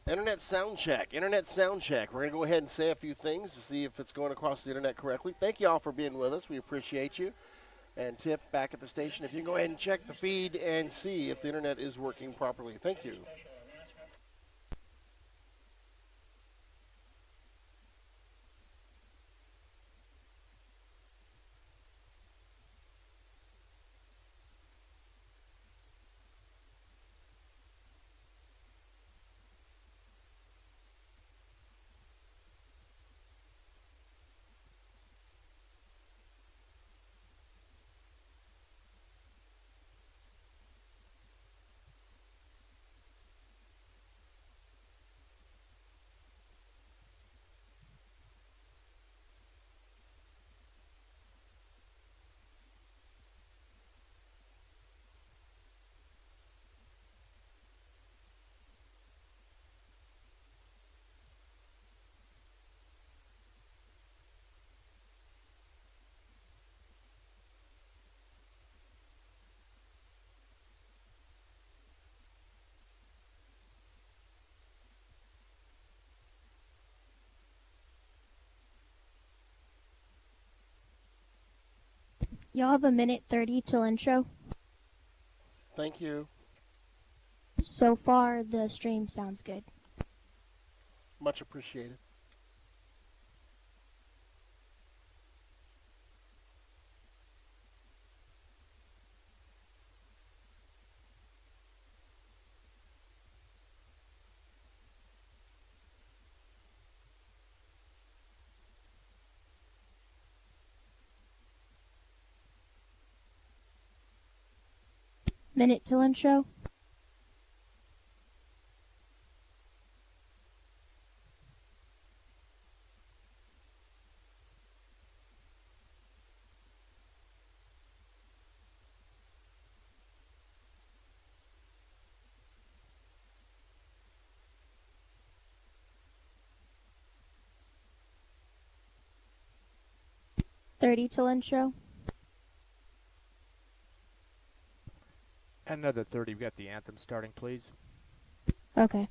Internet sound check. Internet sound check. We're going to go ahead and say a few things to see if it's going across the internet correctly. Thank you all for being with us. We appreciate you. And Tiff back at the station. If you can go ahead and check the feed and see if the internet is working properly. Thank you. Y'all have a minute 30 till intro. Thank you. So far, the stream sounds good. Much appreciated. Minute till intro. $30 till intro. Another 30. We've got the anthem starting, please. Okay.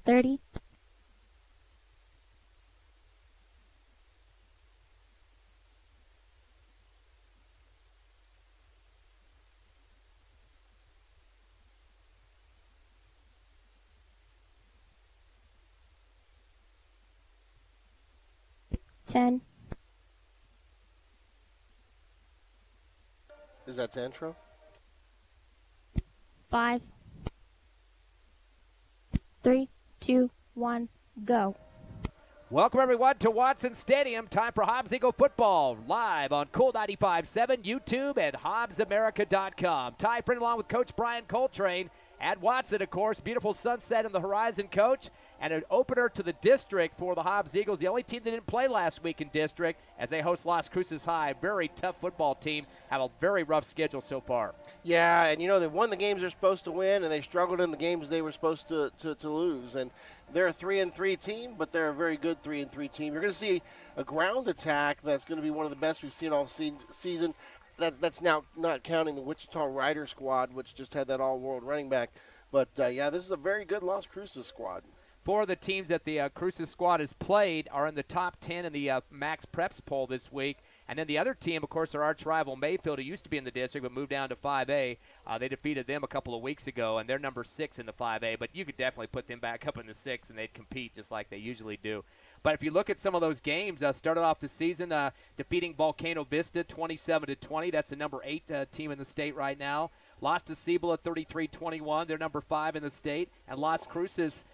$30. $10. Is that the intro? 5, 3, 2, 1, go. Welcome, everyone, to Watson Stadium. Time for Hobbs Eagle football, live on Cool 95.7, YouTube, and HobbsAmerica.com. Ty Print along with Coach Brian Coltrane at Watson, of course. Beautiful sunset in the horizon, Coach. and an opener to the district for the Hobbs Eagles, the only team that didn't play last week in district, as they host Las Cruces High. Very tough football team, have a very rough schedule so far. Yeah, and they won the games they're supposed to win, and they struggled in the games they were supposed to lose. And they're a 3-3 team, but they're a very good 3-3 team. You're going to see a ground attack that's going to be one of the best we've seen all season. That's now not counting the Wichita Rider squad, which just had that all-world running back. But, yeah, this is a very good Las Cruces squad. 4 of the teams that the Cruces squad has played are in the top 10 in the Max Preps poll this week. And then the other team, of course, our arch rival Mayfield, who used to be in the district but moved down to 5A. They defeated them a couple of weeks ago, and they're number 6 in the 5A. But you could definitely put them back up in the 6, and they'd compete just like they usually do. But if you look at some of those games, started off the season defeating Volcano Vista 27-20. That's the number 8 team in the state right now. Lost to Cibola 33-21. They're number 5 in the state. And Las Cruces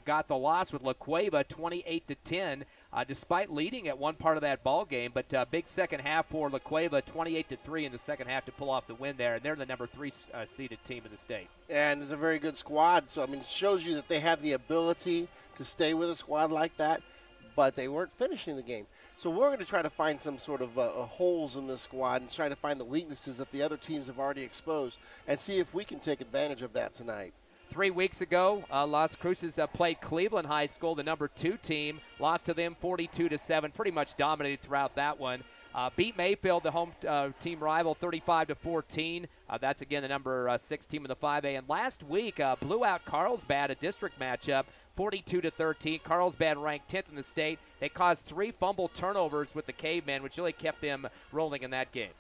got the loss with La Cueva 28-10, despite leading at one part of that ball game. But big second half for La Cueva, 28-3 in the second half to pull off the win there. And they're the number 3 seeded team in the state. And it's a very good squad. So, I mean, it shows you that they have the ability to stay with a squad like that, but they weren't finishing the game. So we're going to try to find some sort of holes in this squad and try to find the weaknesses that the other teams have already exposed and see if we can take advantage of that tonight. 3 weeks ago, Las Cruces played Cleveland High School, the number 2 team, lost to them 42-7, pretty much dominated throughout that one. Beat Mayfield, the home team rival, 35-14. That's, again, the number 6 team in the 5A. And last week, blew out Carlsbad, a district matchup, 42-13. Carlsbad ranked 10th in the state. They caused 3 fumble turnovers with the Cavemen, which really kept them rolling in that game.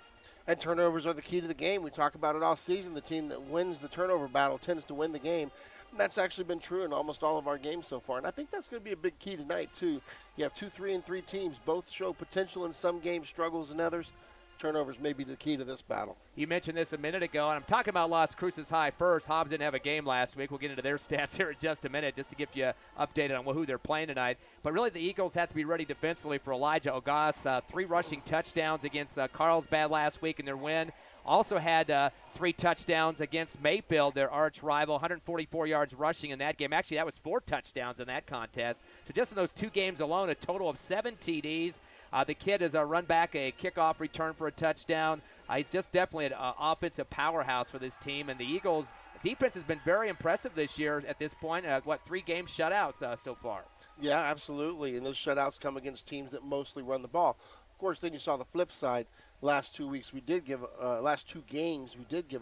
And turnovers are the key to the game. We talk about it all season. The team that wins the turnover battle tends to win the game. And that's actually been true in almost all of our games so far. And I think that's going to be a big key tonight, too. You have 2 3-3 teams. Both show potential in some games, struggles in others. Turnovers may be the key to this battle. You mentioned this a minute ago, and I'm talking about Las Cruces High first. Hobbs didn't have a game last week. We'll get into their stats here in just a minute just to give you updated on who they're playing tonight. But really, the Eagles have to be ready defensively for Elijah Ogas. 3 rushing touchdowns against Carlsbad last week in their win. Also had 3 touchdowns against Mayfield, their arch rival, 144 yards rushing in that game. Actually, that was 4 touchdowns in that contest. So just in those 2 games alone, a total of 7 TDs. The kid has run back a kickoff return for a touchdown. He's just definitely an offensive powerhouse for this team. And the Eagles' defense has been very impressive this year at this point. 3 game shutouts so far? Yeah, absolutely. And those shutouts come against teams that mostly run the ball. Of course, then you saw the flip side. Last 2 games, we did give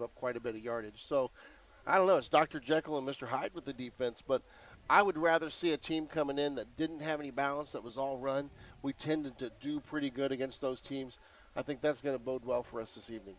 up quite a bit of yardage. So, I don't know. It's Dr. Jekyll and Mr. Hyde with the defense, but I would rather see a team coming in that didn't have any balance, that was all run. We tended to do pretty good against those teams. I think that's going to bode well for us this evening.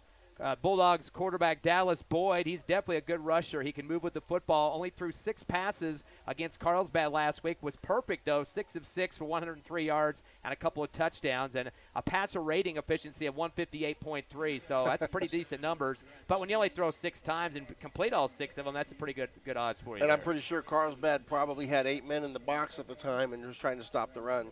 Bulldogs quarterback Dallas Boyd, he's definitely a good rusher. He can move with the football. Only threw 6 passes against Carlsbad last week. Was perfect, though, 6 of 6 for 103 yards and a couple of touchdowns, and a passer rating efficiency of 158.3. So that's pretty decent numbers. But when you only throw 6 times and complete all 6 of them, that's a pretty good odds for you. And I'm pretty sure Carlsbad probably had 8 men in the box at the time and was trying to stop the run.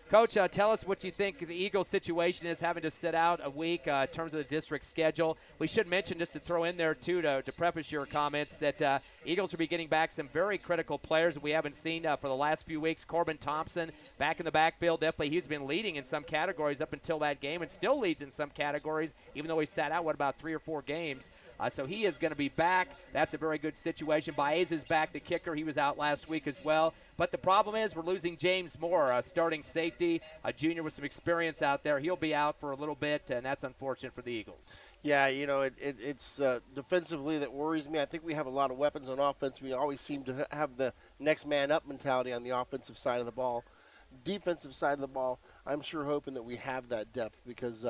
Coach, tell us what you think the Eagles' situation is, having to sit out a week in terms of the district schedule. We should mention, just to throw in there, too, to preface your comments, that Eagles will be getting back some very critical players that we haven't seen for the last few weeks. Corbin Thompson back in the backfield. Definitely he's been leading in some categories up until that game and still leads in some categories, even though he sat out, about 3 or 4 games. So he is going to be back. That's a very good situation. Baez is back, the kicker. He was out last week as well. But the problem is we're losing James Moore, starting safety, a junior with some experience out there. He'll be out for a little bit, and that's unfortunate for the Eagles. Yeah, it's defensively that worries me. I think we have a lot of weapons on offense. We always seem to have the next man up mentality on the offensive side of the ball. Defensive side of the ball, I'm sure hoping that we have that depth because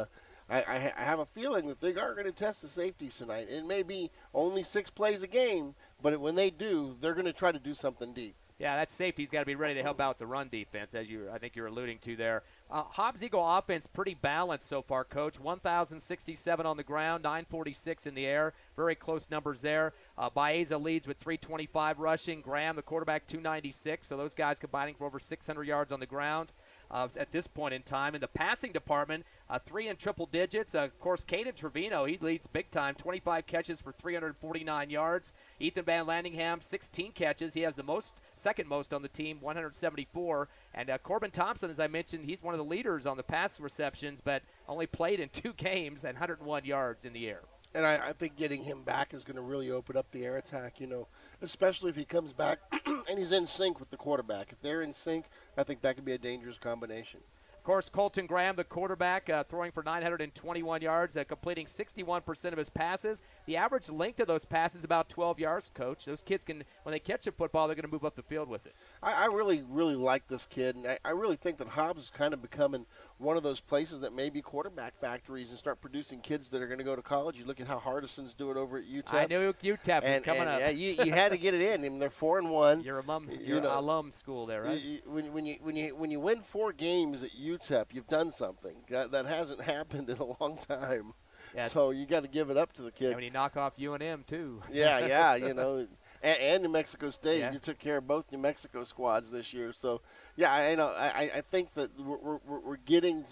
I have a feeling that they are going to test the safeties tonight. It may be only 6 plays a game, but when they do, they're going to try to do something deep. Yeah, that safety's got to be ready to help out the run defense, as I think you're alluding to there. Hobbs Eagle offense pretty balanced so far, Coach. 1,067 on the ground, 946 in the air. Very close numbers there. Baeza leads with 325 rushing. Graham, the quarterback, 296. So those guys combining for over 600 yards on the ground. at this point in time. In the passing department, 3 in triple digits. Of course, Caden Trevino, he leads big time, 25 catches for 349 yards. Ethan Van Landingham, 16 catches. He has the second most on the team, 174. And Corbin Thompson, as I mentioned, he's one of the leaders on the pass receptions, but only played in 2 games and 101 yards in the air. And I think getting him back is going to really open up the air attack, especially if he comes back and he's in sync with the quarterback. If they're in sync, I think that could be a dangerous combination. Of course, Colton Graham, the quarterback, throwing for 921 yards, completing 61% of his passes. The average length of those passes is about 12 yards, Coach. Those kids can, when they catch a football, they're going to move up the field with it. I really, really like this kid, and I really think that Hobbs is kind of becoming one of those places that may be quarterback factories and start producing kids that are going to go to college. You look at how Hardison's doing over at UTEP. I knew UTEP was coming up. Yeah, you had to get it in. I mean, they're 4-1. Your alum school there, right? When you win 4 games at UTEP, you've done something. That hasn't happened in a long time. Yeah, so you got to give it up to the kid. And when you knock off UNM too. Yeah, and New Mexico State. Yeah. You took care of both New Mexico squads this year. So, yeah, I think that we're getting,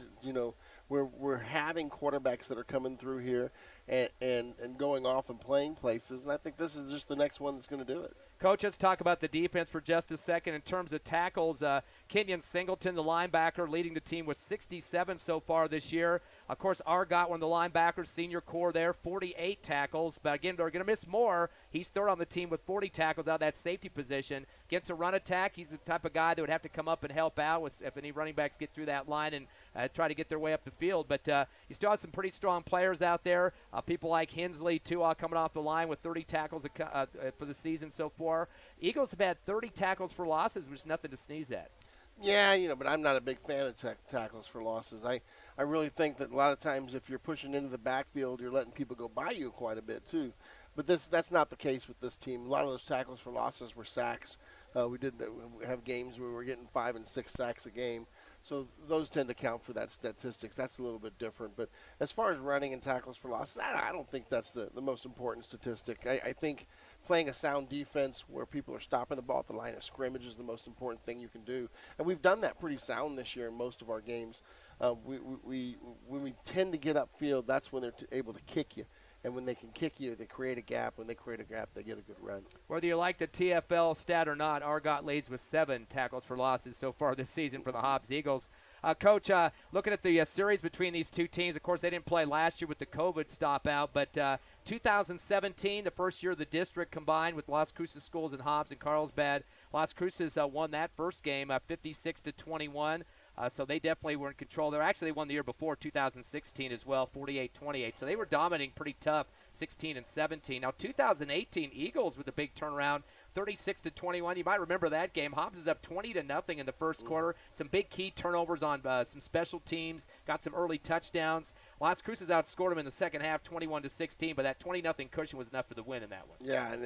we're having quarterbacks that are coming through here and going off and playing places, and I think this is just the next one that's going to do it. Coach, let's talk about the defense for just a second. In terms of tackles, Kenyon Singleton, the linebacker, leading the team with 67 so far this year. Of course, Argot, one of the linebackers, senior core there, 48 tackles. But again, they're going to miss more. He's third on the team with 40 tackles out of that safety position. Against a run attack, he's the type of guy that would have to come up and help out if any running backs get through that line and try to get their way up the field. But you still have some pretty strong players out there. People like Hensley, too, coming off the line with 30 tackles for the season so far. Eagles have had 30 tackles for losses, which is nothing to sneeze at. Yeah, but I'm not a big fan of tackles for losses. I really think that a lot of times if you're pushing into the backfield, you're letting people go by you quite a bit too. But that's not the case with this team. A lot of those tackles for losses were sacks. We did have games where we were getting 5 and 6 sacks a game. So those tend to count for that statistics. That's a little bit different. But as far as running and tackles for losses, I don't think that's the most important statistic. I think playing a sound defense where people are stopping the ball at the line of scrimmage is the most important thing you can do. And we've done that pretty sound this year in most of our games. When we tend to get upfield, that's when they're able to kick you. And when they can kick you, they create a gap. When they create a gap, they get a good run. Whether you like the TFL stat or not, Argot leads with 7 tackles for losses so far this season for the Hobbs Eagles. Coach, looking at the series between these two teams, of course, they didn't play last year with the COVID stop out, but 2017, the first year of the district combined with Las Cruces schools and Hobbs and Carlsbad, Las Cruces won that first game 56-21. So they definitely were in control. They actually won the year before, 2016 as well, 48-28. So they were dominating pretty tough, 16 and 17. Now 2018 Eagles with a big turnaround, 36-21. You might remember that game. Hobbs is up 20-0 in the first quarter. Some big key turnovers on some special teams. Got some early touchdowns. Las Cruces outscored them in the second half, 21-16. But that 20-0 cushion was enough for the win in that one. Yeah, and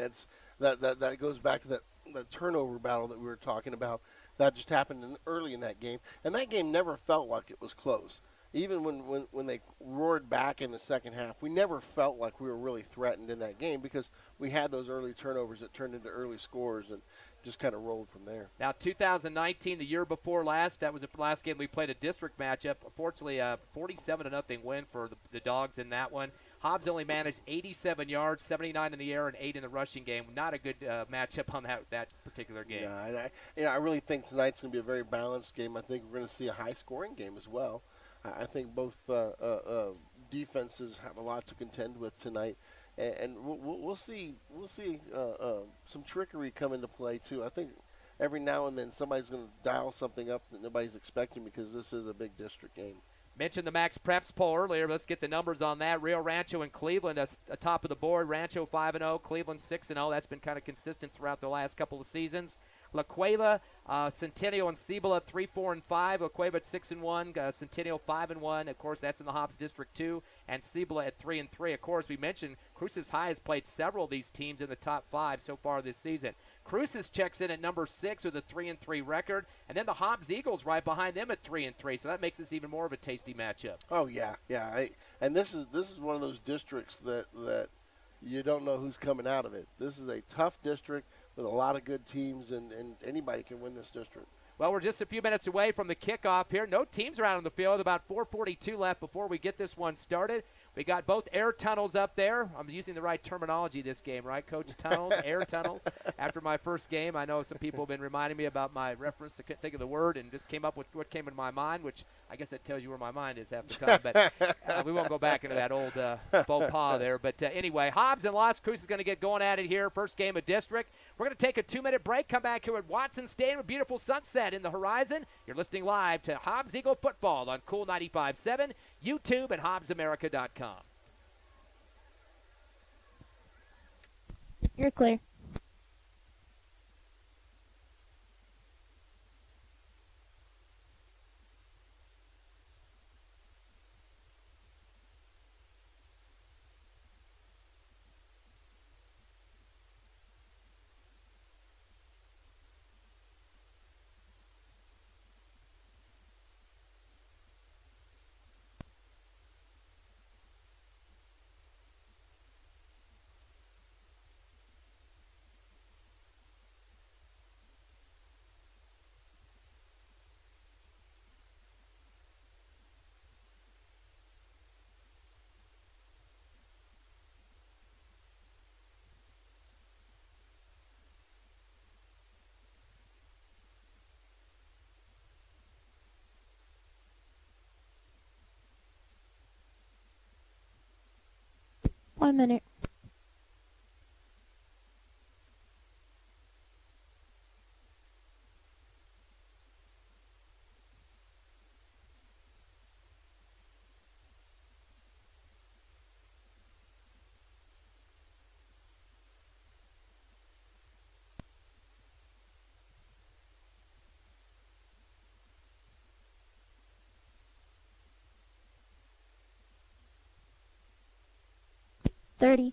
that goes back to that turnover battle that we were talking about. That just happened early in that game. And that game never felt like it was close. Even when they roared back in the second half, we never felt like we were really threatened in that game because we had those early turnovers that turned into early scores and just kind of rolled from there. Now, 2019, the year before last, that was the last game we played a district matchup. Unfortunately, 47-0 win for the Dogs in that one. Hobbs only managed 87 yards, 79 in the air, and 8 in the rushing game. Not a good matchup on that particular game. Yeah, and I really think tonight's going to be a very balanced game. I think we're going to see a high-scoring game as well. I think both defenses have a lot to contend with tonight, and we'll see some trickery come into play too. I think every now and then somebody's going to dial something up that nobody's expecting because this is a big district game. Mentioned the Max Preps poll earlier. Let's get the numbers on that. Rio Rancho and Cleveland atop of the board. Rancho 5-0, Cleveland 6-0. That's been kind of consistent throughout the last couple of seasons. La Cueva, Centennial, and Cibola 3-4-5. La Cueva at 6-1, Centennial 5-1. Of course, that's in the Hobbs District 2, and Cibola at 3-3. Of course, we mentioned Cruces High has played several of these teams in the top 5 so far this season. Cruces checks in at number 6 with a 3-3 record, and then the Hobbs Eagles right behind them at 3-3. So that makes this even more of a tasty matchup. Oh yeah. And this is one of those districts that you don't know who's coming out of it. This is a tough district with a lot of good teams, and anybody can win this district. Well, we're just a few minutes away from the kickoff here. No teams are out on the field. About 4:42 left before we get this one started. We got both air tunnels up there. I'm using the right terminology this game, right, Coach? Tunnels, air tunnels. After my first game, I know some people have been reminding me about my reference. I couldn't think of the word and just came up with what came into my mind, which I guess that tells you where my mind is half the time. But we won't go back into that old faux pas there. But anyway, Hobbs and Las Cruces is going to get going at it here. First game of district. We're going to take a 2-minute break, come back here at Watson Stadium. A beautiful sunset in the horizon. You're listening live to Hobbs Eagle Football on Cool 95.7, YouTube, and HobbsAmerica.com. You're clear. One minute. $30.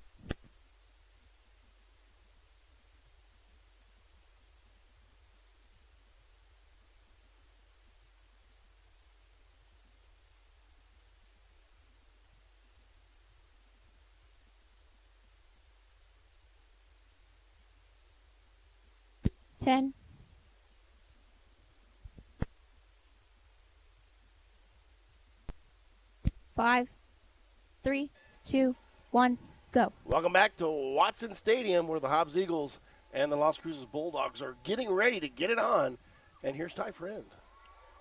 $10. 5, 3, 2, 1, go. Welcome back to Watson Stadium, where the Hobbs Eagles and the Las Cruces Bulldogs are getting ready to get it on. And here's Ty Friend.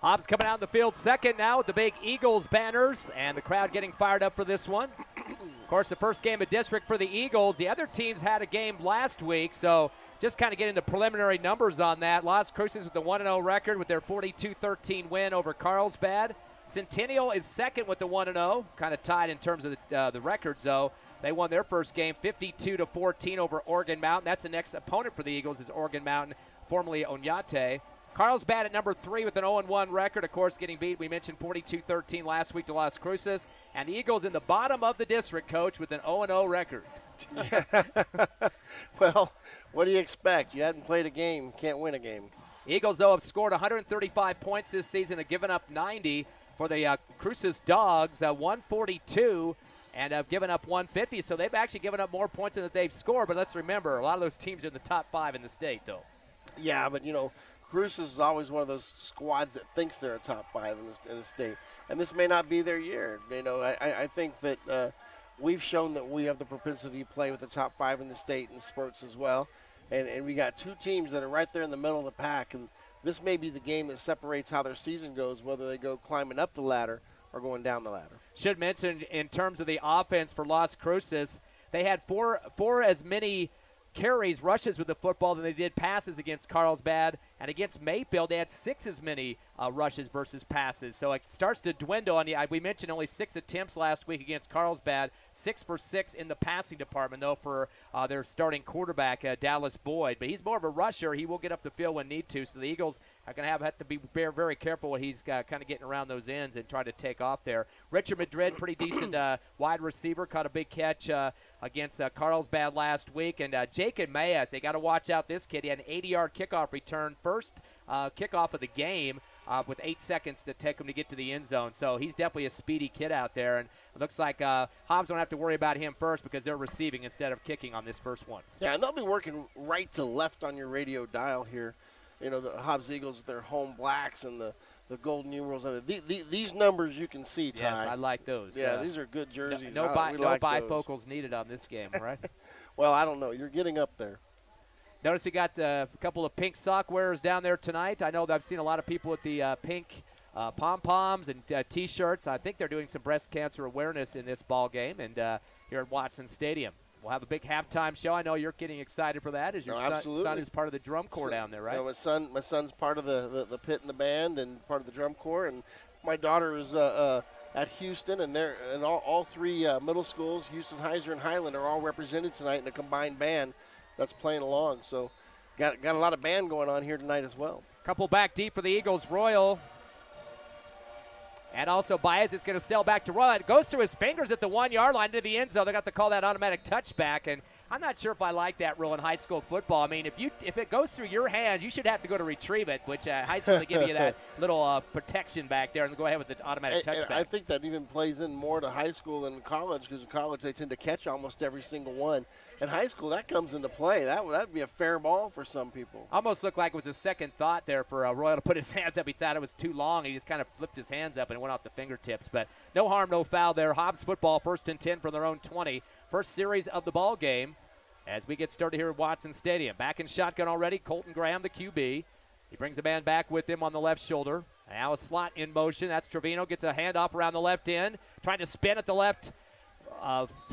Hobbs coming out in the field second now with the big Eagles banners, and the crowd getting fired up for this one. Of course, the first game of district for the Eagles. The other teams had a game last week, so just kind of getting the preliminary numbers on that. Las Cruces with the 1-0 record with their 42-13 win over Carlsbad. Centennial is second with the 1-0, kind of tied in terms of the records, though. They won their first game 52-14 over Oregon Mountain. That's the next opponent for the Eagles is Oregon Mountain, formerly Oñate. Carlsbad at number 3 with an 0-1 record, of course, getting beat. We mentioned 42-13 last week to Las Cruces. And the Eagles in the bottom of the district, Coach, with an 0-0 record. Well, what do you expect? You hadn't played a game, can't win a game. Eagles, though, have scored 135 points this season and given up 90. For the Cruces Dogs, 142, and have given up 150. So they've actually given up more points than that they've scored. But let's remember, a lot of those teams are in the top 5 in the state, though. Yeah, but, Cruces is always one of those squads that thinks they're a top 5 in the state. And this may not be their year. I think that we've shown that we have the propensity to play with the top 5 in the state in sports as well. And we got 2 teams that are right there in the middle of the pack. And this may be the game that separates how their season goes, whether they go climbing up the ladder or going down the ladder. Should mention, in terms of the offense for Las Cruces, they had four as many carries, rushes with the football than they did passes against Carlsbad. And against Mayfield, they had 6 as many rushes versus passes. So it starts to dwindle. And we mentioned only 6 attempts last week against Carlsbad, 6 for 6 in the passing department, though, for their starting quarterback, Dallas Boyd. But he's more of a rusher. He will get up the field when need to. So the Eagles are going to have to be very careful when he's kind of getting around those ends and try to take off there. Richard Madrid, pretty decent wide receiver, caught a big catch against Carlsbad last week. And Jacob Mayes, they got to watch out this kid. He had an 80-yard kickoff return, first kickoff of the game with 8 seconds to take him to get to the end zone. So he's definitely a speedy kid out there. And it looks like Hobbs don't have to worry about him first because they're receiving instead of kicking on this first one. Yeah, and they'll be working right to left on your radio dial here the Hobbs Eagles with their home blacks and the gold numerals. And these numbers you can see, Ty. Yes, I like those. Yeah, these are good jerseys. No we like bifocals those. needed on this game, right? Well, I don't know. You're getting up there. Notice we got a couple of pink sock wearers down there tonight. I know that I've seen a lot of people with the pink pom-poms and T-shirts. I think they're doing some breast cancer awareness in this ball game and here at Watson Stadium. We'll have a big halftime show. I know you're getting excited for that as your son is part of the drum corps down there, right? My son's part of the pit and the band and part of the drum corps, and my daughter is at Houston, and all three middle schools, Houston, Heiser, and Highland, are all represented tonight in a combined band that's playing along. So got a lot of band going on here tonight as well. Couple back deep for the Eagles. Royal. And also Baez is going to sail back to Royal. It goes through his fingers at the 1 yard line to the end zone. They got to call that automatic touchback. And I'm not sure if I like that rule in high school football. I mean, if it goes through your hands, you should have to go to retrieve it, which high school they give you that little protection back there and go ahead with the automatic touchback. And I think that even plays in more to high school than college, because in college they tend to catch almost every single one. In high school, that comes into play. That'd be a fair ball for some people. Almost looked like it was a second thought there for Royal to put his hands up. He thought it was too long. He just kind of flipped his hands up and it went off the fingertips. But no harm, no foul there. Hobbs football, 1st and 10 from their own 20. First series of the ball game as we get started here at Watson Stadium. Back in shotgun already, Colton Graham, the QB. He brings a man back with him on the left shoulder. Now a slot in motion. That's Trevino. Gets a handoff around the left end. Trying to spin at the left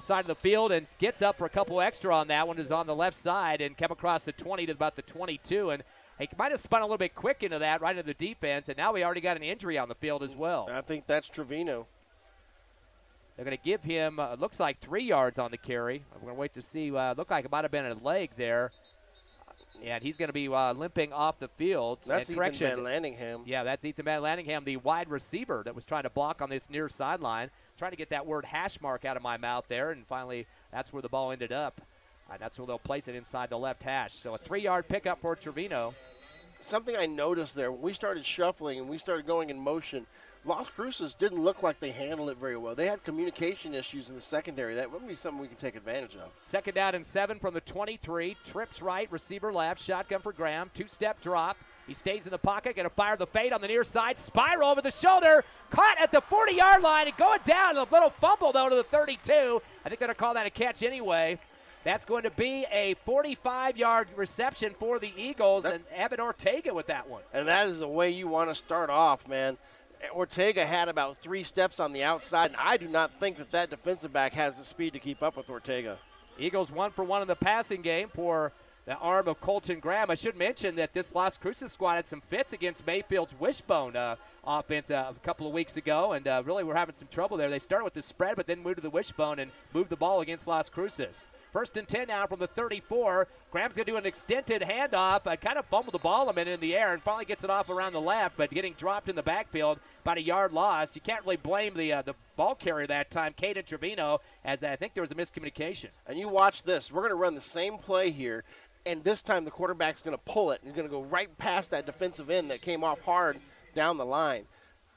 side of the field and gets up for a couple extra on that one. Is on the left side and came across the 20 to about the 22. And he might have spun a little bit quick into that, right into the defense. And now we already got an injury on the field as well. I think that's Trevino. They're going to give him, looks like 3 yards on the carry. We're going to wait to see. Looked like it might have been a leg there. And he's going to be limping off the field. That's and Ethan Van Lanningham. Yeah, that's Ethan Van Lanningham, the wide receiver that was trying to block on this near sideline. Trying to get that word hash mark out of my mouth there, and finally that's where the ball ended up. That's where they'll place it inside the left hash. So a 3-yard pickup for Trevino. Something I noticed there, when we started shuffling and we started going in motion, Las Cruces didn't look like they handled it very well. They had communication issues in the secondary. That would be something we can take advantage of. 2nd down and 7 from the 23. Trips right, receiver left, shotgun for Graham. 2-step drop. He stays in the pocket, going to fire the fade on the near side. Spiral over the shoulder, caught at the 40-yard line and going down. A little fumble, though, to the 32. I think they're going to call that a catch anyway. That's going to be a 45-yard reception for the Eagles, and Evan Ortega with that one. And that is the way you want to start off, man. Ortega had about 3 steps on the outside, and I do not think that defensive back has the speed to keep up with Ortega. Eagles 1 for 1 in the passing game for the arm of Colton Graham. I should mention that this Las Cruces squad had some fits against Mayfield's wishbone offense a couple of weeks ago, and really were having some trouble there. They started with the spread, but then moved to the wishbone and moved the ball against Las Cruces. 1st and 10 now from the 34. Graham's going to do an extended handoff. Kind of fumbled the ball a minute in the air and finally gets it off around the left, but getting dropped in the backfield, about a yard loss. You can't really blame the ball carrier that time, Caden Trevino, as I think there was a miscommunication. And you watch this. We're going to run the same play here, and this time the quarterback's going to pull it. He's going to go right past that defensive end that came off hard down the line.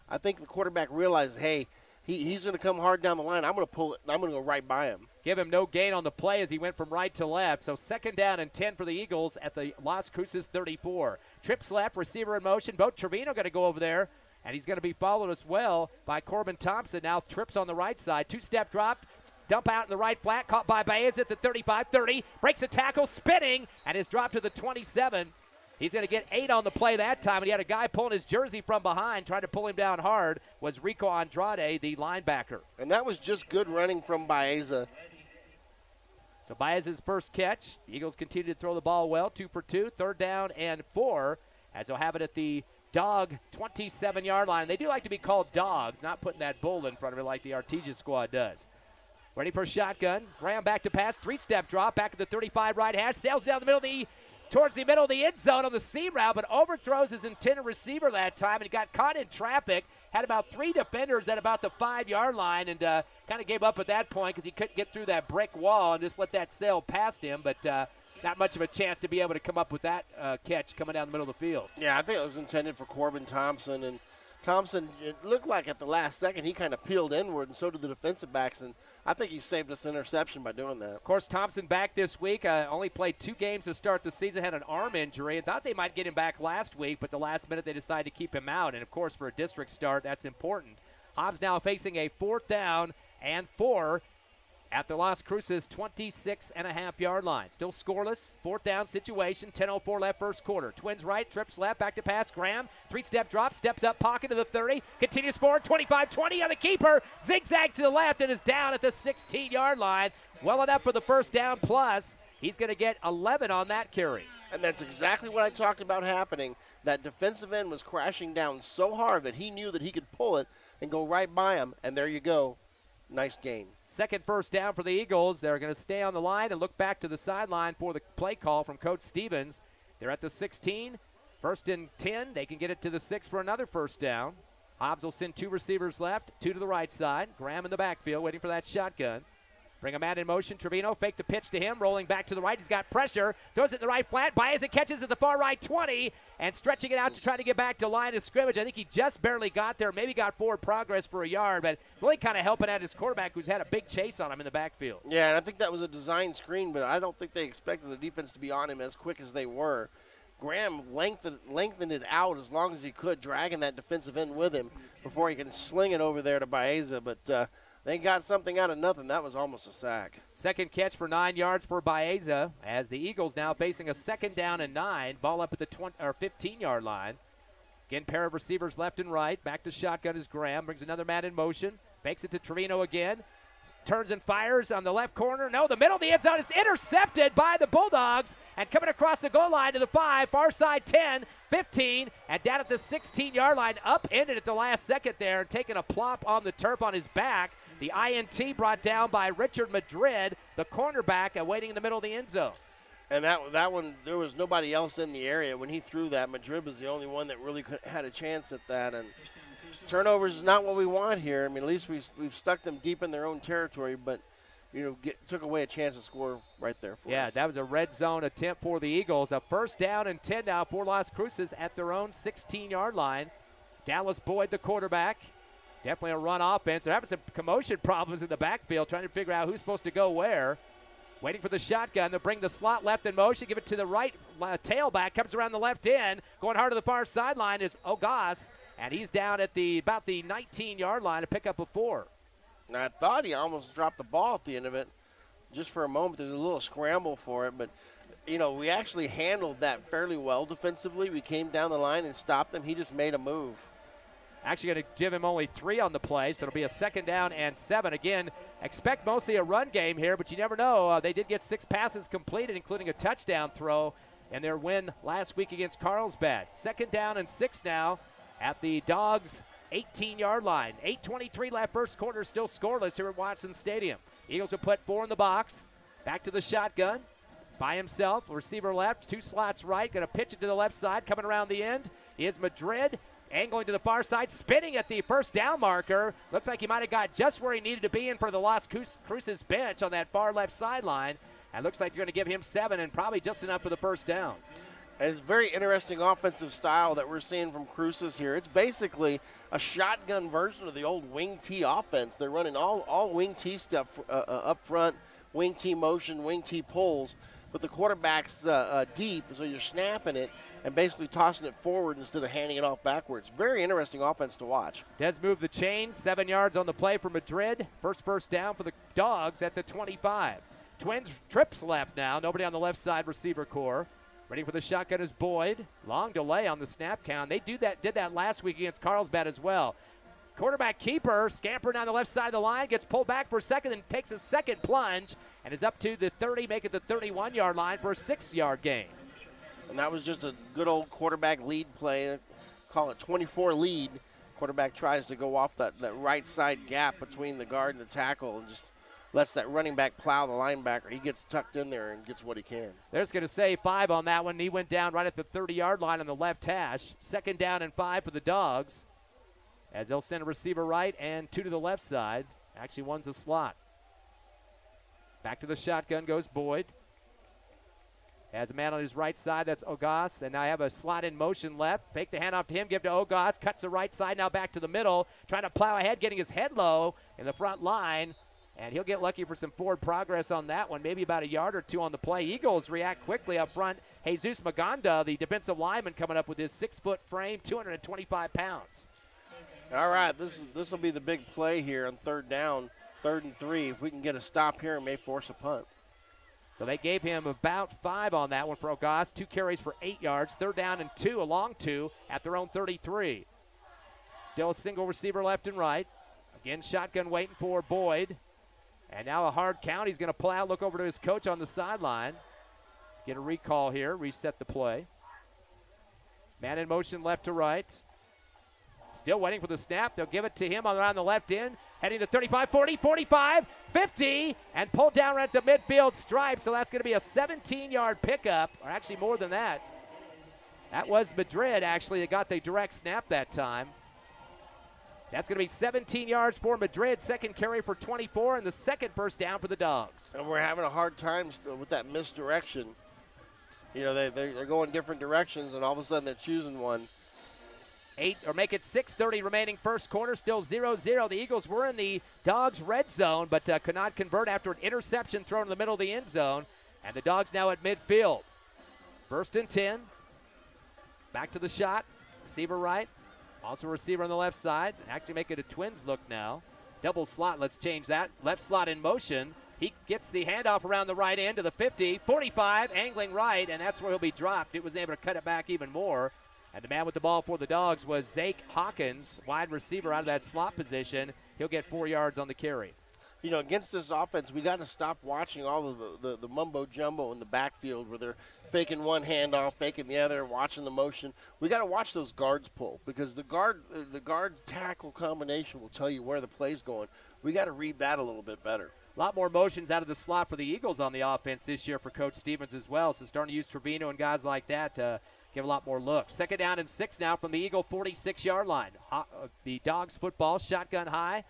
I think the quarterback realizes, hey, he's going to come hard down the line. I'm going to pull it, and I'm going to go right by him. Give him no gain on the play as he went from right to left. So 2nd down and 10 for the Eagles at the Las Cruces 34. Trips left, receiver in motion. Bo Trevino going to go over there, and he's going to be followed as well by Corbin Thompson. Now trips on the right side. 2-step drop. Dump out in the right flat. Caught by Baez at the 35-30. Breaks a tackle, spinning, and is dropped to the 27. He's going to get 8 on the play that time, and he had a guy pulling his jersey from behind, trying to pull him down hard, was Rico Andrade, the linebacker. And that was just good running from Baeza. So Baez's first catch. The Eagles continue to throw the ball well, 2 for 2, 3rd down and 4, as they'll have it at the Dog 27-yard line. They do like to be called Dogs, not putting that bull in front of it like the Artesia squad does. Ready for a shotgun. Graham back to pass, 3-step drop, back at the 35 right hash, sails down the middle of towards the middle of the end zone on the seam route, but overthrows his intended receiver that time, and he got caught in traffic. Had about 3 defenders at about the 5-yard line, and kind of gave up at that point because he couldn't get through that brick wall and just let that sail past him, but not much of a chance to be able to come up with that catch coming down the middle of the field. Yeah, I think it was intended for Corbin Thompson, and Thompson, it looked like at the last second he kind of peeled inward, and so did the defensive backs, and I think he saved us an interception by doing that. Of course, Thompson back this week. Only played 2 games to start the season, had an arm injury. I thought they might get him back last week, but the last minute they decided to keep him out. And, of course, for a district start, that's important. Hobbs now facing a 4th down and 4 at the Las Cruces 26.5-yard line. Still scoreless, 4th down situation, 10:04 left first quarter. Twins right, trips left, back to pass, Graham. 3-step drop, steps up, pocket to the 30, continues forward, 25-20 on the keeper, zigzags to the left and is down at the 16-yard line. Well enough for the first down plus. He's going to get 11 on that carry. And that's exactly what I talked about happening. That defensive end was crashing down so hard that he knew that he could pull it and go right by him, and there you go. Nice gain. Second first down for the Eagles. They're going to stay on the line and look back to the sideline for the play call from Coach Stevens. They're at the 16. 1st and 10. They can get it to the 6 for another first down. Hobbs will send 2 receivers left, 2 to the right side. Graham in the backfield waiting for that shotgun. Bring a man in motion. Trevino fake the pitch to him, rolling back to the right. He's got pressure. Throws it in the right flat. Baez and catches at the far right 20 and stretching it out to try to get back to line of scrimmage. I think he just barely got there, maybe got forward progress for a yard, but really kind of helping out his quarterback who's had a big chase on him in the backfield. Yeah, and I think that was a design screen, but I don't think they expected the defense to be on him as quick as they were. Graham lengthened it out as long as he could, dragging that defensive end with him before he can sling it over there to Baeza, but they got something out of nothing. That was almost a sack. Second catch for 9 yards for Baeza as the Eagles now facing a 2nd down and 9. Ball up at the 15-yard line. Again, pair of receivers left and right. Back to shotgun is Graham. Brings another man in motion. Fakes it to Trevino again. Turns and fires on the left corner. No, the middle of the end zone is intercepted by the Bulldogs. And coming across the goal line to the 5, far side 10, 15, and down at the 16-yard line. Upended at the last second there, taking a plop on the turf on his back. The INT brought down by Richard Madrid, the cornerback, and waiting in the middle of the end zone. And that one, there was nobody else in the area. When he threw that, Madrid was the only one that really had a chance at that. And turnovers is not what we want here. I mean, at least we've stuck them deep in their own territory, but, took away a chance to score right there for us. Yeah, that was a red zone attempt for the Eagles. A 1st down and 10 now for Las Cruces at their own 16-yard line. Dallas Boyd, the quarterback. Definitely a run offense. They're having some commotion problems in the backfield, trying to figure out who's supposed to go where. Waiting for the shotgun. They'll bring the slot left in motion, give it to the right tailback, comes around the left end. Going hard to the far sideline is Ogas, and he's down at about the 19-yard line to pick up a 4. And I thought he almost dropped the ball at the end of it. Just for a moment, there's a little scramble for it, but we actually handled that fairly well defensively. We came down the line and stopped him. He just made a move. Actually going to give him only 3 on the play, so it'll be a 2nd down and 7. Again, expect mostly a run game here, but you never know. They did get 6 passes completed, including a touchdown throw in their win last week against Carlsbad. 2nd down and 6 now at the Dogs' 18-yard line. 8:23 left first quarter, still scoreless here at Watson Stadium. Eagles will put 4 in the box. Back to the shotgun. By himself, receiver left, 2 slots right. Going to pitch it to the left side. Coming around the end is Madrid. Angling to the far side, spinning at the first down marker. Looks like he might have got just where he needed to be in for the Las Cruces bench on that far left sideline. And looks like they're going to give him 7 and probably just enough for the first down. And it's a very interesting offensive style that we're seeing from Cruces here. It's basically a shotgun version of the old wing T offense. They're running all wing T stuff up front, wing T motion, wing T pulls. But the quarterback's deep, so you're snapping it and basically tossing it forward instead of handing it off backwards. Very interesting offense to watch. Does move the chain, 7 yards on the play for Madrid. First down for the Dogs at the 25. Twins trips left now. Nobody on the left side receiver core. Ready for the shotgun is Boyd. Long delay on the snap count. They did that last week against Carlsbad as well. Quarterback keeper scampering down the left side of the line, gets pulled back for a second and takes a second plunge and is up to the 30, make it the 31-yard line for a 6-yard gain. And that was just a good old quarterback lead play. Call it 24 lead. Quarterback tries to go off that right side gap between the guard and the tackle and just lets that running back plow the linebacker. He gets tucked in there and gets what he can. There's going to say 5 on that one. He went down right at the 30-yard line on the left hash. 2nd down and 5 for the Dogs as they'll send a receiver right and 2 to the left side. Actually, one's a slot. Back to the shotgun goes Boyd. Has a man on his right side, that's Ogas, and now I have a slot in motion left. Fake the handoff to him, give to Ogas, cuts the right side, now back to the middle, trying to plow ahead, getting his head low in the front line, and he'll get lucky for some forward progress on that one, maybe about a yard or two on the play. Eagles react quickly up front. Jesus Maganda, the defensive lineman, coming up with his 6-foot frame, 225 pounds. All right, this will be the big play here on third down, 3rd and 3. If we can get a stop here, it may force a punt. So they gave him about 5 on that one for Ogas. 2 carries for 8 yards. 3rd down and 2, a long 2 at their own 33. Still a single receiver left and right. Again, shotgun waiting for Boyd. And now a hard count. He's going to pull out, look over to his coach on the sideline. Get a recall here, reset the play. Man in motion left to right. Still waiting for the snap. They'll give it to him around the left end. Heading to 35, 40, 45, 50, and pulled down right at the midfield stripe. So that's going to be a 17-yard pickup, or actually more than that. That was Madrid, actually, that got the direct snap that time. That's going to be 17 yards for Madrid, 2nd carry for 24, and the 2nd first down for the Dogs. And we're having a hard time with that misdirection. You know, they're going different directions, and all of a sudden they're choosing one. 8, or make it 6:30 remaining first quarter, still 0-0. The Eagles were in the Dogs' red zone, but could not convert after an interception thrown in the middle of the end zone. And the Dogs now at midfield. 1st and 10. Back to the shot. Receiver right. Also a receiver on the left side. Actually make it a Twins look now. Double slot, let's change that. Left slot in motion. He gets the handoff around the right end to the 50, 45, angling right, and that's where he'll be dropped. It was able to cut it back even more. And the man with the ball for the Dogs was Zake Hawkins, wide receiver out of that slot position. He'll get 4 yards on the carry. You know, against this offense, we got to stop watching all of the mumbo-jumbo in the backfield where they're faking one handoff, faking the other, watching the motion. We got to watch those guards pull because the guard tackle combination will tell you where the play's going. We got to read that a little bit better. A lot more motions out of the slot for the Eagles on the offense this year for Coach Stevens as well. So starting to use Trevino and guys like that to give a lot more looks. 2nd down and 6 now from the Eagle 46-yard line. The Dogs football, shotgun high.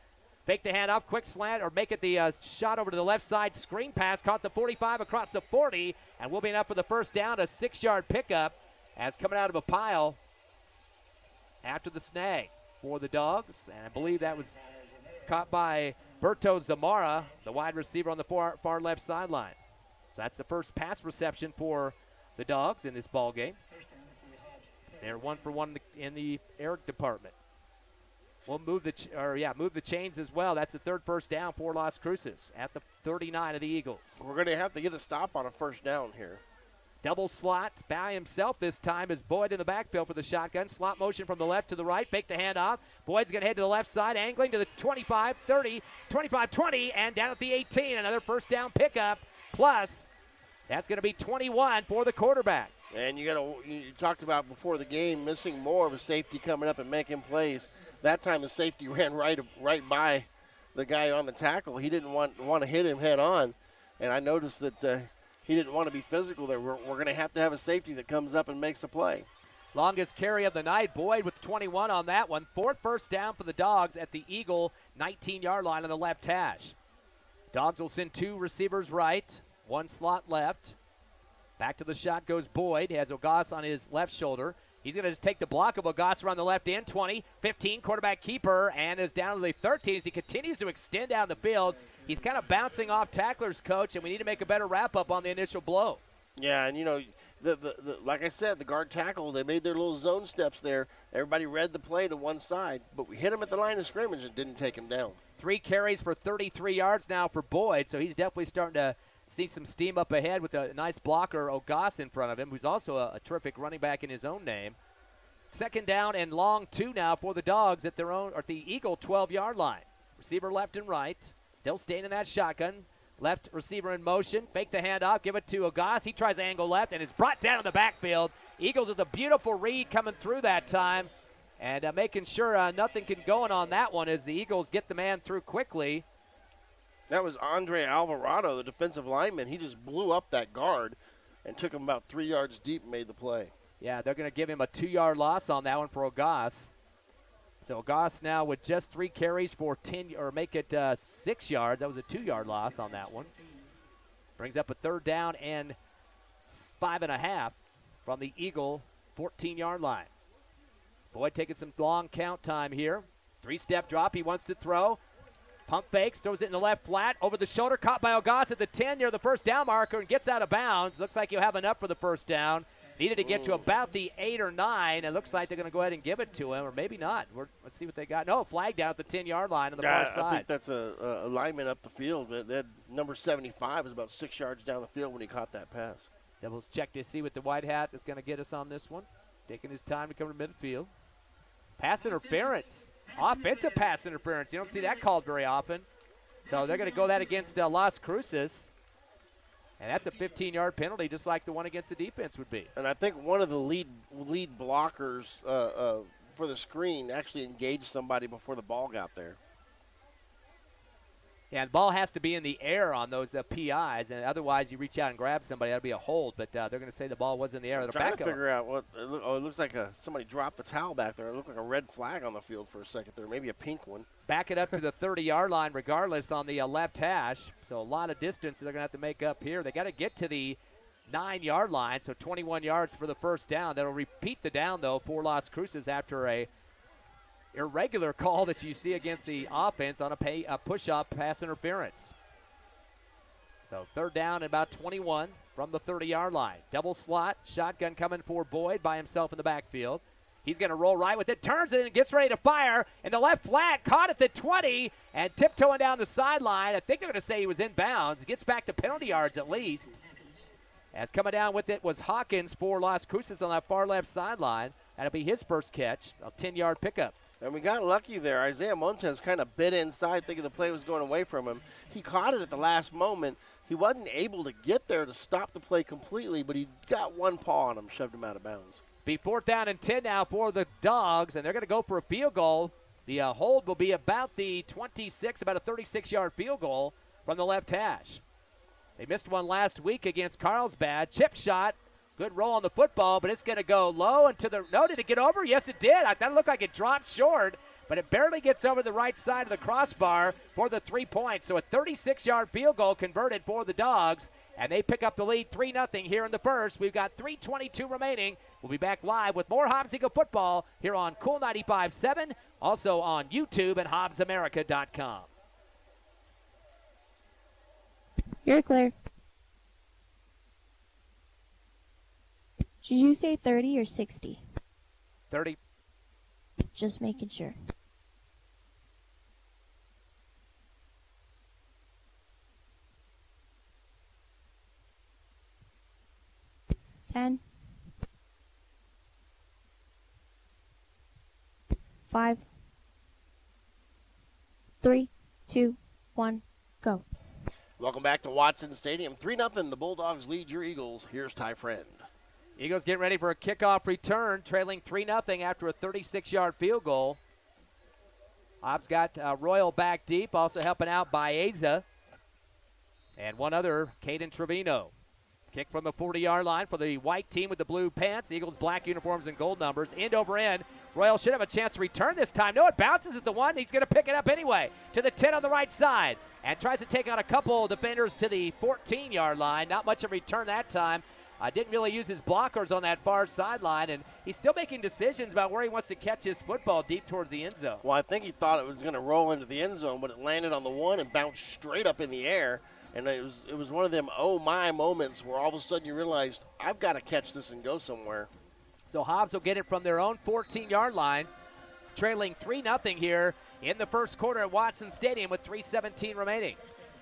Fake the handoff, quick slant, or make it the shot over to the left side. Screen pass, caught the 45 across the 40, and will be enough for the first down. A 6-yard pickup as coming out of a pile after the snag for the Dogs. And I believe that was caught by Berto Zamora, the wide receiver on the far left sideline. So that's the first pass reception for the Dogs in this ball game. They're 1 for 1 in the air department. We'll move the chains as well. That's the 3rd first down for Las Cruces at the 39 of the Eagles. We're going to have to get a stop on a first down here. Double slot by himself this time is Boyd in the backfield for the shotgun. Slot motion from the left to the right. Fake the handoff. Boyd's going to head to the left side, angling to the 25, 30, 25, 20, and down at the 18. Another first down pickup. Plus, that's going to be 21 for the quarterback. And you talked about before the game missing more of a safety coming up and making plays. That time the safety ran right by the guy on the tackle. He didn't want to hit him head on, and I noticed that he didn't want to be physical there. We're going to have a safety that comes up and makes a play. Longest carry of the night, Boyd with 21 on that one. 4th first down for the Dogs at the Eagle 19-yard line on the left hash. Dogs will send 2 receivers right, 1 slot left. Back to the shot goes Boyd. He has Ogas on his left shoulder. He's going to just take the block of Ogas around the left end, 20, 15, quarterback keeper, and is down to the 13 as he continues to extend down the field. He's kind of bouncing off tacklers, coach, and we need to make a better wrap-up on the initial blow. Yeah, and, you know, like I said, the guard tackle, they made their little zone steps there. Everybody read the play to one side, but we hit him at the line of scrimmage and didn't take him down. 3 carries for 33 yards now for Boyd, so he's definitely starting to see some steam up ahead with a nice blocker, Ogas, in front of him, who's also a terrific running back in his own name. 2nd down and long 2 now for the Dogs at the Eagle 12-yard line. Receiver left and right, still staying in that shotgun. Left receiver in motion, fake the handoff, give it to Ogas. He tries to angle left and is brought down in the backfield. Eagles with a beautiful read coming through that time and making sure nothing can go on that one as the Eagles get the man through quickly. That was Andre Alvarado, the defensive lineman. He just blew up that guard and took him about 3 yards deep and made the play. Yeah, they're going to give him a 2-yard loss on that one for Ogas. So Ogas now with just 3 carries for 10, or make it 6 yards. That was a 2-yard loss on that one. Brings up a 3rd down and 5.5 from the Eagle 14-yard line. Boyd taking some long count time here. 3-step drop. He wants to throw. Pump fakes, throws it in the left flat, over the shoulder, caught by Ogas at the 10 near the first down marker and gets out of bounds. Looks like he'll have enough for the first down. Needed to get to about the 8 or 9. It looks like they're going to go ahead and give it to him, or maybe not. Let's see what they got. No, flag down at the 10-yard line on the far side. I think that's a alignment up the field. That number 75 is about 6 yards down the field when he caught that pass. Devils check to see what the white hat is going to get us on this one. Taking his time to come to midfield. Pass interference. Offensive pass interference. You don't see that called very often. So they're going to go that against Las Cruces. And that's a 15-yard penalty, just like the one against the defense would be. And I think one of the lead blockers for the screen actually engaged somebody before the ball got there. Yeah, the ball has to be in the air on those PIs, and otherwise you reach out and grab somebody, that'll be a hold. But they're going to say the ball was in the air. I'm trying to figure out what it looks like. Somebody dropped the towel back there. It looked like a red flag on the field for a second there, maybe a pink one. Back it up to the 30-yard line regardless on the left hash. So a lot of distance they're going to have to make up here. They got to get to the 9-yard line, so 21 yards for the first down. That'll repeat the down, though, for Las Cruces after a irregular call that you see against the offense on a push-up pass interference. So third down and about 21 from the 30-yard line. Double slot, shotgun coming for Boyd by himself in the backfield. He's going to roll right with it, turns it, and gets ready to fire. And the left flat caught at the 20 and tiptoeing down the sideline. I think they're going to say he was in bounds. Gets back to penalty yards at least. As coming down with it was Hawkins for Las Cruces on that far left sideline. That'll be his first catch, a 10-yard pickup. And we got lucky there. Isaiah Montes kind of bit inside thinking the play was going away from him. He caught it at the last moment. He wasn't able to get there to stop the play completely, but he got one paw on him, shoved him out of bounds. Be 4th down and 10 now for the Dogs, and they're going to go for a field goal. The hold will be about the 26, about a 36-yard field goal from the left hash. They missed one last week against Carlsbad. Chip shot. Good roll on the football, but it's going to go low and to the – no, did it get over? Yes, it did. I thought it looked like it dropped short, but it barely gets over the right side of the crossbar for the 3 points. So a 36-yard field goal converted for the Dogs, and they pick up the lead 3-0 here in the first. We've got 3:22 remaining. We'll be back live with more Hobbs Eagle football here on Cool 95.7, also on YouTube and HobbsAmerica.com. You're clear. Did you say 30 or 60? 30. Just making sure. Ten. 5. 3, 2, 1, go. Welcome back to Watson Stadium. 3-0. The Bulldogs lead your Eagles. Here's Ty Friend. Eagles getting ready for a kickoff return, trailing 3-0 after a 36-yard field goal. Hobbs got Royal back deep, also helping out Baeza. And one other, Caden Trevino. Kick from the 40-yard line for the white team with the blue pants. Eagles black uniforms and gold numbers. End over end. Royal should have a chance to return this time. No, it bounces at the 1. He's going to pick it up anyway to the 10 on the right side. And tries to take on a couple defenders to the 14-yard line. Not much of a return that time. Didn't really use his blockers on that far sideline, and he's still making decisions about where he wants to catch his football deep towards the end zone. Well, I think he thought it was going to roll into the end zone, but it landed on the 1 and bounced straight up in the air. And it was one of them oh my moments where all of a sudden you realized, I've got to catch this and go somewhere. So Hobbs will get it from their own 14-yard line, trailing 3-0 here in the first quarter at Watson Stadium with 3:17 remaining.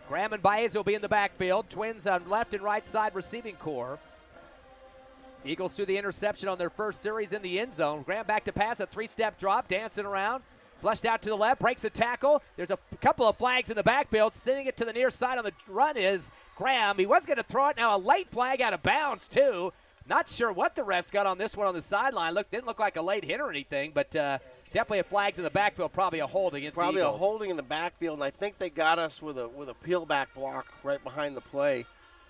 Graham and Baez will be in the backfield. Twins on left and right side receiving core. Eagles threw the interception on their first series in the end zone. Graham back to pass, a 3-step drop, dancing around. Flushed out to the left, breaks a tackle. There's a couple of flags in the backfield. Sending it to the near side on the run is Graham. He was going to throw it. Now a late flag out of bounds, too. Not sure what the refs got on this one on the sideline. Didn't look like a late hit or anything, but definitely a flags in the backfield. Probably a hold against the Eagles. Probably a holding in the backfield, and I think they got us with a peel-back block right behind the play.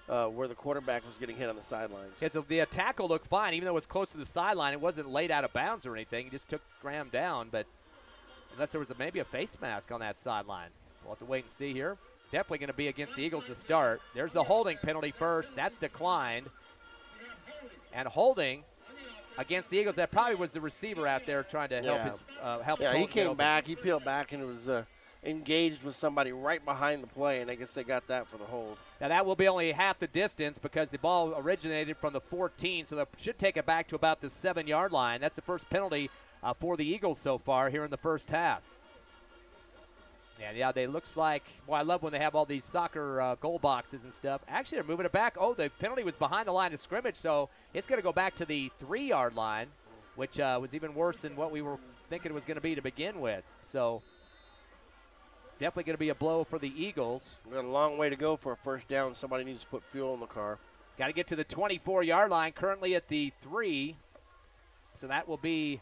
Where the quarterback was getting hit on the sidelines. Yeah, so the tackle looked fine, even though it was close to the sideline. It wasn't laid out of bounds or anything. He just took Graham down, but unless there was maybe a face mask on that sideline. We'll have to wait and see here. Definitely going to be against the Eagles to start. There's the holding penalty first. That's declined. and holding against the Eagles. That probably was the receiver out there trying to help his help. Yeah, he Colton get came open. back, he peeled back, and was engaged with somebody right behind the play, and I guess they got that for the hold. Now that will be only half the distance because the ball originated from the 14, so that should take it back to about the 7-yard line. That's the first penalty for the Eagles so far here in the first half. And yeah, they looks like, well, I love when they have all these soccer goal boxes and stuff. Actually, they're moving it back. Oh, the penalty was behind the line of scrimmage, so it's going to go back to the 3-yard line, which was even worse than what we were thinking it was going to be to begin with. So definitely going to be a blow for the Eagles. We've got a long way to go for a first down. Somebody needs to put fuel in the car. Got to get to the 24-yard line, currently at the 3. So that will be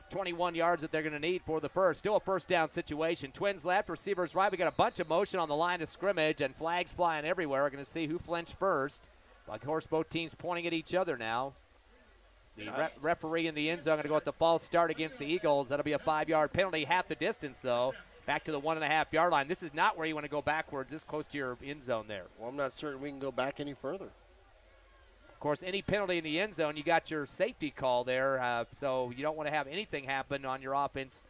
21 yards that they're going to need for the first. Still a first down situation. Twins left, receivers right. We got a bunch of motion on the line of scrimmage and flags flying everywhere. We're going to see who flinched first. Of course, both teams pointing at each other now. The referee in the end zone going to go with the false start against the Eagles. That'll be a 5-yard penalty. Half the distance, though. Back to the 1.5-yard line. This is not where you want to go backwards, this close to your end zone there. Well, I'm not certain we can go back any further. Of course, any penalty in the end zone, you got your safety call there, so you don't want to have anything happen on your offense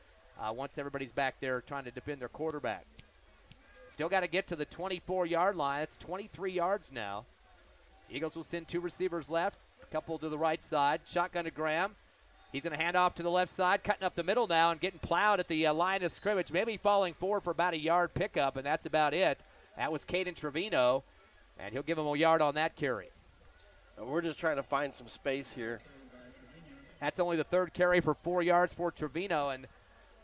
once everybody's back there trying to defend their quarterback. Still got to get to the 24-yard line. It's 23 yards now. Eagles will send 2 receivers left, a couple to the right side. Shotgun to Graham. He's going to hand off to the left side, cutting up the middle now and getting plowed at the line of scrimmage, maybe falling forward for about a yard pickup, and that's about it. That was Caden Trevino, and he'll give him a yard on that carry. We're just trying to find some space here. That's only the 3rd carry for 4 yards for Trevino. And,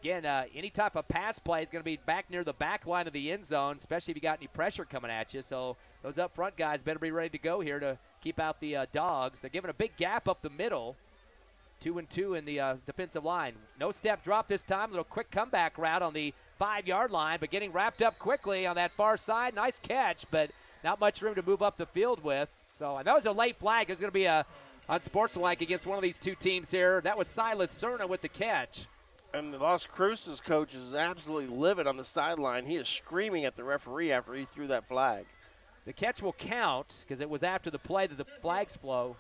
again, any type of pass play is going to be back near the back line of the end zone, especially if you got any pressure coming at you. So those up front guys better be ready to go here to keep out the Dogs. They're giving a big gap up the middle. 2 and 2 in the defensive line. No step drop this time. A little quick comeback route on the 5-yard line, but getting wrapped up quickly on that far side. Nice catch, but not much room to move up the field with. So, and that was a late flag. It's going to be unsportsmanlike against one of these two teams here. That was Silas Cerna with the catch. And the Los Cruces coach is absolutely livid on the sideline. He is screaming at the referee after he threw that flag. The catch will count because it was after the play that the flags flow.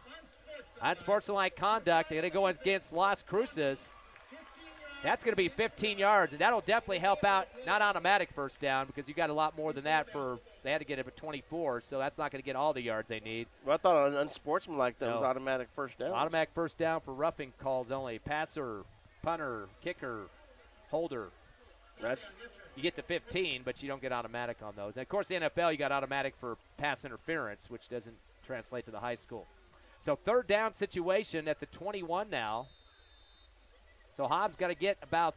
Unsportsmanlike conduct. They're going to go against Las Cruces. That's going to be 15 yards, and that'll definitely help out. Not automatic first down because you got a lot more than that for. They had to get it at 24, so that's not going to get all the yards they need. Well, I thought unsportsmanlike that was automatic first down. Automatic first down for roughing calls only. Passer, punter, kicker, holder. You get to 15, but you don't get automatic on those. And, of course, the NFL, you got automatic for pass interference, which doesn't translate to the high school. So 3rd down situation at the 21 now. So Hobbs got to get about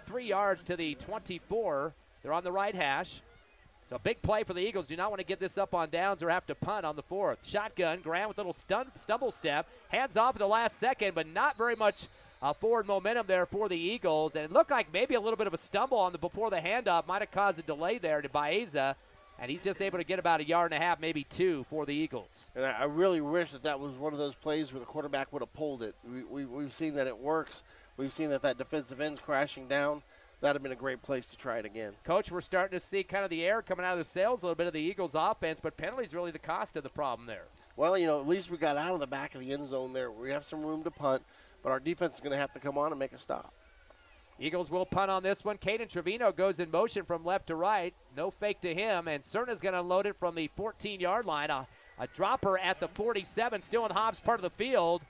3 yards to the 24. They're on the right hash. So a big play for the Eagles. Do not want to get this up on downs or have to punt on the 4th. Shotgun, Graham with a little stumble step. Hands off at the last second, but not very much forward momentum there for the Eagles. And it looked like maybe a little bit of a stumble on before the handoff might have caused a delay there to Baeza. And he's just able to get about 1.5 yards, maybe 2 for the Eagles. And I really wish that was one of those plays where the quarterback would have pulled it. We've seen that it works. We've seen that defensive end's crashing down. That would have been a great place to try it again. Coach, we're starting to see kind of the air coming out of the sails a little bit of the Eagles' offense, but penalties really the cost of the problem there. Well, at least we got out of the back of the end zone there. We have some room to punt, but our defense is going to have to come on and make a stop. Eagles will punt on this one. Caden Trevino goes in motion from left to right. No fake to him, and Cerna's going to unload it from the 14-yard line. A dropper at the 47, still in Hobbs' part of the field.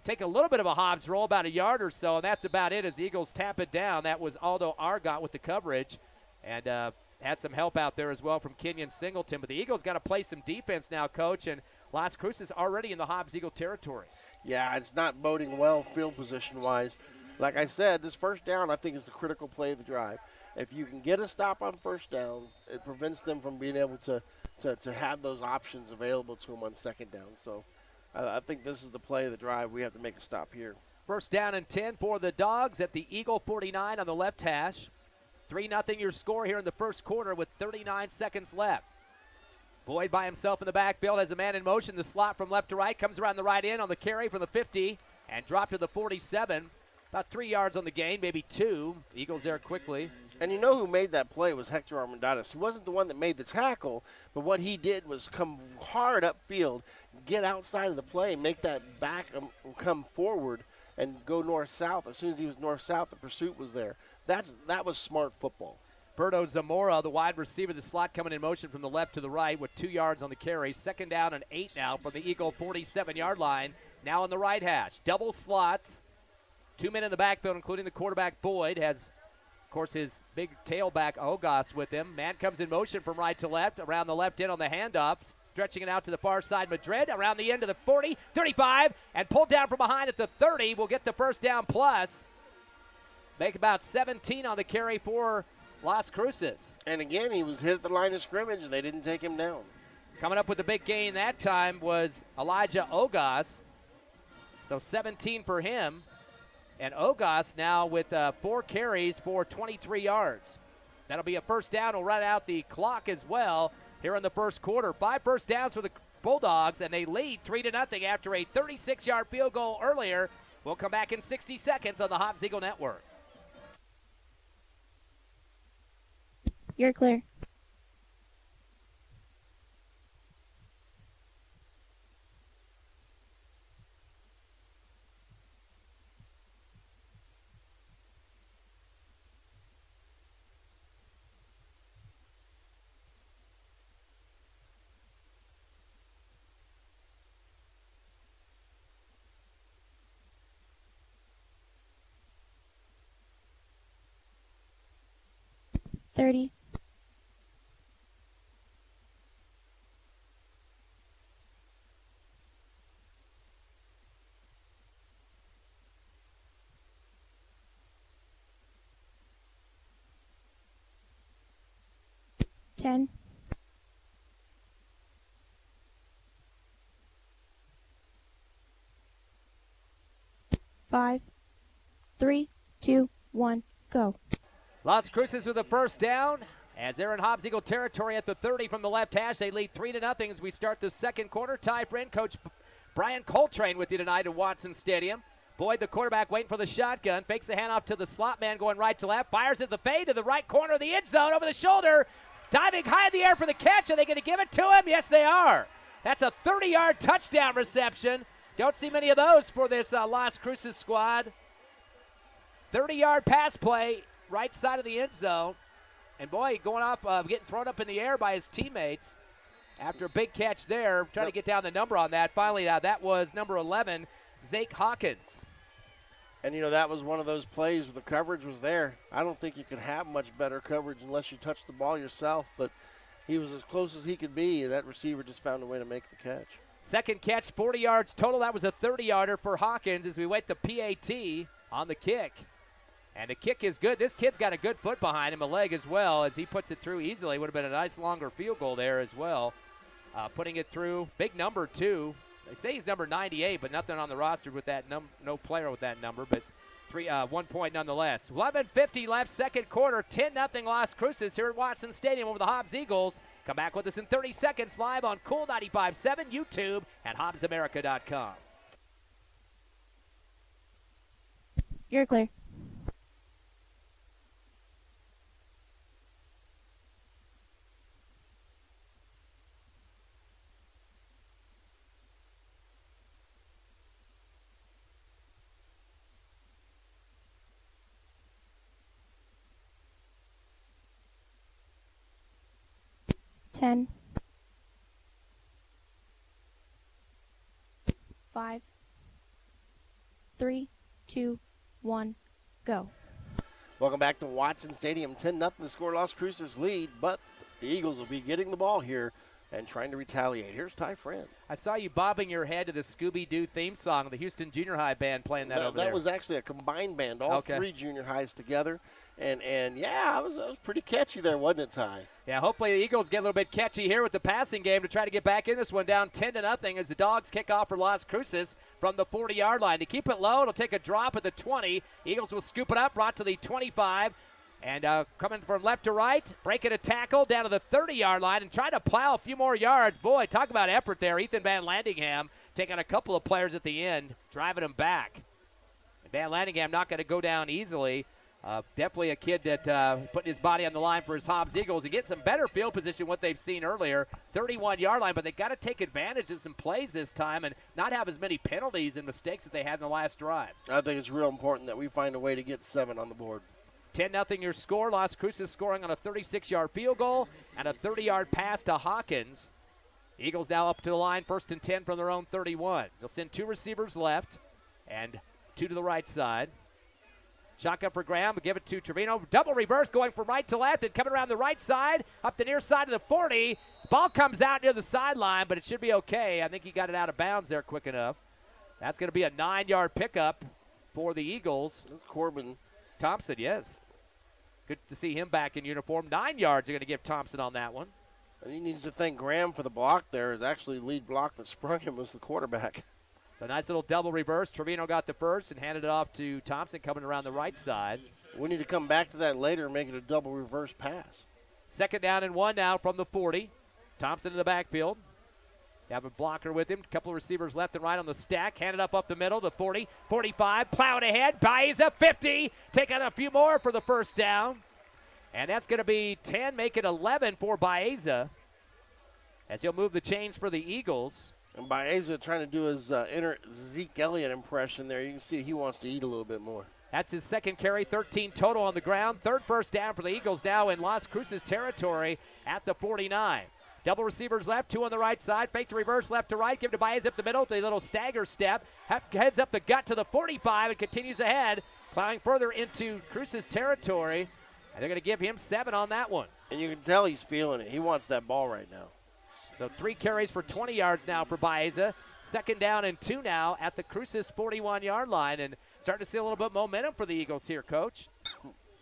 Take a little bit of a Hobbs roll, about 1 yard or so, and that's about it as the Eagles tap it down. That was Aldo Argot with the coverage, and had some help out there as well from Kenyon Singleton. But the Eagles got to play some defense now, Coach, and Las Cruces already in the Hobbs-Eagle territory. Yeah, it's not boding well field position-wise. Like I said, this first down I think is the critical play of the drive. If you can get a stop on first down, it prevents them from being able to have those options available to them on second down. So I think this is the play of the drive. We have to make a stop here. First down and 10 for the Dogs at the Eagle 49 on the left hash. 3-0 your score here in the first quarter with 39 seconds left. Boyd by himself in the backfield has a man in motion. The slot from left to right comes around the right end on the carry from the 50 and dropped to the 47. About 3 yards on the gain, maybe 2. Eagles there quickly. And you know who made that play was Hector Armandatis. He wasn't the one that made the tackle, but what he did was come hard upfield, get outside of the play, make that back come forward, and go north-south. As soon as he was north-south, the pursuit was there. That was smart football. Berto Zamora, the wide receiver, the slot coming in motion from the left to the right with 2 yards on the carry. 2nd down and 8 now from the Eagle 47-yard line. Now on the right hash. Double slots. 2 men in the backfield, including the quarterback Boyd. Has, of course, his big tailback Ogas with him. Man comes in motion from right to left. Around the left end on the handoff. Stretching it out to the far side, Madrid. Around the end of the 40, 35, and pulled down from behind at the 30. Will get the first down plus. Make about 17 on the carry for Las Cruces. And again, he was hit at the line of scrimmage, and they didn't take him down. Coming up with the big gain that time was Elijah Ogas. So 17 for him. And Ogas now with 4 carries for 23 yards. That'll be a first down. Will run out the clock as well here in the first quarter. 5 first downs for the Bulldogs, and they lead 3-0 after a 36-yard field goal earlier. We'll come back in 60 seconds on the Hobbs Eagle Network. You're clear. $30. $10. $5, 3, 2, 1, go. Las Cruces with a first down as they're in Hobbs Eagle territory at the 30 from the left hash. They lead 3-0 as we start the second quarter. Ty Friend, Coach Brian Coltrane with you tonight at Watson Stadium. Boyd, the quarterback, waiting for the shotgun. Fakes the handoff to the slot man going right to left. Fires at the fade to the right corner of the end zone over the shoulder. Diving high in the air for the catch. Are they going to give it to him? Yes, they are. That's a 30-yard touchdown reception. Don't see many of those for this Las Cruces squad. 30-yard pass play. Right side of the end zone. And boy, going off, getting thrown up in the air by his teammates after a big catch there. Trying to get down the number on that. Finally, that was number 11, Zake Hawkins. And, you know, that was one of those plays where the coverage was there. I don't think you could have much better coverage unless you touch the ball yourself, but he was as close as he could be, and that receiver just found a way to make the catch. Second catch, 40 yards total. That was a 30-yarder for Hawkins as we wait the PAT on the kick. And the kick is good. This kid's got a good foot behind him, a leg as well, as he puts it through easily. Would have been a nice longer field goal there as well. Putting it through. Big number, too. They say he's number 98, but nothing on the roster with that no player with that number, but 1 point nonetheless. 11:50 left, second quarter. 10-0 Las Cruces here at Watson Stadium over the Hobbs Eagles. Come back with us in 30 seconds live on Cool 95.7, YouTube, and HobbsAmerica.com. You're clear. $10, 5, 3, 2, 1, go. Welcome back to Watson Stadium. 10-0 the score. Las Cruces lead, but the Eagles will be getting the ball here and trying to retaliate. Here's Ty Friend. I saw you bobbing your head to the Scooby-Doo theme song, the Houston Junior High band playing that over there. That was actually a combined band, all three junior highs together. And yeah, it was pretty catchy there, wasn't it, Ty? Yeah, hopefully the Eagles get a little bit catchy here with the passing game to try to get back in this one, down 10-0 as the Dogs kick off for Las Cruces from the 40-yard line. To keep it low, it'll take a drop at the 20. Eagles will scoop it up, brought to the 25. And coming from left to right, breaking a tackle down to the 30-yard line and trying to plow a few more yards. Boy, talk about effort there. Ethan Van Landingham taking a couple of players at the end, driving them back. Van Lanningham not going to go down easily. Definitely a kid that putting his body on the line for his Hobbs Eagles and get some better field position what they've seen earlier. 31-yard line, but they got to take advantage of some plays this time and not have as many penalties and mistakes that they had in the last drive. I think it's real important that we find a way to get 7 on the board. 10-0 your score. Las Cruces scoring on a 36-yard field goal and a 30-yard pass to Hawkins. Eagles now up to the line, 1st and 10 from their own 31. They'll send 2 receivers left and 2 to the right side. Shotgun for Graham, give it to Trevino. Double reverse going from right to left and coming around the right side, up the near side of the 40. Ball comes out near the sideline, but it should be okay. I think he got it out of bounds there quick enough. That's going to be a 9-yard pickup for the Eagles. That's Corbin Thompson, yes. Good to see him back in uniform. 9 yards are going to give Thompson on that one. And he needs to thank Graham for the block there. It's actually the lead block that sprung him was the quarterback. So nice little double reverse. Trevino got the first and handed it off to Thompson coming around the right side. We need to come back to that later and make it a double reverse pass. 2nd down and 1 now from the 40. Thompson in the backfield. You have a blocker with him. A couple of receivers left and right on the stack. Handed up the middle to 40, 45. Plowing ahead. Baeza 50. Taking a few more for the first down. And that's going to be 10, make it 11 for Baeza as he'll move the chains for the Eagles. And Baeza trying to do his inner Zeke Elliott impression there. You can see he wants to eat a little bit more. That's his 2nd carry, 13 total on the ground. 3rd first down for the Eagles now in Las Cruces territory at the 49. Double receivers left, 2 on the right side. Fake the reverse left to right. Give it to Baez up the middle to a little stagger step. Heads up the gut to the 45 and continues ahead, plowing further into Cruces territory. And they're going to give him 7 on that one. And you can tell he's feeling it. He wants that ball right now. So 3 carries for 20 yards now for Baeza. 2nd down and 2 now at the Cruces 41-yard line. And starting to see a little bit of momentum for the Eagles here, Coach.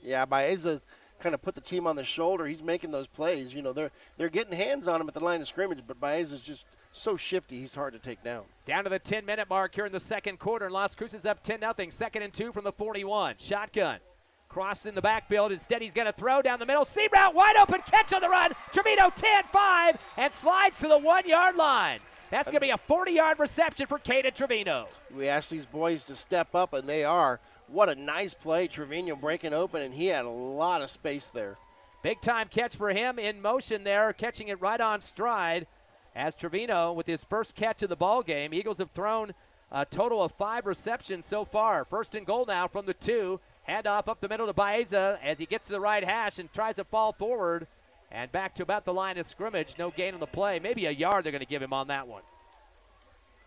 Yeah, Baeza's kind of put the team on the shoulder. He's making those plays. You know, they're getting hands on him at the line of scrimmage, but Baeza's just so shifty, he's hard to take down. Down to the 10-minute mark here in the 2nd quarter. And Las Cruces up 10-0. 2nd and 2 from the 41. Shotgun. Crossed in the backfield. Instead, he's going to throw down the middle. Seam route, wide open, catch on the run. Trevino 10-5 and slides to the 1-yard line. That's going to be a 40-yard reception for Caden Trevino. We asked these boys to step up, and they are. What a nice play. Trevino breaking open, and he had a lot of space there. Big-time catch for him in motion there, catching it right on stride as Trevino with his first catch of the ball game. Eagles have thrown a total of 5 receptions so far. 1st and goal now from the 2. Handoff up the middle to Baeza as he gets to the right hash and tries to fall forward and back to about the line of scrimmage. No gain on the play. Maybe a yard they're going to give him on that one.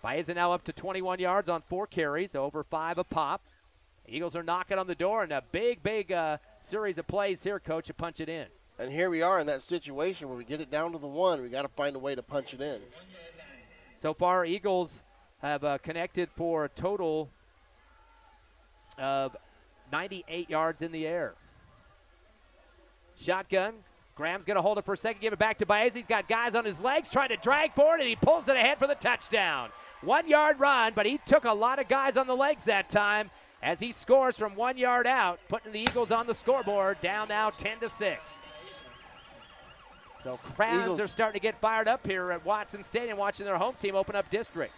Baeza now up to 21 yards on 4 carries, over 5 a pop. The Eagles are knocking on the door, and a big series of plays here, Coach, to punch it in. And here we are in that situation where we get it down to the 1. We got to find a way to punch it in. So far, Eagles have connected for a total of 98 yards in the air. Shotgun. Graham's going to hold it for a second, give it back to Baez. He's got guys on his legs trying to drag forward, and he pulls it ahead for the touchdown. 1-yard run, but he took a lot of guys on the legs that time as he scores from 1 yard out, putting the Eagles on the scoreboard, down now 10-6. So crowds are starting to get fired up here at Watson Stadium watching their home team open up district.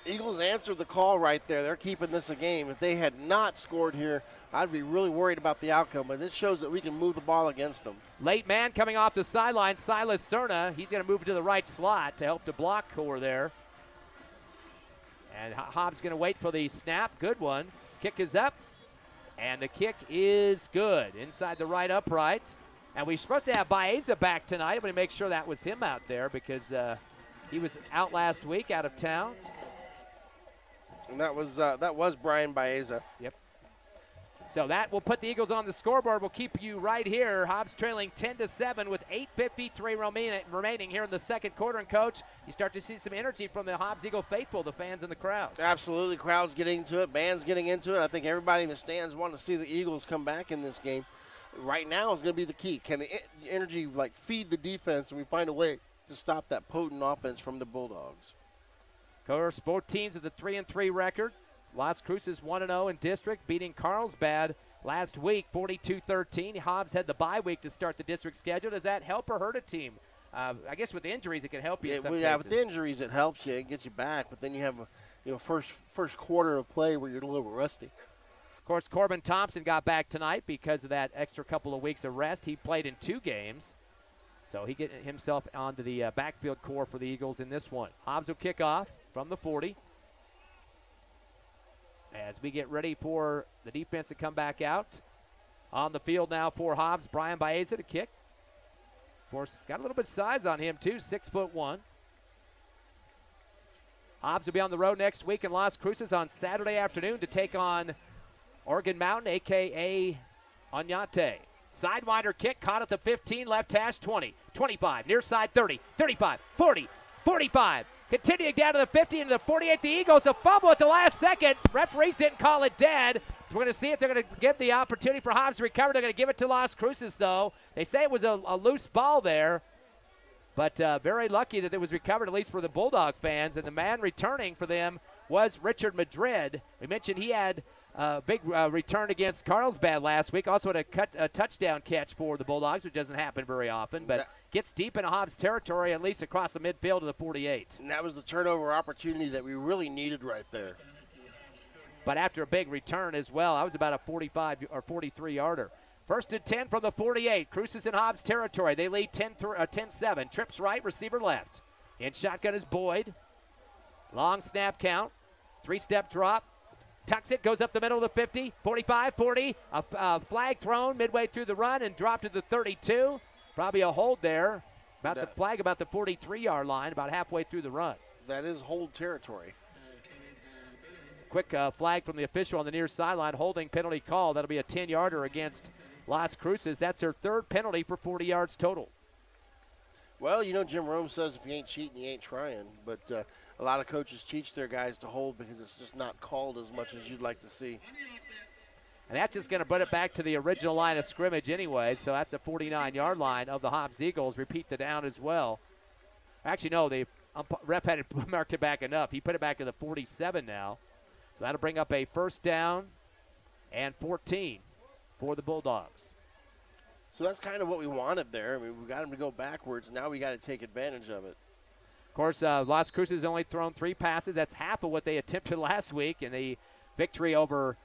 Eagles answered the call right there. They're keeping this a game. If they had not scored here, I'd be really worried about the outcome, but this shows that we can move the ball against them. Late man coming off the sideline, Silas Cerna. He's going to move to the right slot to help to block Core there. And Hobbs going to wait for the snap. Good one. Kick is up, and the kick is good inside the right upright. And we're supposed to have Baeza back tonight. I'm going to make sure that was him out there because he was out last week, out of town. And that was Brian Baeza. Yep. So that will put the Eagles on the scoreboard. We'll keep you right here. Hobbs trailing 10-7 with 8:53 remaining here in the 2nd quarter. And, Coach, you start to see some energy from the Hobbs Eagle faithful, the fans in the crowd. Absolutely. Crowd's getting into it. Band's getting into it. I think everybody in the stands want to see the Eagles come back in this game. Right now is going to be the key. Can the energy, feed the defense, and we find a way to stop that potent offense from the Bulldogs? Of course, both teams with a 3-3 record. Las Cruces 1-0 in district, beating Carlsbad last week 42-13. Hobbs had the bye week to start the district schedule. Does that help or hurt a team? I guess with injuries it can help you in some cases. Yeah, with injuries it helps you and gets you back, but then you have a first quarter of play where you're a little rusty. Of course, Corbin Thompson got back tonight because of that extra couple of weeks of rest. He played in 2 games. So he get himself onto the backfield core for the Eagles in this one. Hobbs will kick off from the 40. As we get ready for the defense to come back out. On the field now for Hobbs, Brian Baeza to kick. Of course, got a little bit of size on him too, 6'1". Hobbs will be on the road next week in Las Cruces on Saturday afternoon to take on Oregon Mountain, a.k.a. Oñate. Sidewinder kick, caught at the 15, left hash, 20, 25, near side 30, 35, 40, 45. Continuing down to the 50 and the 48. The Eagles a fumble at the last second. Referees didn't call it dead. So we're going to see if they're going to give the opportunity for Hobbs to recover. They're going to give it to Las Cruces, though. They say it was a loose ball there. But very lucky that it was recovered, at least for the Bulldog fans. And the man returning for them was Richard Madrid. We mentioned he had a big return against Carlsbad last week. Also had a touchdown catch for the Bulldogs, which doesn't happen very often. But gets deep into Hobbs' territory, at least across the midfield to the 48. And that was the turnover opportunity that we really needed right there. But after a big return as well, that was about a 45 or 43-yarder. First and 10 from the 48. Cruces in Hobbs' territory. They lead 10-7. Trips right, receiver left. In shotgun is Boyd. Long snap count. 3-step drop. Tucks it, goes up the middle of the 50, 45, 40. A flag thrown midway through the run and dropped to the 32. Probably a hold there. About the flag about the 43-yard line, about halfway through the run. That is hold territory. Quick flag from the official on the near sideline, holding penalty call. That'll be a 10-yarder against Las Cruces. That's their 3rd penalty for 40 yards total. Well, you know, Jim Rome says if you ain't cheating, you ain't trying. But a lot of coaches teach their guys to hold because it's just not called as much as you'd like to see. And that's just going to put it back to the original line of scrimmage anyway, so that's a 49-yard line of the Hobbs Eagles. Repeat the down as well. Actually, no, the ref had marked it back enough. He put it back to the 47 now. So that'll bring up a first down and 14 for the Bulldogs. So that's kind of what we wanted there. I mean, we got them to go backwards. Now we got to take advantage of it. Of course, Las Cruces has only thrown 3 passes. That's half of what they attempted last week in the victory over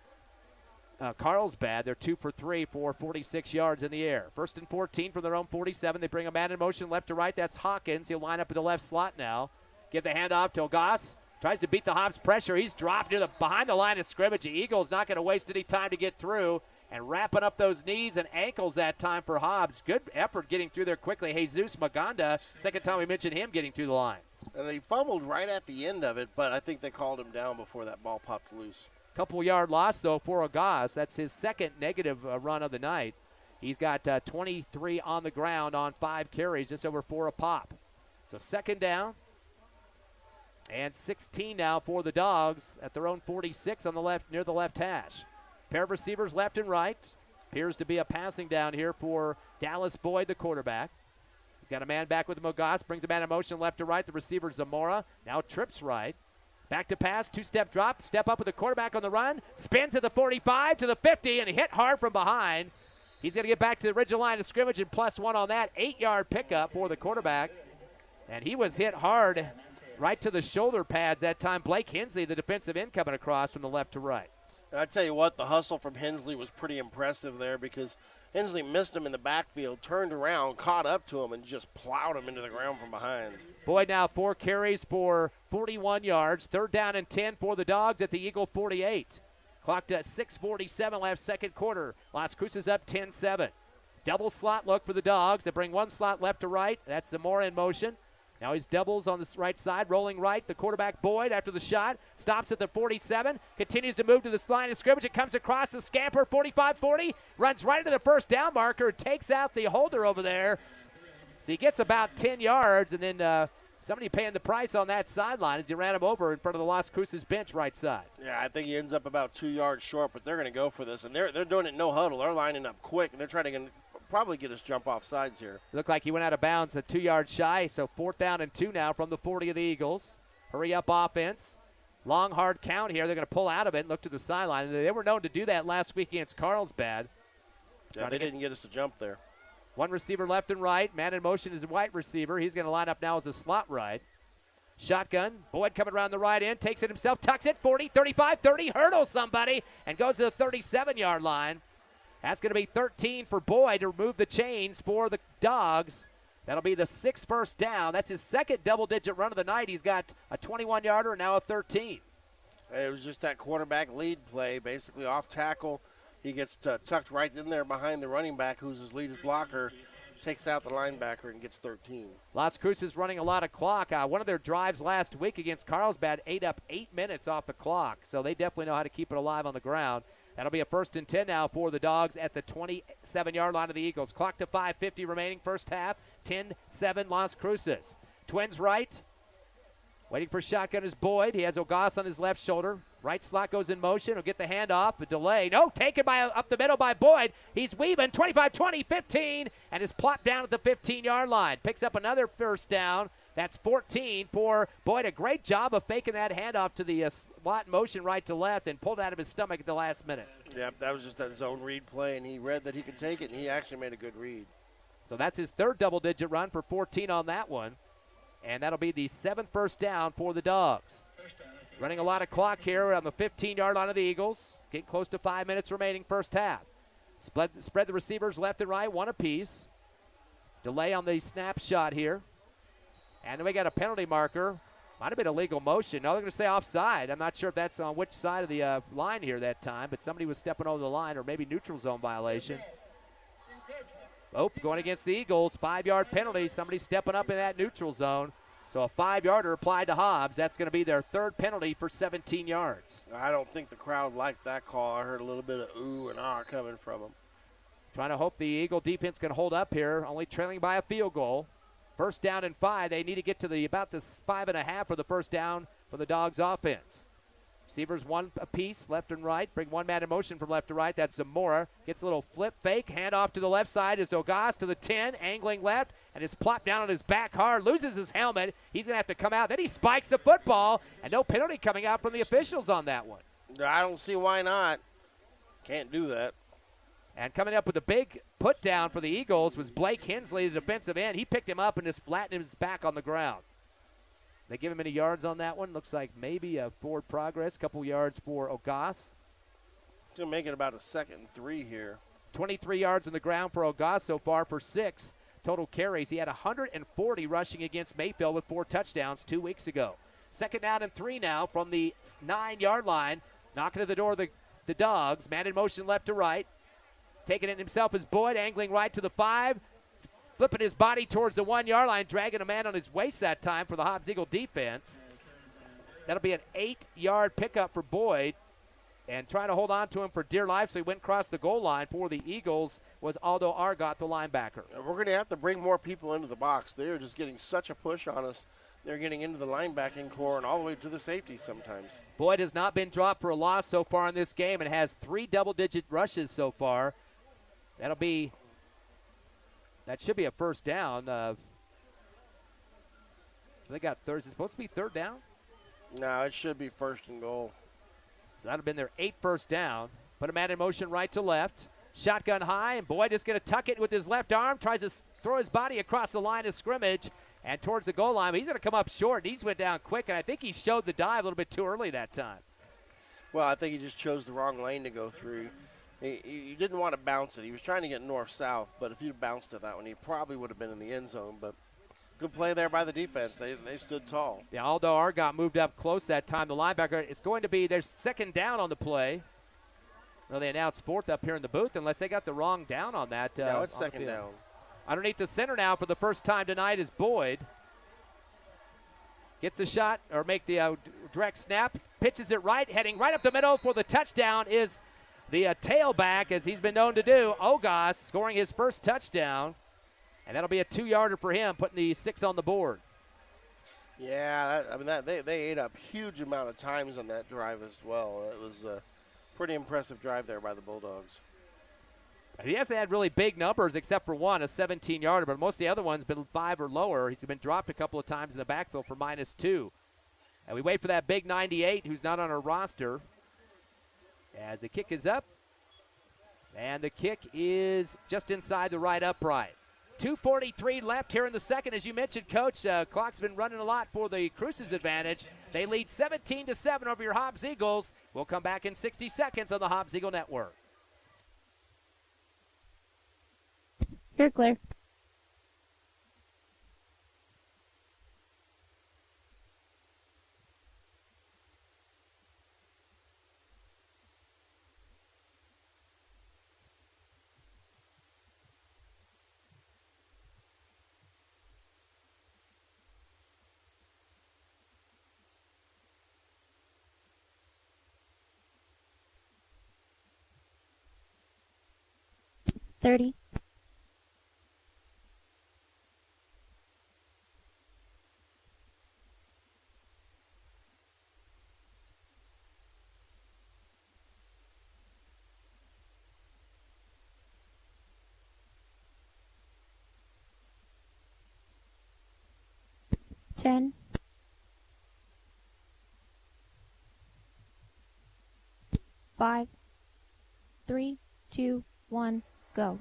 Carlsbad. They're 2 for 3 for 46 yards in the air. First and 14 from their own 47. They bring a man in motion left to right. That's Hawkins. He'll line up in the left slot now. Give the handoff to Ogas. Tries to beat the Hobbs pressure. He's dropped behind the line of scrimmage. The Eagles not going to waste any time to get through. And wrapping up those knees and ankles that time for Hobbs. Good effort getting through there quickly. Jesus Maganda, second time we mentioned him getting through the line. And he fumbled right at the end of it, but I think they called him down before that ball popped loose. Couple-yard loss, though, for Ogas. That's his second negative run of the night. He's got 23 on the ground on 5 carries, just over 4 a pop. So second down. And 16 now for the Dogs at their own 46 on the left, near the left hash. Pair of receivers left and right. Appears to be a passing down here for Dallas Boyd, the quarterback. He's got a man back with Mogas, brings a man in motion left to right. The receiver Zamora now trips right. Back to pass, 2-step drop, step up with the quarterback on the run. Spins to the 45, to the 50, and he hit hard from behind. He's going to get back to the original line of scrimmage and +1 on that. 8-yard pickup for the quarterback. And he was hit hard right to the shoulder pads that time. Blake Hensley, the defensive end, coming across from the left to right. And I tell you what, the hustle from Hensley was pretty impressive there because Hensley missed him in the backfield, turned around, caught up to him, and just plowed him into the ground from behind. Boyd now 4 carries for 41 yards. 3rd down and 10 for the Dogs at the Eagle 48. Clocked at 6:47 left second quarter. Las Cruces up 10-7. Double slot look for the Dogs. They bring 1 slot left to right. That's Zamora in motion. Now he's doubles on the right side, rolling right. The quarterback, Boyd, after the shot, stops at the 47, continues to move to the line of scrimmage. It comes across the scamper, 45-40, runs right into the first down marker, takes out the holder over there. So he gets about 10 yards, and then somebody paying the price on that sideline as he ran him over in front of the Las Cruces bench right side. Yeah, I think he ends up about 2 yards short, but they're going to go for this. And they're doing it no huddle. They're lining up quick, and they're trying to probably get us jump off sides here. Looked like he went out of bounds at 2 yards shy, so 4th down and 2 now from the 40 of the Eagles. Hurry up offense. Long, hard count here. They're going to pull out of it and look to the sideline. And they were known to do that last week against Carlsbad. Yeah, they didn't get us to jump there. 1 receiver left and right. Man in motion is a white receiver. He's going to line up now as a slot right. Shotgun. Boyd coming around the right end, takes it himself, tucks it, 40, 35, 30, hurdles somebody, and goes to the 37-yard line. That's going to be 13 for Boyd to remove the chains for the Dogs. That'll be the 6th first down. That's his second double-digit run of the night. He's got a 21-yarder and now a 13. It was just that quarterback lead play, basically off tackle. He gets tucked right in there behind the running back, who's his lead blocker, takes out the linebacker and gets 13. Las Cruces running a lot of clock. One of their drives last week against Carlsbad ate up 8 minutes off the clock, so they definitely know how to keep it alive on the ground. That'll be a 1st and 10 now for the Dogs at the 27-yard line of the Eagles. Clock to 5:50 remaining first half. 10-7 Las Cruces. Twins right. Waiting for shotgun is Boyd. He has Ogas on his left shoulder. Right slot goes in motion. He'll get the handoff. A delay. No, taken up the middle by Boyd. He's weaving. 25, 20, 15, and is plopped down at the 15-yard line. Picks up another first down. That's 14 for Boyd. A great job of faking that handoff to the slot motion right to left and pulled out of his stomach at the last minute. Yep, that was just that zone read play, and he read that he could take it, and he actually made a good read. So that's his 3rd double-digit run for 14 on that one. And that'll be the 7th first down for the Dogs. Running a lot of clock here on the 15-yard line of the Eagles. Getting close to 5 minutes remaining first half. Spread the receivers left and right, one apiece. Delay on the snapshot here. And then we got a penalty marker. Might have been illegal motion. No, they're going to say offside. I'm not sure if that's on which side of the line here that time, but somebody was stepping over the line or maybe neutral zone violation. Oh, going against the Eagles, 5-yard penalty. Somebody stepping up in that neutral zone. So a 5-yarder applied to Hobbs. That's going to be their 3rd penalty for 17 yards. I don't think the crowd liked that call. I heard a little bit of ooh and ah coming from them. Trying to hope the Eagle defense can hold up here, only trailing by a field goal. 1st down and 5. They need to get to about the 5.5 for the first down for the Dogs offense. Receivers one apiece, left and right. Bring one man in motion from left to right. That's Zamora. Gets a little flip fake. Hand off to the left side is Ogas to the 10, angling left, and is plopped down on his back hard. Loses his helmet. He's going to have to come out. Then he spikes the football, and no penalty coming out from the officials on that one. I don't see why not. Can't do that. And coming up with a big put down for the Eagles was Blake Hensley, the defensive end. He picked him up and just flattened his back on the ground. They give him any yards on that one. Looks like maybe a forward progress. Couple yards for Ogas. It's going to make it about a 2nd and 3 here. 23 yards on the ground for Ogas so far for 6 total carries. He had 140 rushing against Mayfield with 4 touchdowns 2 weeks ago. 2nd down and 3 now from the 9-yard line. Knocking to the door of the Dogs. Man in motion left to right. Taking it himself is Boyd, angling right to the 5. Flipping his body towards the 1-yard line, dragging a man on his waist that time for the Hobbs Eagle defense. That'll be an 8-yard pickup for Boyd. And trying to hold on to him for dear life, so he went across the goal line for the Eagles was Aldo Argot, the linebacker. We're going to have to bring more people into the box. They're just getting such a push on us. They're getting into the linebacking core and all the way to the safety sometimes. Boyd has not been dropped for a loss so far in this game and has 3 double-digit rushes so far. That should be a first down. They got third. Is it supposed to be 3rd down? No, it should be 1st and goal. So that would have been their 8th first down. Put a man in motion right to left. Shotgun high, and Boyd is going to tuck it with his left arm. Tries to throw his body across the line of scrimmage and towards the goal line. But he's going to come up short. He's went down quick, and I think he showed the dive a little bit too early that time. Well, I think he just chose the wrong lane to go through. He didn't want to bounce it. He was trying to get north-south, but if he'd bounced it that one, he probably would have been in the end zone. But good play there by the defense. They stood tall. Yeah, Aldo Argot moved up close that time. The linebacker, it's going to be their 2nd down on the play. Well, they announced 4th up here in the booth, unless they got the wrong down on that. No, it's 2nd down. Underneath the center now for the first time tonight is Boyd. Gets the shot, or make the direct snap. Pitches it right, heading right up the middle for the touchdown is the tailback, as he's been known to do. Ogas scoring his first touchdown. And that'll be a 2-yarder for him, putting the 6 on the board. Yeah, they ate up huge amount of times on that drive as well. It was a pretty impressive drive there by the Bulldogs. He hasn't had really big numbers except for one, a 17-yarder, but most of the other ones been 5 or lower. He's been dropped a couple of times in the backfield for -2. And we wait for that big 98 who's not on our roster. As the kick is up, and the kick is just inside the right upright. 2:43 left here in the second. As you mentioned, Coach, clock's been running a lot for the Cruces advantage. They lead 17-7 over your Hobbs Eagles. We'll come back in 60 seconds on the Hobbs Eagle Network. You're clear. $30. $10. 5, 3, 2, 1, go.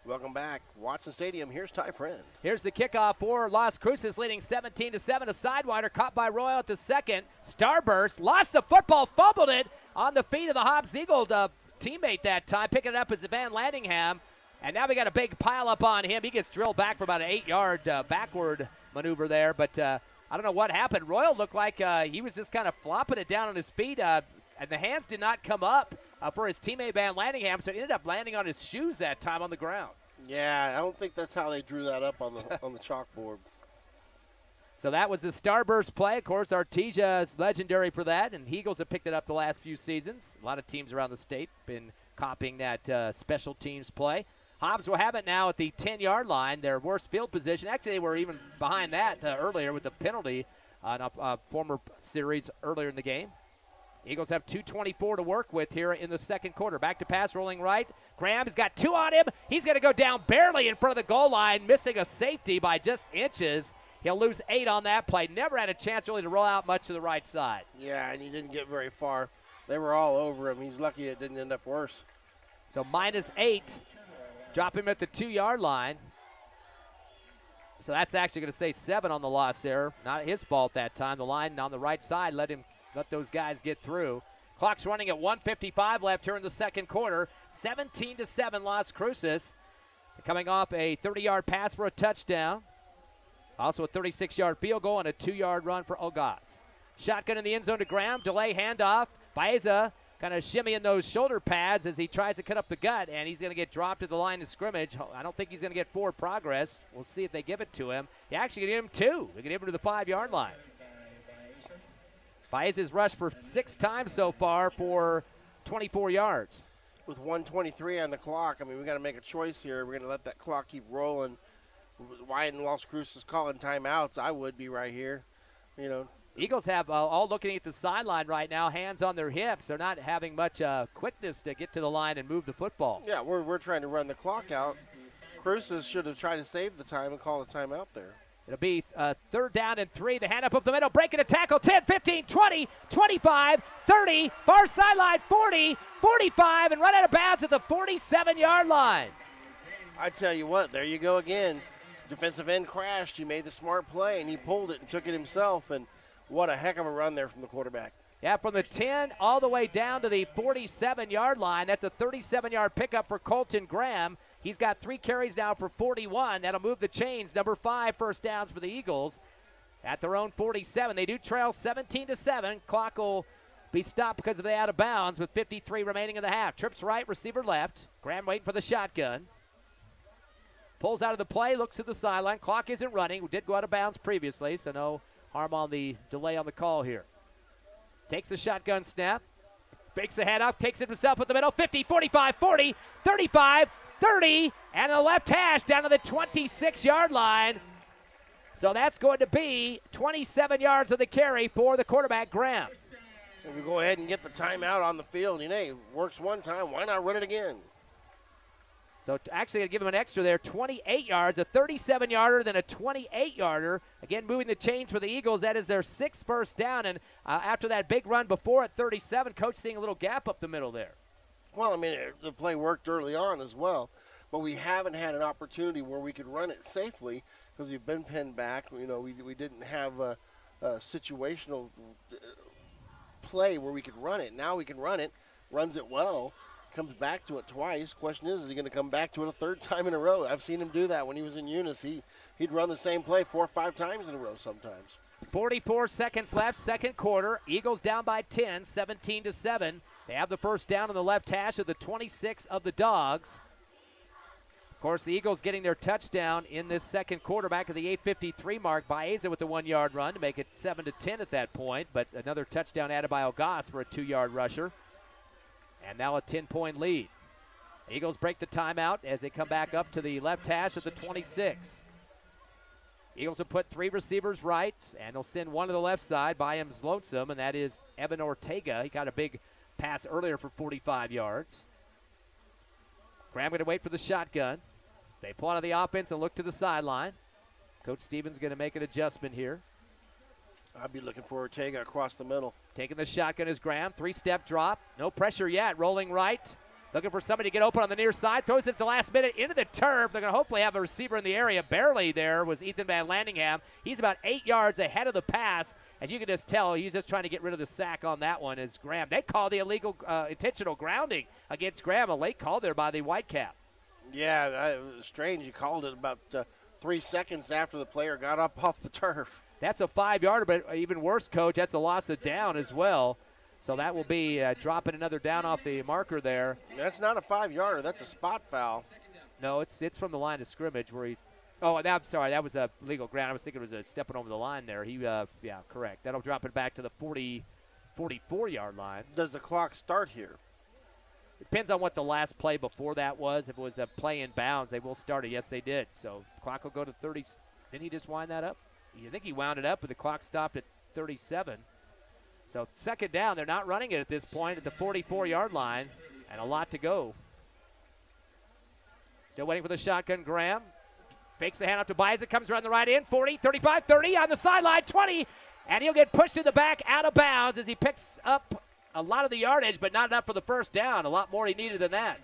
Welcome back. Watson Stadium. Here's Ty Friend. Here's the kickoff for Las Cruces, leading 17-7. A sidewinder caught by Royal at the second. Starburst lost the football, fumbled it on the feet of the Hobbs Eagle teammate that time. Picking it up is Van Landingham. And now we got a big pile up on him. He gets drilled back for about an 8-yard backward maneuver there. But I don't know what happened. Royal looked like he was just kind of flopping it down on his feet. And the hands did not come up for his teammate Van Landingham. So it ended up landing on his shoes that time on the ground. Yeah, I don't think that's how they drew that up on the chalkboard. So that was the Starburst play. Of course, Artesia is legendary for that, and Eagles have picked it up the last few seasons. A lot of teams around the state been copying that special teams play. Hobbs will have it now at the 10-yard line, their worst field position. Actually, they were even behind that earlier with the penalty on a former series earlier in the game. Eagles have 2:24 to work with here in the second quarter. Back to pass, rolling right. Graham has got 2 on him. He's going to go down barely in front of the goal line, missing a safety by just inches. He'll lose 8 on that play. Never had a chance really to roll out much to the right side. Yeah, and he didn't get very far. They were all over him. He's lucky it didn't end up worse. So -8. Drop him at the 2-yard line. So that's actually going to say 7 on the loss there. Not his fault that time. The line on the right side let those guys get through. Clock's running at 1:55 left here in the second quarter. 17-7 Las Cruces. Coming off a 30-yard pass for a touchdown. Also a 36-yard field goal and a 2-yard run for Ogas. Shotgun in the end zone to Graham. Delay handoff. Baeza kind of shimmying those shoulder pads as he tries to cut up the gut, and he's going to get dropped at the line of scrimmage. I don't think he's going to get forward progress. We'll see if they give it to him. They actually give him 2. They can give him to the 5-yard line. Baeza's rushed for 6 times so far for 24 yards. With 1:23 on the clock, I mean, we got to make a choice here. We're going to let that clock keep rolling. Why in Las Cruces calling timeouts? I would be right here. You know, Eagles have all looking at the sideline right now, hands on their hips. They're not having much quickness to get to the line and move the football. Yeah, we're trying to run the clock out. Cruces should have tried to save the time and called a timeout there. It'll be 3rd down and 3. The hand up the middle, breaking a tackle, 10, 15, 20, 25, 30, far sideline, 40, 45, and run out of bounds at the 47-yard line. I tell you what, there you go again. Defensive end crashed. He made the smart play, and he pulled it and took it himself, and what a heck of a run there from the quarterback. Yeah, from the 10 all the way down to the 47-yard line. That's a 37-yard pickup for Colton Graham. He's got 3 carries now for 41. That'll move the chains. Number 5 first downs for the Eagles at their own 47. They do trail 17-7. Clock will be stopped because of the out of bounds with 53 remaining in the half. Trips right, receiver left. Graham waiting for the shotgun. Pulls out of the play, looks at the sideline. Clock isn't running. We did go out of bounds previously, so no harm on the delay on the call here. Takes the shotgun snap. Fakes the head up, takes it himself at the middle. 50, 45, 40, 35, 30, and the left hash down to the 26-yard line. So that's going to be 27 yards of the carry for the quarterback, Graham. So we go ahead and get the timeout on the field. You know, it works one time. Why not run it again? So actually going to give him an extra there, 28 yards, a 37-yarder, then a 28-yarder. Again, moving the chains for the Eagles. That is their 6th first down. And after that big run before at 37, Coach seeing a little gap up the middle there. Well, I mean, the play worked early on as well. but we haven't had an opportunity where we could run it safely because we've been pinned back. You know, we didn't have a situational play where we could run it. Now we can run it, runs it well, comes back to it twice. Question is he going to come back to it a third time in a row? I've seen him do that when he was in Eunice. He'd run the same play 4 or 5 times in a row sometimes. 44 seconds left, second quarter. Eagles down by 10, 17-7. They have the first down on the left hash of the 26 of the Dogs. Of course, the Eagles getting their touchdown in this second quarter back at the 8:53 mark. Baeza with the 1-yard run to make it 7-10 at that point, but another touchdown added by Ogas for a 2-yard rusher. And now a 10-point lead. Eagles break the timeout as they come back up to the left hash of the 26. Eagles will put 3 receivers right, and they'll send one to the left side. By him's lonesome, and that is Evan Ortega. He got a big pass earlier for 45 yards. Graham going to wait for the shotgun. They pull out of the offense and look to the sideline. Coach Stevens going to make an adjustment here. I'd be looking for Ortega across the middle. Taking the shotgun is Graham. 3-step drop. No pressure yet. Rolling right. Looking for somebody to get open on the near side. Throws it at the last minute into the turf. They're going to hopefully have a receiver in the area. Barely there was Ethan Van Landingham. He's about 8 yards ahead of the pass. As you can just tell, he's just trying to get rid of the sack on that one as Graham. They call the illegal intentional grounding against Graham. A late call there by the Whitecap. Yeah, it was strange. You called it about 3 seconds after the player got up off the turf. That's a 5-yarder, but even worse, Coach, that's a loss of down as well. So that will be dropping another down off the marker there. That's not a 5-yarder. That's a spot foul. No, it's from the line of scrimmage where he – oh, I'm sorry. That was a legal ground. I was thinking it was a stepping over the line there. Yeah, correct. That'll drop it back to the 44-yard line. Does the clock start here? It depends on what the last play before that was. If it was a play in bounds, they will start it. Yes, they did. So clock will go to 30. Didn't he just wind that up? I think he wound it up, but the clock stopped at 37. So second down, they're not running it at this point at the 44-yard line, and a lot to go. Still waiting for the shotgun, Graham. Fakes the handoff to Baeza, comes around the right end, 40, 35, 30, on the sideline, 20, and he'll get pushed in the back out of bounds as he picks up a lot of the yardage, but not enough for the first down. A lot more he needed than that.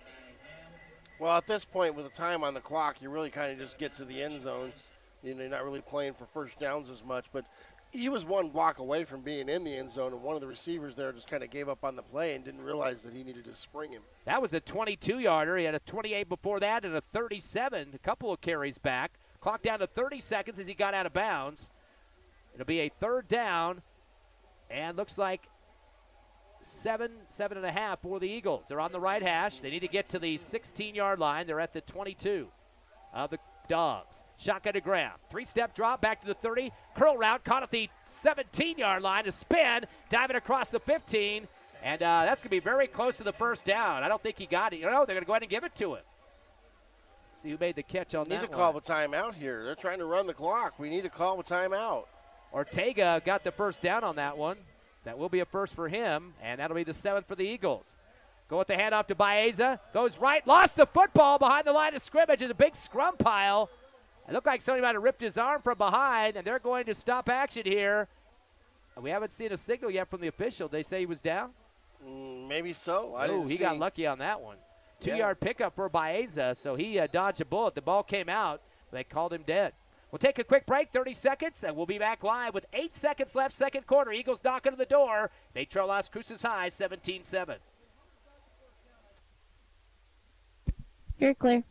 Well, at this point with the time on the clock, you really kind of just get to the end zone. You know, you're not really playing for first downs as much, but he was one block away from being in the end zone, and one of the receivers there just kind of gave up on the play and didn't realize that he needed to spring him. That was a 22-yarder. He had a 28 before that and a 37. A couple of carries back. Clock down to 30 seconds as he got out of bounds. It'll be a third down, and looks like 7.5 for the Eagles. They're on the right hash. They need to get to the 16-yard line. They're at the 22 of the Dogs. Shotgun to Graham. 3-step drop back to the 30. Curl route caught at the 17-yard line. A spin, diving across the 15. And that's going to be very close to the first down. I don't think he got it. You know, they're going to go ahead and give it to him. See who made the catch on that one. Need to call a timeout here. They're trying to run the clock. We need to call a timeout. Ortega got the first down on that one. That will be a first for him, and that'll be the 7th for the Eagles. Go with the handoff to Baeza. Goes right. Lost the football behind the line of scrimmage. There's a big scrum pile. It looked like somebody might have ripped his arm from behind, and they're going to stop action here. We haven't seen a signal yet from the official. They say he was down? Maybe so. He got lucky on that one. 2-yard pickup for Baeza, so he dodged a bullet. The ball came out. They called him dead. We'll take a quick break, 30 seconds, and we'll be back live with 8 seconds left, second quarter. Eagles knocking on the door. They trail Las Cruces High 17-7. You're clear.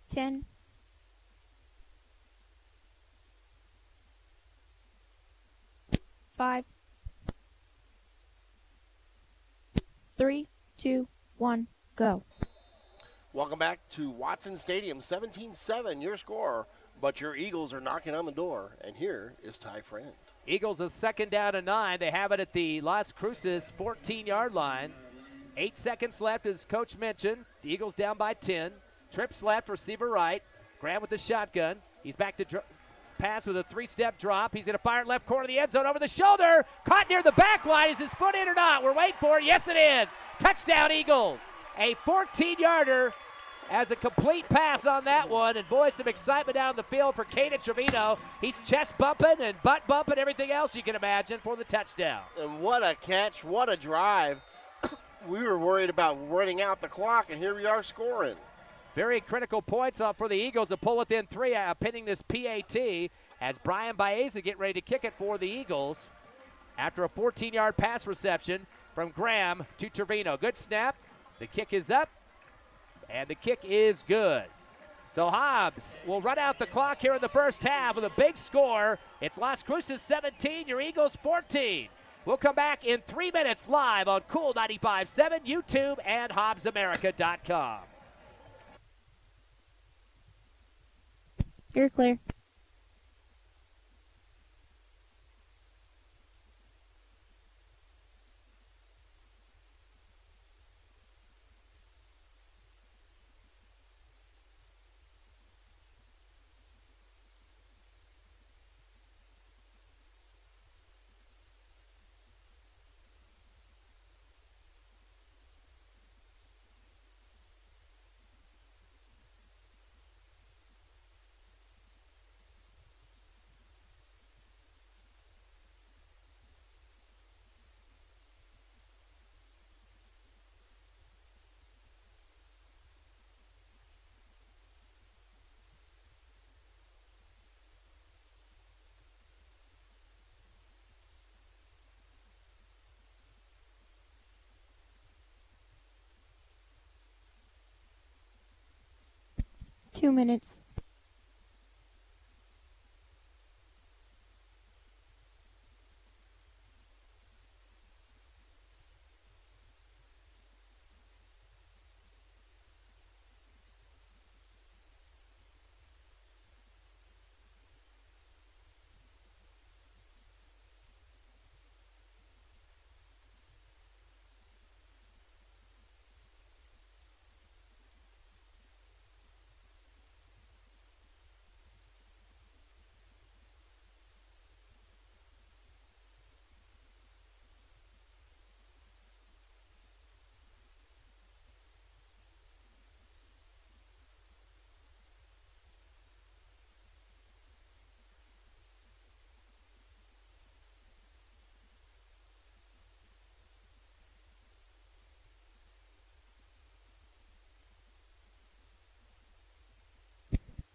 Ten. 5. 3, 2, 1, go. Welcome back to Watson Stadium, 17-7, your score. But your Eagles are knocking on the door, and here is Ty Friend. Eagles a second down and 9. They have it at the Las Cruces 14-yard line. 8 seconds left, as Coach mentioned. The Eagles down by 10. Trips left, receiver right. Graham with the shotgun. He's back to pass with a 3-step drop. He's going to fire it left corner of the end zone over the shoulder. Caught near the back line. Is his foot in or not? We're waiting for it. Yes, it is. Touchdown, Eagles. a 14-yarder as a complete pass on that one. And boy, some excitement down the field for Caden Trevino. He's chest bumping and butt bumping, everything else you can imagine for the touchdown. And what a catch, what a drive. We were worried about running out the clock, and here we are scoring. Very critical points for the Eagles to pull within 3, pinning this PAT as Brian Baeza get ready to kick it for the Eagles after a 14-yard pass reception from Graham to Trevino. Good snap. The kick is up, and the kick is good. So Hobbs will run out the clock here in the first half with a big score. It's Las Cruces 17, your Eagles 14. We'll come back in 3 minutes live on Cool 95.7, YouTube, and HobbsAmerica.com. You're clear. Two minutes.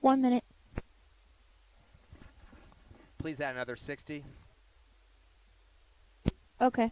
One minute. Please add another 60. Okay.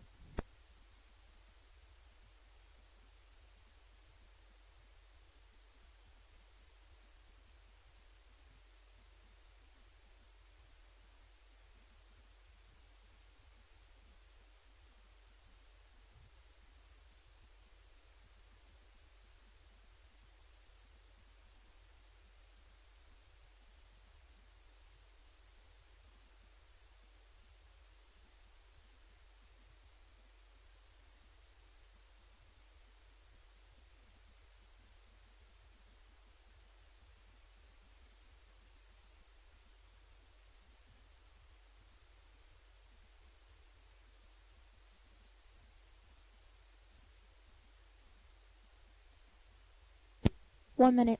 One minute.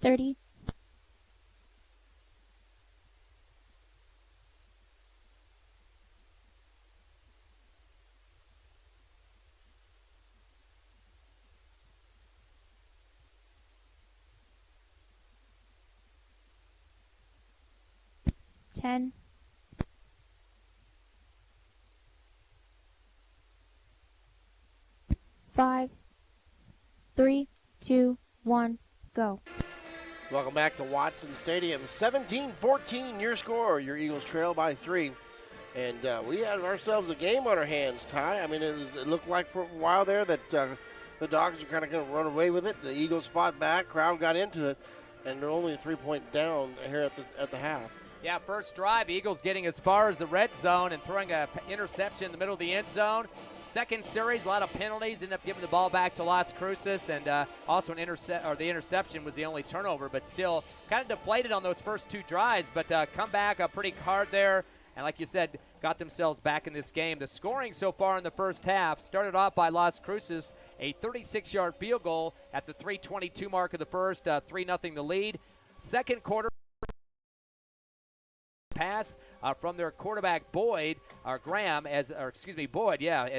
$30. $10. $5, 3, 2, 1, go. Welcome back to Watson Stadium. 17-14 your score. Your Eagles trail by 3. And we had ourselves a game on our hands, Ty. I mean, it looked like for a while there that the Dogs are kind of going to run away with it. The Eagles fought back, crowd got into it, and they're only a 3-point down here at the half. Yeah, first drive, Eagles getting as far as the red zone and throwing an interception in the middle of the end zone. Second series, a lot of penalties, ended up giving the ball back to Las Cruces, and also the interception was the only turnover, but still kind of deflated on those first two drives, but come back pretty hard there. And like you said, got themselves back in this game. The scoring so far in the first half started off by Las Cruces, a 36-yard field goal at the 3:22 mark of the first, 3-0 the lead. Second quarter pass from their quarterback Boyd as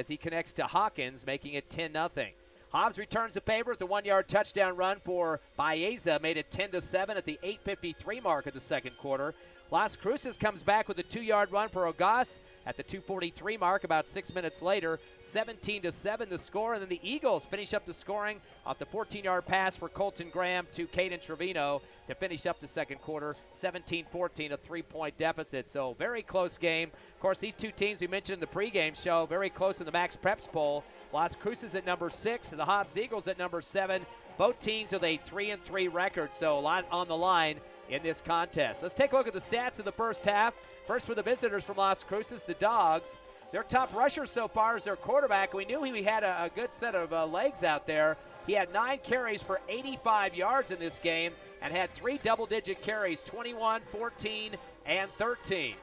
he connects to Hawkins, making it 10-0. Hobbs returns the favor with the 1-yard touchdown run for Baeza, made it 10-7 at the 8:53 mark of the second quarter. Las Cruces comes back with a 2-yard run for Ogas at the 2:43 mark about 6 minutes later. 17-7 the score, and then the Eagles finish up the scoring off the 14-yard pass for Colton Graham to Caden Trevino to finish up the second quarter. 17-14, a 3-point deficit. So very close game. Of course, these two teams we mentioned in the pregame show, very close in the Max Preps poll. Las Cruces at number 6 and the Hobbs Eagles at number 7. Both teams with a 3-3 record, so a lot on the line in this contest. Let's take a look at the stats of the first half. First for the visitors from Las Cruces, the Dogs. Their top rusher so far is their quarterback. We knew he had a good set of legs out there. He had 9 carries for 85 yards in this game and had 3 double-digit carries, 21, 14, and 13.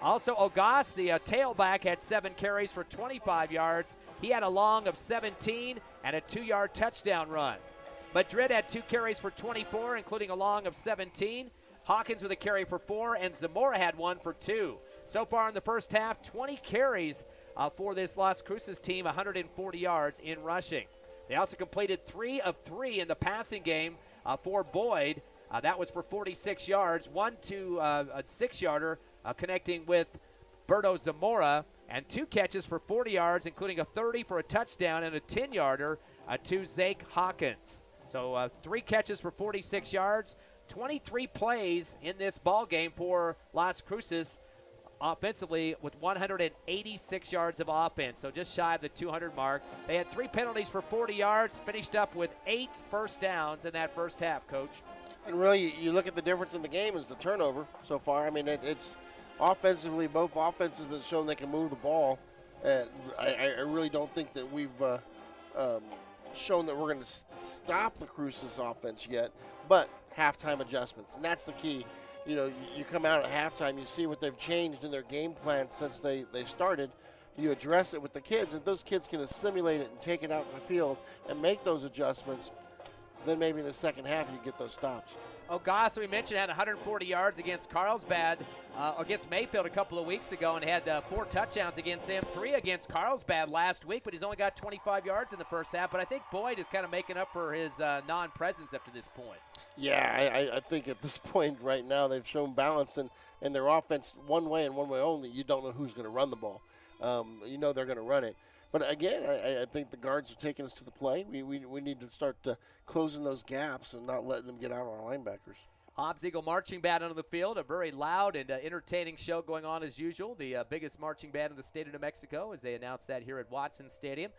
Also, Ogas, the tailback, had 7 carries for 25 yards. He had a long of 17 and a 2-yard touchdown run. Madrid had 2 carries for 24, including a long of 17. Hawkins with a carry for 4, and Zamora had 1 for 2. So far in the first half, 20 carries for this Las Cruces team, 140 yards in rushing. They also completed 3 of 3 in the passing game for Boyd. That was for 46 yards, 1 to a 6-yarder connecting with Berto Zamora, and 2 catches for 40 yards, including a 30 for a touchdown and a 10-yarder to Zake Hawkins. So 3 catches for 46 yards, 23 plays in this ball game for Las Cruces offensively with 186 yards of offense, so just shy of the 200 mark. They had 3 penalties for 40 yards, finished up with 8 first downs in that first half, Coach. And really, you look at the difference in the game is the turnover so far. I mean, it's offensively, both offenses have shown they can move the ball. I really don't think that we've shown that we're going to stop the Cruces offense yet, but halftime adjustments, and that's the key. You know, you come out at halftime, you see what they've changed in their game plan since they started. You address it with the kids. If those kids can assimilate it and take it out in the field and make those adjustments, then maybe in the second half you get those stops. Ogas, we mentioned, had 140 yards against Carlsbad, against Mayfield a couple of weeks ago, and had 4 touchdowns against them, 3 against Carlsbad last week, but he's only got 25 yards in the first half. But I think Boyd is kind of making up for his non-presence up to this point. Yeah, I think at this point right now they've shown balance in their offense one way and one way only. You don't know who's going to run the ball. You know they're going to run it. But again, I think the guards are taking us to the play. We need to start closing those gaps and not letting them get out on our linebackers. Hobbs Eagle marching band on the field, a very loud and entertaining show going on as usual. The biggest marching band in the state of New Mexico, as they announced that here at Watson Stadium.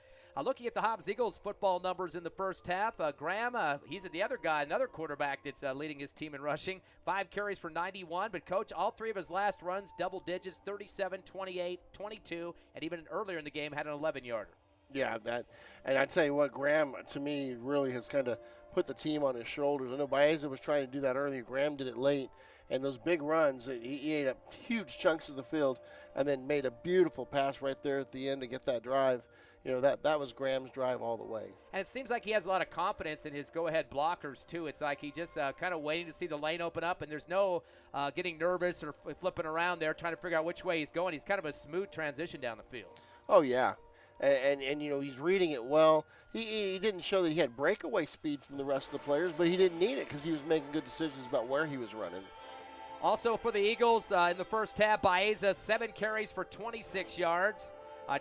Looking at the Hobbs Eagles football numbers in the first half, Graham, he's the other guy, another quarterback that's leading his team in rushing. 5 carries for 91, but Coach, all 3 of his last runs, double digits, 37, 28, 22, and even earlier in the game had an 11-yarder. Yeah, and I tell you what, Graham, to me, really has kind of put the team on his shoulders. I know Baeza was trying to do that earlier. Graham did it late, and those big runs, he ate up huge chunks of the field and then made a beautiful pass right there at the end to get that drive. You know, that was Graham's drive all the way. And it seems like he has a lot of confidence in his go-ahead blockers, too. It's like he just kind of waiting to see the lane open up, and there's no getting nervous or flipping around there trying to figure out which way he's going. He's kind of a smooth transition down the field. Oh, yeah. And you know, he's reading it well. He didn't show that he had breakaway speed from the rest of the players, but he didn't need it because he was making good decisions about where he was running. Also for the Eagles in the first half, Baeza, 7 carries for 26 yards.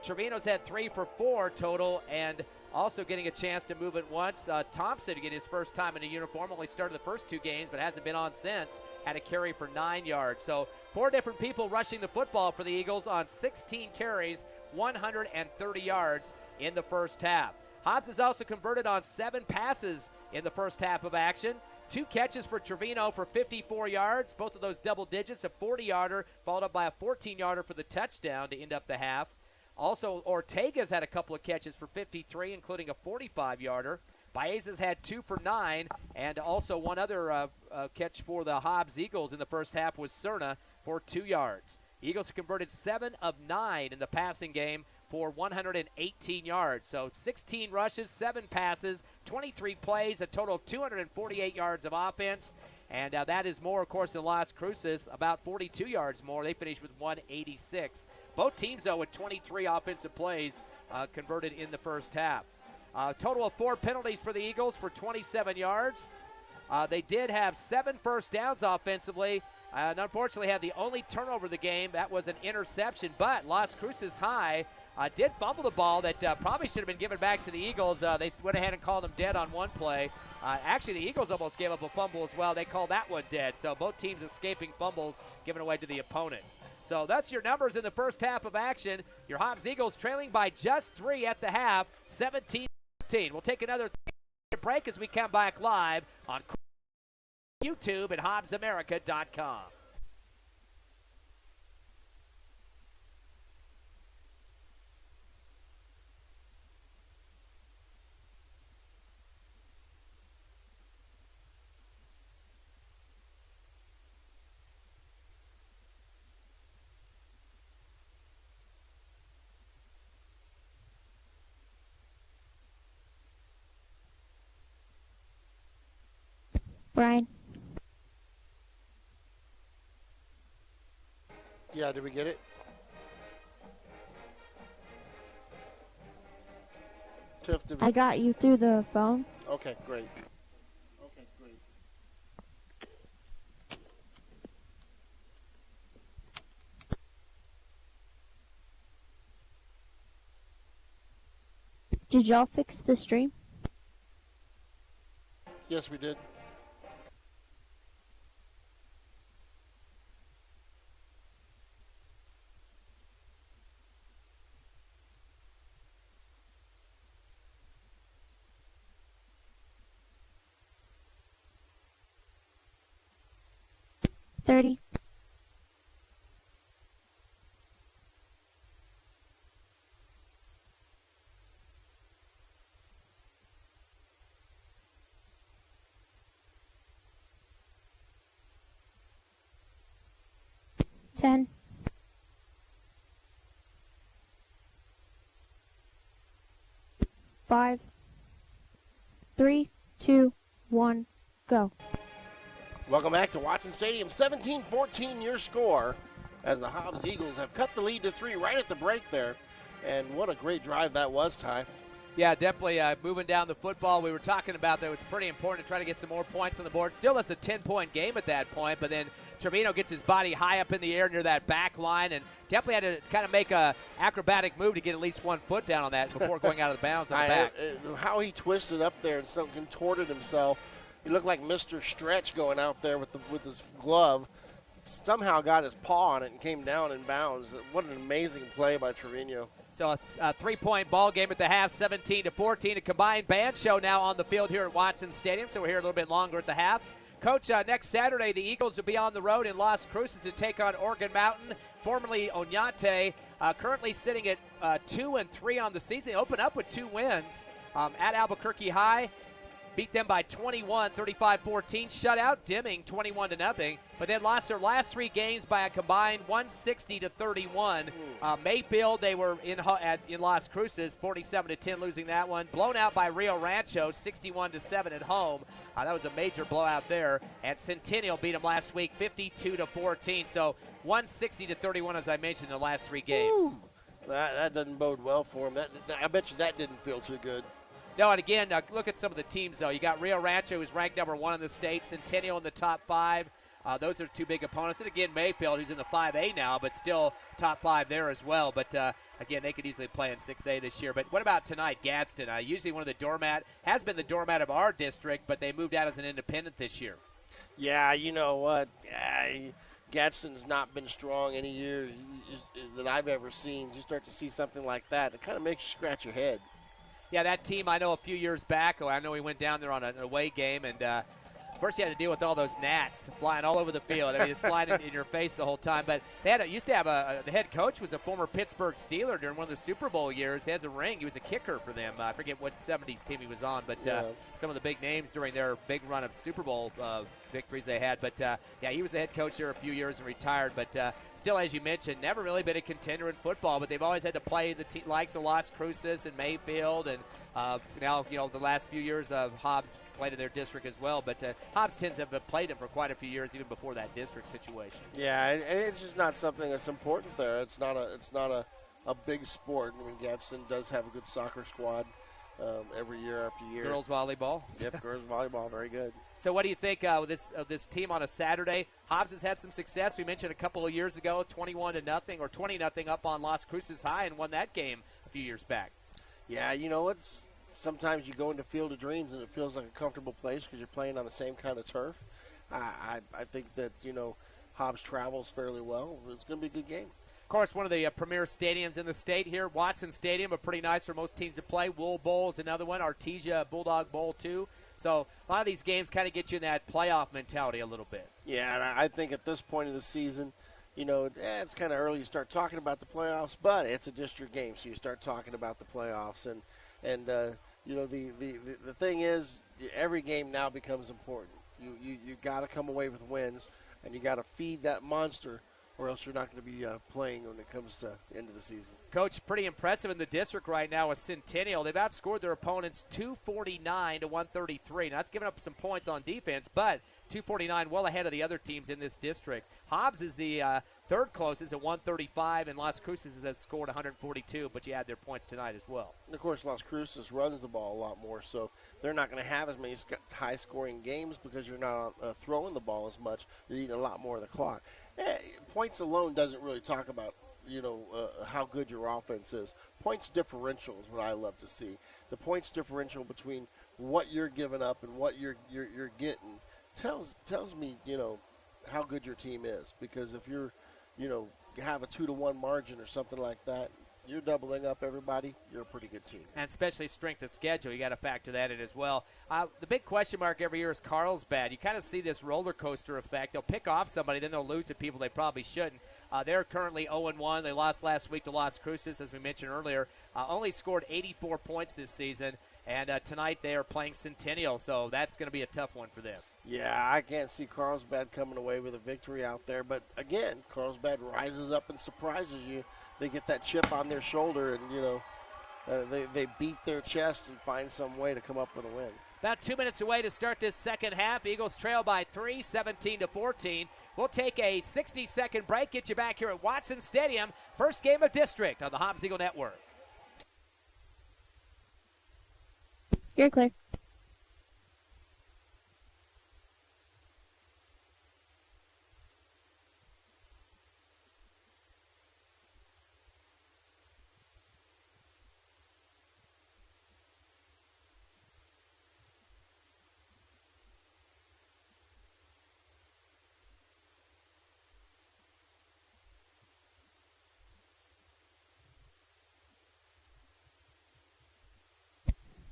Trevino's had 3 for 4 total, and Also getting a chance to move it once. Thompson to get his first time in a uniform. Only started the first 2 games, but hasn't been on since. Had a carry for 9 yards. So 4 different people rushing the football for the Eagles on 16 carries, 130 yards in the first half. Hobbs has also converted on 7 passes in the first half of action. 2 catches for Trevino for 54 yards. Both of those double digits, a 40-yarder, followed up by a 14-yarder for the touchdown to end up the half. Also, Ortega's had a couple of catches for 53, including a 45-yarder. Baeza's had 2 for 9, and also one other catch for the Hobbs Eagles in the first half was Cerna for 2 yards. Eagles have converted 7 of 9 in the passing game for 118 yards. So 16 rushes, 7 passes, 23 plays, a total of 248 yards of offense. And that is more, of course, than Las Cruces, about 42 yards more. They finished with 186. Both teams, though, with 23 offensive plays converted in the first half. Total of 4 penalties for the Eagles for 27 yards. They did have 7 first downs offensively, and unfortunately had the only turnover of the game. That was an interception, but Las Cruces High did fumble the ball that probably should have been given back to the Eagles. They went ahead and called them dead on one play. Actually, the Eagles almost gave up a fumble as well. They called that one dead. So both teams escaping fumbles given away to the opponent. So that's your numbers in the first half of action. Your Hobbs Eagles trailing by just 3 at the half, 17-14. We'll take another break as we come back live on YouTube at HobbsAmerica.com. Brian. Yeah, did we get it? Tiff, did we? I got you through the phone. Okay, great. Okay, great. Did y'all fix the stream? Yes, we did. $30. $10. $5. 3, 2, 1, go. Welcome back to Watson Stadium. 17-14 your score as the Hobbs Eagles have cut the lead to 3 right at the break there. And what a great drive that was, Ty. Yeah, definitely moving down the football. We were talking about that it was pretty important to try to get some more points on the board. Still, it's a 10-point game at that point, but then Trevino gets his body high up in the air near that back line and definitely had to kind of make a acrobatic move to get at least 1 foot down on that before going out of the bounds on the back. How he twisted up there and so contorted himself. He looked like Mr. Stretch going out there with his glove. Somehow got his paw on it and came down in bounds. What an amazing play by Trevino. So it's a 3-point ball game at the half, 17-14. A combined band show now on the field here at Watson Stadium, so we're here a little bit longer at the half. Coach, next Saturday the Eagles will be on the road in Las Cruces to take on Organ Mountain, formerly Oñate, currently sitting at 2-3 on the season. They open up with 2 wins at Albuquerque High. Beat them by 21, 35-14. Shut out Deming 21-0, but then lost their last 3 games by a combined 160-31. Mayfield, they were in Las Cruces, 47-10, losing that one. Blown out by Rio Rancho, 61-7 at home. That was a major blowout there. And Centennial beat them last week, 52-14. So 160-31, as I mentioned, in the last 3 games. That doesn't bode well for him. I bet you that didn't feel too good. No, and again, look at some of the teams, though. You got Rio Rancho, who's ranked number 1 in the state. Centennial in the top 5. those are two big opponents. And again, Mayfield, who's in the 5A now, but still top 5 there as well. But again, they could easily play in 6A this year. But what about tonight, Gadsden? Usually one of the has been the doormat of our district, but they moved out as an independent this year. Yeah, you know what? Gadsden's not been strong any year that I've ever seen. You start to see something like that, it kind of makes you scratch your head. Yeah, that team, I know a few years back, I know we went down there on an away game, and first you had to deal with all those gnats flying all over the field. I mean, it's flying in your face the whole time. But they used to have the head coach was a former Pittsburgh Steeler during one of the Super Bowl years. He has a ring. He was a kicker for them. I forget what 70s team he was on, but some of the big names during their big run of Super Bowl victories they had. But, he was the head coach there a few years and retired. But still, as you mentioned, never really been a contender in football. But they've always had to play the likes of Las Cruces and Mayfield. And now, the last few years of Hobbs played in their district as well. But Hobbs tends to have played him for quite a few years, even before that district situation. Yeah, and it's just not something that's important there. It's not a big sport. I mean, Gadsden does have a good soccer squad every year after year. Girls volleyball. Yep, girls volleyball, very good. So what do you think of this team on a Saturday? Hobbs has had some success. We mentioned a couple of years ago, 21-0 or 20-0 up on Las Cruces High, and won that game a few years back. Yeah, it's sometimes you go into Field of Dreams and it feels like a comfortable place because you're playing on the same kind of turf. I think that, Hobbs travels fairly well. It's going to be a good game. Of course, one of the premier stadiums in the state here, Watson Stadium, but pretty nice for most teams to play. Wool Bowl is another one. Artesia Bulldog Bowl, too. So a lot of these games kind of get you in that playoff mentality a little bit. Yeah, and I think at this point of the season, it's kind of early to start talking about the playoffs, but it's a district game, so you start talking about the playoffs. And the thing is, every game now becomes important. You got to come away with wins, and you got to feed that monster, or else you're not going to be playing when it comes to the end of the season. Coach, pretty impressive in the district right now with Centennial. They've outscored their opponents 249 to 133. Now, that's giving up some points on defense, but 249 well ahead of the other teams in this district. Hobbs is the third closest at 135, and Las Cruces has scored 142, but you add their points tonight as well. And, of course, Las Cruces runs the ball a lot more, so they're not going to have as many high-scoring games because you're not throwing the ball as much. You're eating a lot more of the clock. Points alone doesn't really talk about how good your offense is. Points differential is what I love to see. The points differential between what you're giving up and what you're getting tells me how good your team is. Because if you're have a 2-1 margin or something like that, you're doubling up everybody, you're a pretty good team. And especially strength of schedule, you got to factor that in as well. The big question mark every year is Carlsbad. You kind of see this roller coaster effect. They'll pick off somebody, then they'll lose to people they probably shouldn't. They're currently 0-1. They lost last week to Las Cruces, as we mentioned earlier. Only scored 84 points this season, and tonight they are playing Centennial, so that's going to be a tough one for them. Yeah, I can't see Carlsbad coming away with a victory out there. But, again, Carlsbad rises up and surprises you. They get that chip on their shoulder and, they beat their chest and find some way to come up with a win. About 2 minutes away to start this second half. Eagles trail by 3, 17-14. We'll take a 60-second break, get you back here at Watson Stadium. First game of district on the Hobbs Eagle Network. You're clear.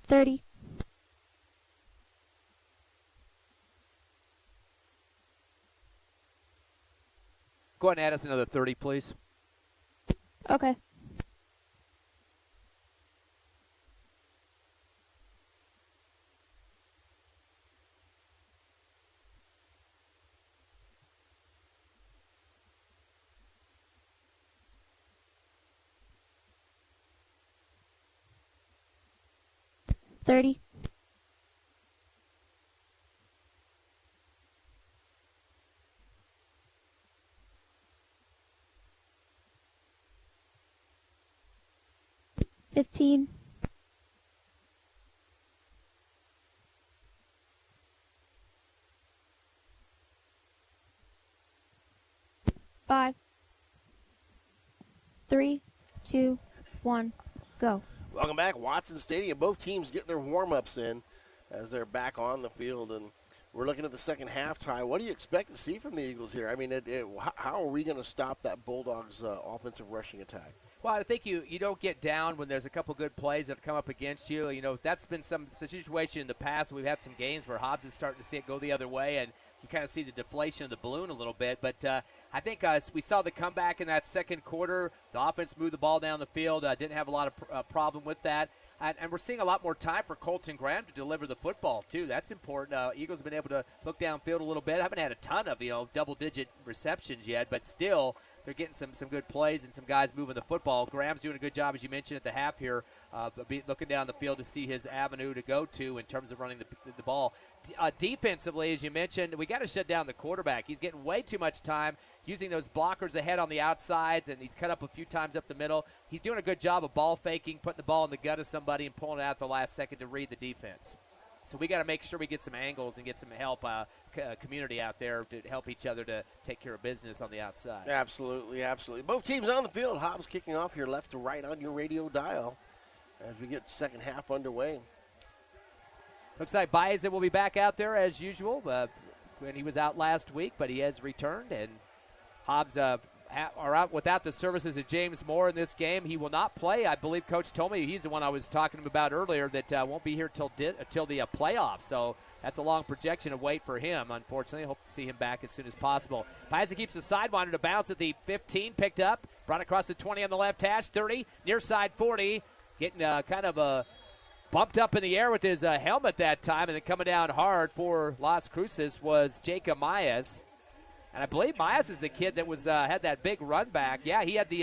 $30. Go ahead and add us another 30, please. Okay. $30. $15. 5, 3, 2, 1, go. Welcome back, Watson Stadium. Both teams getting their warm-ups in as they're back on the field, and we're looking at the second half, Ty. What do you expect to see from the Eagles here? I mean, how are we going to stop that Bulldogs offensive rushing attack? Well, I think you don't get down when there's a couple good plays that come up against you. You know, that's been some situation in the past. We've had some games where Hobbs is starting to see it go the other way, and you kind of see the deflation of the balloon a little bit. But I think we saw the comeback in that second quarter. The offense moved the ball down the field, didn't have a lot of problem with that. And we're seeing a lot more time for Colton Graham to deliver the football, too. That's important. Eagles have been able to look downfield a little bit. Haven't had a ton of, double-digit receptions yet, but still they're getting some good plays and some guys moving the football. Graham's doing a good job, as you mentioned, at the half here, looking down the field to see his avenue to go to in terms of running the ball. Defensively, as you mentioned, we got to shut down the quarterback. He's getting way too much time using those blockers ahead on the outsides, and he's cut up a few times up the middle. He's doing a good job of ball faking, putting the ball in the gut of somebody and pulling it out at the last second to read the defense. So we got to make sure we get some angles and get some help, community out there to help each other to take care of business on the outside. Absolutely, absolutely. Both teams on the field. Hobbs kicking off here left to right on your radio dial as we get second half underway. Looks like Baeza will be back out there as usual when he was out last week, but he has returned, and Hobbs are out without the services of James Moore in this game. He will not play. I believe Coach told me he's the one I was talking about earlier that won't be here till the playoffs. So that's a long projection of wait for him, unfortunately. Hope to see him back as soon as possible. Baeza keeps the sidewinder to bounce at the 15, picked up, brought across the 20 on the left hash, 30, near side 40, getting kind of bumped up in the air with his helmet that time, and then coming down hard for Las Cruces was Jacob Myers. And I believe Myers is the kid that was had that big run back. Yeah, he had the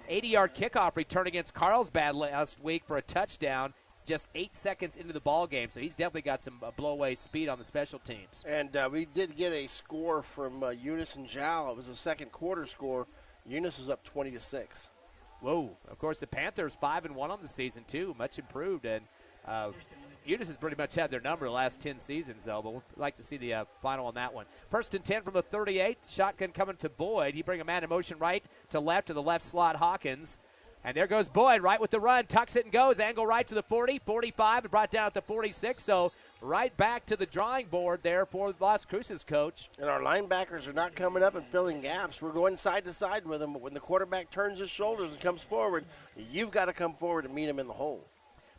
80-yard kickoff return against Carlsbad last week for a touchdown just 8 seconds into the ball game. So he's definitely got some blow-away speed on the special teams. And we did get a score from Eunice and Jal. It was a second quarter score. Eunice was up 20-6. Whoa. Of course, the Panthers 5-1 on the season, too. Much improved. And Eunice has pretty much had their number the last 10 seasons, though, but we'd like to see the final on that one. 1st and 10 from the 38. Shotgun coming to Boyd. He bring a man in motion right to the left slot Hawkins. And there goes Boyd right with the run. Tucks it and goes. Angle right to the 40, 45, and brought down at the 46. So right back to the drawing board there for Las Cruces coach. And our linebackers are not coming up and filling gaps. We're going side to side with them, but when the quarterback turns his shoulders and comes forward, you've got to come forward and meet him in the hole.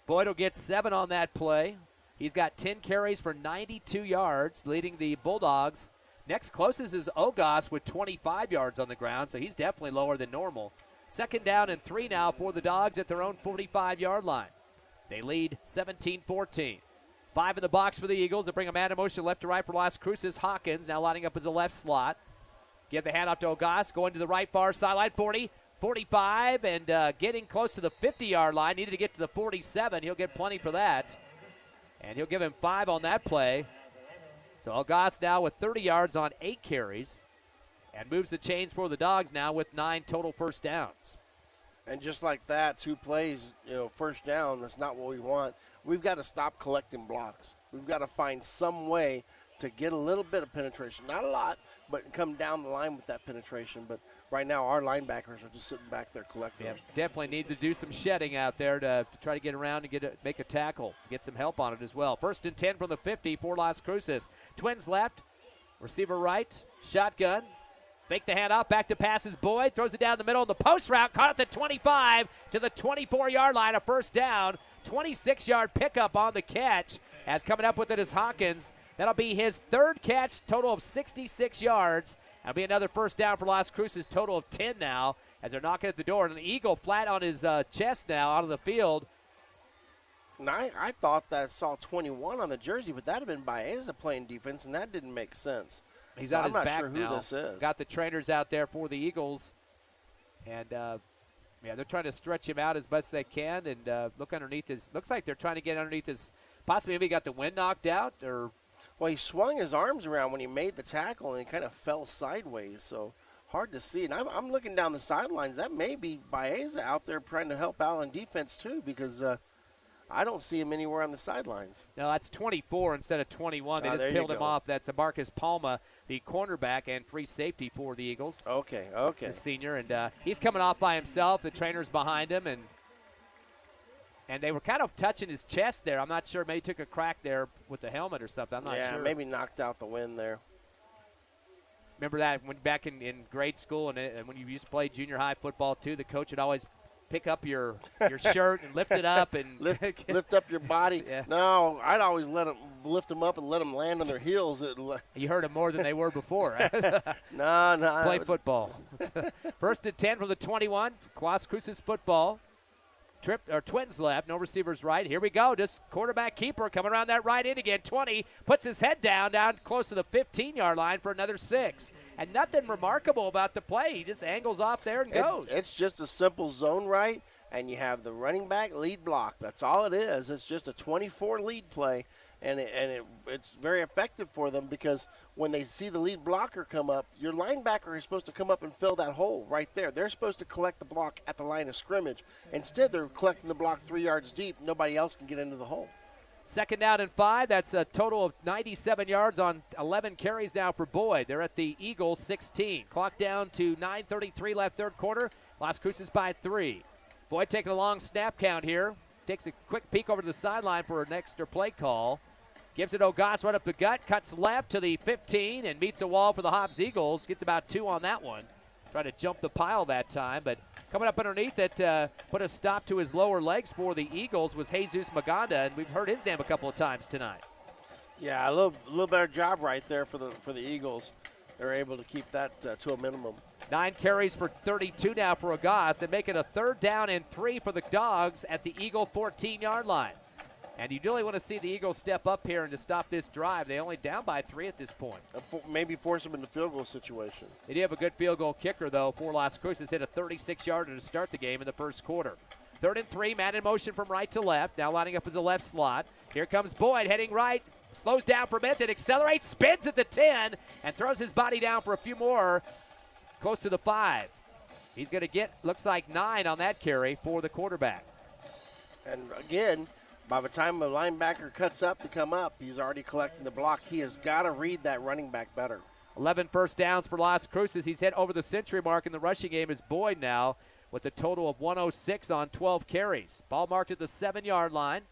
Boyd will get 7 on that play. He's got 10 carries for 92 yards, leading the Bulldogs. Next closest is Ogos with 25 yards on the ground, so he's definitely lower than normal. 2nd down and 3 now for the Dogs at their own 45-yard line. They lead 17-14. 5 in the box for the Eagles. They bring a man in motion left to right for Las Cruces. Hawkins now lining up as a left slot. Give the handoff to Ogos, going to the right far sideline, 40. 45 and getting close to the 50-yard line. Needed to get to the 47. He'll get plenty for that. And he'll give him 5 on that play. So Algas now with 30 yards on 8 carries and moves the chains for the Dogs now with 9 total first downs. And just like that, 2 plays, first down, that's not what we want. We've got to stop collecting blocks. We've got to find some way to get a little bit of penetration. Not a lot, but come down the line with that penetration. But right now our linebackers are just sitting back there collecting. Yeah, definitely need to do some shedding out there to try to get around and make a tackle, get some help on it as well. 1st and 10 from the 50 for Las Cruces. Twins left, receiver right, shotgun. Fake the handoff, back to passes Boyd, throws it down the middle of the post route, caught at the 25 to the 24-yard line, a first down. 26-yard pickup on the catch. As coming up with it is Hawkins. That'll be his 3rd catch, total of 66 yards. That'll be another first down for Las Cruces, total of 10 now, as they're knocking at the door. And an Eagle flat on his chest now out of the field. And I thought that I saw 21 on the jersey, but that had been Baeza playing defense, and that didn't make sense. He's on his back now. I'm not sure who this is. Got the trainers out there for the Eagles. And, they're trying to stretch him out as best they can and look underneath his – looks like they're trying to get underneath his – possibly maybe he got the wind knocked out or – well, he swung his arms around when he made the tackle and kind of fell sideways, so hard to see. And I'm looking down the sidelines. That may be Baeza out there trying to help out on defense too, because I don't see him anywhere on the sidelines. No, that's 24 instead of 21. They just there you peeled him go. off. That's Marcus Palma, the cornerback and free safety for the Eagles. Okay. The senior, and he's coming off by himself. The trainer's behind him, and they were kind of touching his chest there. I'm not sure. Maybe took a crack there with the helmet or something. I'm not sure. Yeah, maybe knocked out the wind there. Remember that when back in grade school and when you used to play junior high football too, the coach would always pick up your shirt and lift it up and lift up your body. Yeah. No, I'd always lift them up and let them land on their heels. You hurt them more than they were before. No. Play football. First and 10 from the 21. Cruces football. Twins left, no receivers right. Here we go. Just quarterback keeper coming around that right end again. 20, puts his head down close to the 15-yard line for another 6. And nothing remarkable about the play. He just angles off there and goes. It's just a simple zone right, and you have the running back lead block. That's all it is. It's just a 24 lead play, and it's very effective for them because when they see the lead blocker come up, your linebacker is supposed to come up and fill that hole right there. They're supposed to collect the block at the line of scrimmage. Instead, they're collecting the block 3 yards deep. Nobody else can get into the hole. Second down and 5. That's a total of 97 yards on 11 carries now for Boyd. They're at the Eagles 16. Clock down to 9:33 left third quarter. Las Cruces by 3. Boyd taking a long snap count here. Takes a quick peek over to the sideline for an extra play call. Gives it Ogas right up the gut. Cuts left to the 15 and meets a wall for the Hobbs Eagles. Gets about 2 on that one. Tried to jump the pile that time, but coming up underneath it, put a stop to his lower legs for the Eagles was Jesus Maganda, and we've heard his name a couple of times tonight. Yeah, a little better job right there for the Eagles. They're able to keep that to a minimum. 9 carries for 32 now for Ogas. They make it a 3rd down and 3 for the Dogs at the Eagle 14-yard line. And you really want to see the Eagles step up here and to stop this drive. They only down by 3 at this point. Maybe force them into field goal situation. They do have a good field goal kicker, though, for Las Cruces. Hit a 36-yarder to start the game in the first quarter. 3rd and 3, man in motion from right to left. Now lining up as a left slot. Here comes Boyd heading right. Slows down for a minute, then accelerates, spins at the 10, and throws his body down for a few more, close to the 5. He's going to get, looks like 9 on that carry for the quarterback. And again, by the time the linebacker cuts up to come up, he's already collecting the block. He has got to read that running back better. 11 first downs for Las Cruces. He's hit over the century mark in the rushing game as Boyd now with a total of 106 on 12 carries. Ball marked at the 7-yard line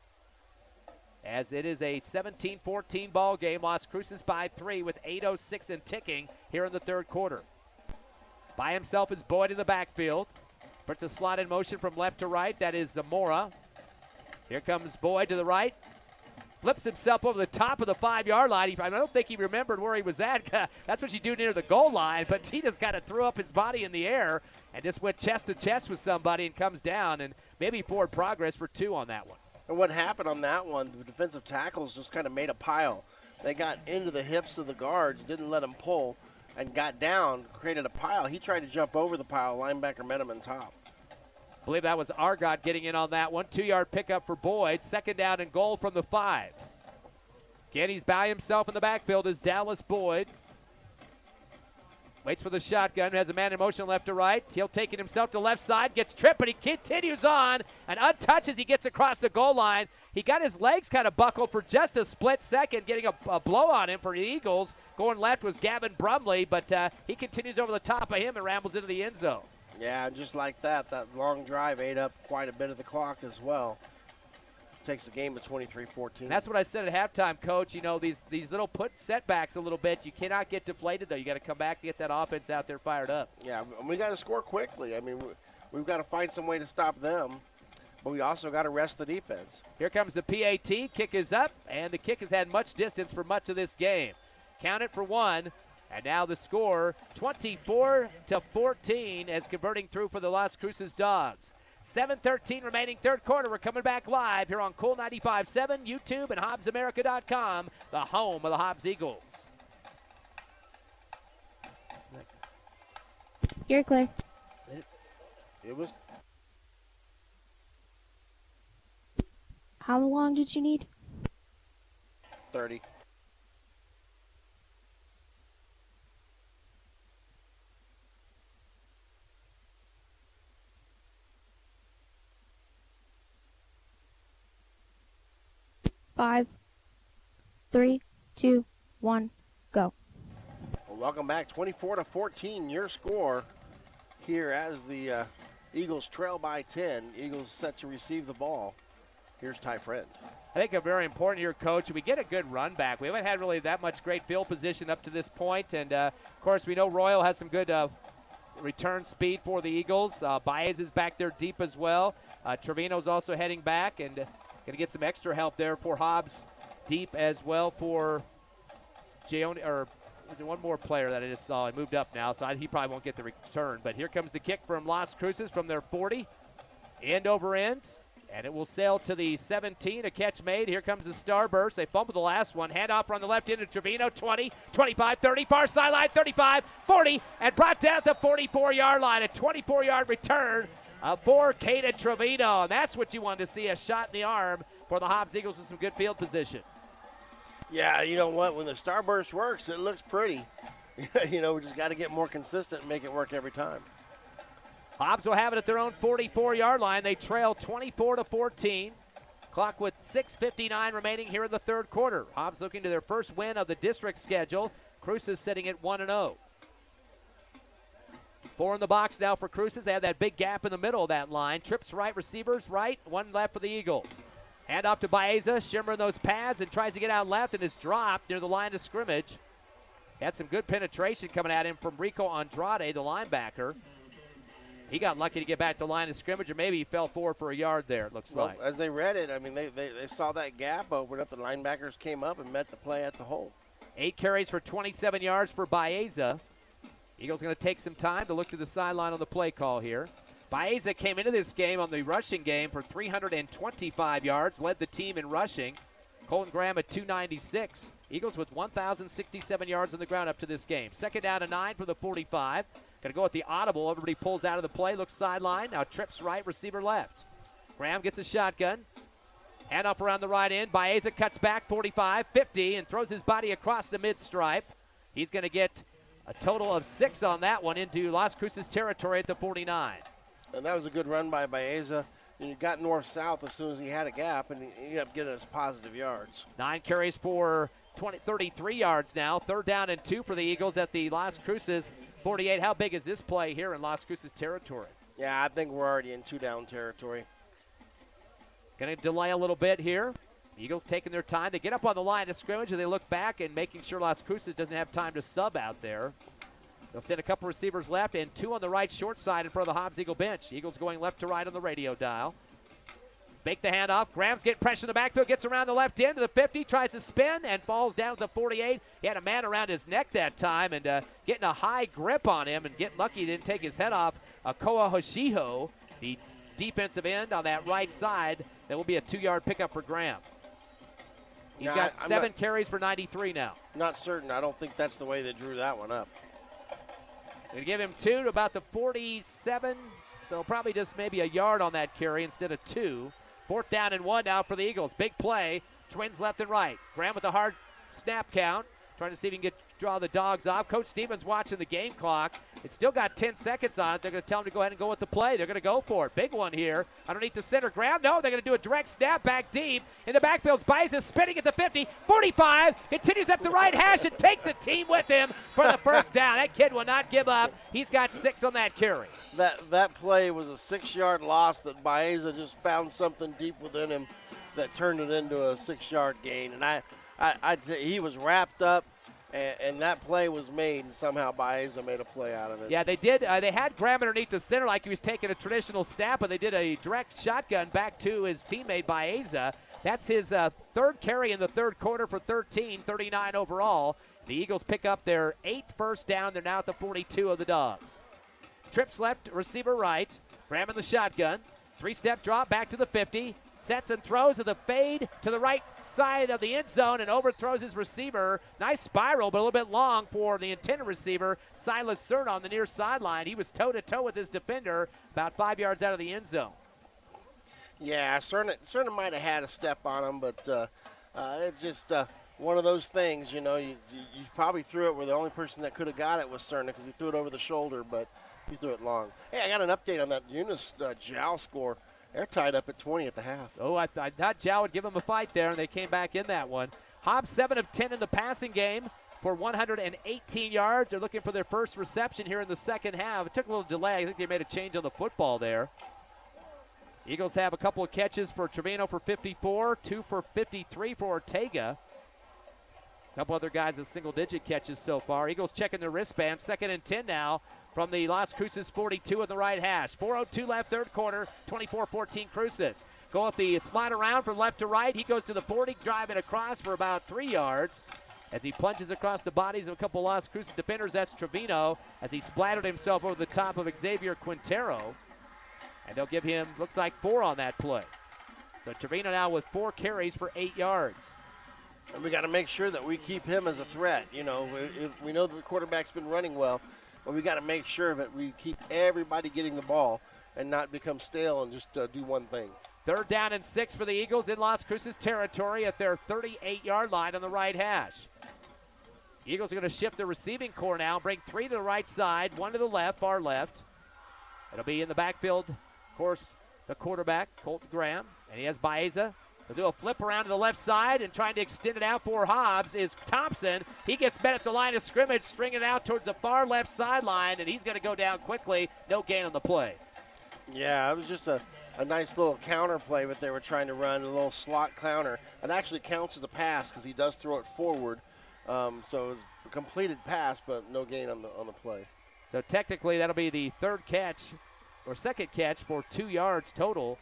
as it is a 17-14 ball game. Las Cruces by 3 with 8:06 and ticking here in the third quarter. By himself is Boyd in the backfield. Puts a slot in motion from left to right. That is Zamora. Here comes Boyd to the right. Flips himself over the top of the 5-yard line. I don't think he remembered where he was at. That's what you do near the goal line, but he just kind of threw up his body in the air and just went chest to chest with somebody and comes down, and maybe forward progress for 2 on that one. And what happened on that one, the defensive tackles just kind of made a pile. They got into the hips of the guards, didn't let them pull, and got down, created a pile. He tried to jump over the pile. Linebacker met him on top. I believe that was Argot getting in on that one. 2-yard pickup for Boyd. 2nd down and goal from the 5. Again, he's by himself in the backfield is Dallas Boyd. Waits for the shotgun, has a man in motion left to right. He'll take it himself to left side, gets tripped, but he continues on and untouched as he gets across the goal line. He got his legs kind of buckled for just a split second, getting a blow on him for the Eagles. Going left was Gavin Brumley, but he continues over the top of him and rambles into the end zone. Yeah, just like that long drive ate up quite a bit of the clock as well. Takes the game to 23-14. That's what I said at halftime, Coach. You know, these little setbacks a little bit. You cannot get deflated, though. You got to come back and get that offense out there fired up. Yeah, we got to score quickly. I mean, we've got to find some way to stop them, but we also got to rest the defense. Here comes the PAT. Kick is up, and the kick has had much distance for much of this game. Count it for 1. And now the score, 24-14, as converting through for the Las Cruces Dogs. 7:13 remaining third quarter. We're coming back live here on Cool 95.7, YouTube, and HobbsAmerica.com, the home of the Hobbs Eagles. You're clear. It was How long did you need? 30. 5, 3, 2, 1, go. Well, welcome back. 24-14, your score here as the Eagles trail by 10. Eagles set to receive the ball. Here's Ty Friend. I think a very important here, Coach. We get a good run back. We haven't had really that much great field position up to this point. And, of course, we know Royal has some good return speed for the Eagles. Baez is back there deep as well. Trevino's also heading back and going to get some extra help there for Hobbs deep as well for Jayone. Or is there one more player that I just saw? He moved up now, so he probably won't get the return. But here comes the kick from Las Cruces from their 40. End over end. And it will sail to the 17. A catch made. Here comes the Starburst. They fumbled the last one. Handoff on the left end to Trevino. 20, 25, 30. Far sideline. 35, 40. And brought down at the 44-yard line. A 24-yard return for Caden Trevino. And that's what you wanted to see. A shot in the arm for the Hobbs Eagles with some good field position. Yeah, you know what? When the Starburst works, it looks pretty. We just got to get more consistent and make it work every time. Hobbs will have it at their own 44-yard line. They trail 24-14. Clock with 6:59 remaining here in the third quarter. Hobbs looking to their first win of the district schedule. Cruces sitting at 1-0. 4 in the box now for Cruces. They have that big gap in the middle of that line. Trips right, receivers right, 1 left for the Eagles. Hand off to Baeza, shimmering those pads and tries to get out left and is dropped near the line of scrimmage. Had some good penetration coming at him from Rico Andrade, the linebacker. He got lucky to get back to the line of scrimmage, or maybe he fell forward for a yard there, it looks like. As they read it, I mean, they saw that gap open up. The linebackers came up and met the play at the hole. 8 carries for 27 yards for Baeza. Eagles going to take some time to look to the sideline on the play call here. Baeza came into this game on the rushing game for 325 yards, led the team in rushing. Colton Graham at 296. Eagles with 1,067 yards on the ground up to this game. Second down and 9 for the 45. Going to go with the audible. Everybody pulls out of the play, looks sideline. Now trips right, receiver left. Graham gets a shotgun. Handoff around the right end. Baeza cuts back 45, 50, and throws his body across the mid-stripe. He's going to get a total of 6 on that one into Las Cruces territory at the 49. And that was a good run by Baeza. He got north-south as soon as he had a gap, and he ended up getting us positive yards. 9 carries for 33 yards now. Third down and 2 for the Eagles at the Las Cruces 48. How big is this play here in Las Cruces territory? Yeah, I think we're already in 2-down territory. Going to delay a little bit here. Eagles taking their time. They get up on the line of scrimmage, and they look back and making sure Las Cruces doesn't have time to sub out there. They'll send a couple receivers left and 2 on the right short side in front of the Hobbs Eagle bench. Eagles going left to right on the radio dial. Make the handoff. Graham's getting pressure in the backfield, gets around the left end to the 50, tries to spin, and falls down to the 48. He had a man around his neck that time and getting a high grip on him and getting lucky he didn't take his head off. Koa Hoshiho, the defensive end on that right side. That will be a 2-yard pickup for Graham. He's got 7 carries for 93 now. Not certain. I don't think that's the way they drew that one up. Going to give him 2 to about the 47, so probably just maybe a yard on that carry instead of 2. 4th down and 1 now for the Eagles. Big play. Twins left and right. Graham with a hard snap count. Trying to see if he can draw the Dogs off. Coach Stevens watching the game clock. It's still got 10 seconds on it. They're going to tell him to go ahead and go with the play. They're going to go for it. Big one here. Underneath the center. Graham, no, they're going to do a direct snap back deep. In the backfield, Baeza spinning at the 50. 45. Continues up the right hash and takes the team with him for the first down. That kid will not give up. He's got 6 on that carry. That play was a 6-yard loss that Baeza just found something deep within him that turned it into a 6-yard gain. And I'd say he was wrapped up. And that play was made, and somehow Baeza made a play out of it. Yeah, they did. They had Graham underneath the center like he was taking a traditional snap, but they did a direct shotgun back to his teammate Baeza. That's his 3rd carry in the third quarter for 13, 39 overall. The Eagles pick up their 8th first down. They're now at the 42 of the Dogs. Trips left, receiver right. Graham in the shotgun. 3-step drop back to the 50. Sets and throws with a fade to the right side of the end zone and overthrows his receiver. Nice spiral, but a little bit long for the intended receiver, Silas Cern, on the near sideline. He was toe-to-toe with his defender about 5 yards out of the end zone. Yeah, Cern might have had a step on him, but it's just one of those things, you know. You probably threw it where the only person that could have got it was Cerna because he threw it over the shoulder, but he threw it long. Hey, I got an update on that Eunice Jowl score. They're tied up at 20 at the half. Oh, I thought Jow would give them a fight there, and they came back in that one. Hobbs 7 of 10 in the passing game for 118 yards. They're looking for their first reception here in the second half. It took a little delay. I think they made a change on the football there. Eagles have a couple of catches for Trevino for 54, 2 for 53 for Ortega. A couple other guys with single-digit catches so far. Eagles checking their wristbands. 2nd and 10 now from the Las Cruces 42 in the right hash. 4:02 left, third quarter, 24-14 Cruces. Go up the slide around from left to right. He goes to the 40, driving across for about 3 yards. As he plunges across the bodies of a couple Las Cruces defenders, that's Trevino, as he splattered himself over the top of Xavier Quintero. And they'll give him, looks like 4 on that play. So Trevino now with 4 carries for 8 yards. And we got to make sure that we keep him as a threat. You know, we know that the quarterback's been running well, but we got to make sure that we keep everybody getting the ball and not become stale and just do one thing. 3rd down and 6 for the Eagles in Las Cruces territory at their 38-yard line on the right hash. Eagles are going to shift the receiving core now, bring 3 to the right side, 1 to the left, far left. It'll be in the backfield, of course, the quarterback, Colton Graham, and he has Baeza. They'll do a flip around to the left side, and trying to extend it out for Hobbs is Thompson. He gets met at the line of scrimmage, stringing it out towards the far left sideline, and he's going to go down quickly. No gain on the play. Yeah, it was just a nice little counter play that they were trying to run, a little slot counter. It actually counts as a pass because he does throw it forward. So it was a completed pass, but no gain on the play. So technically that'll be the second catch for 2 yards total.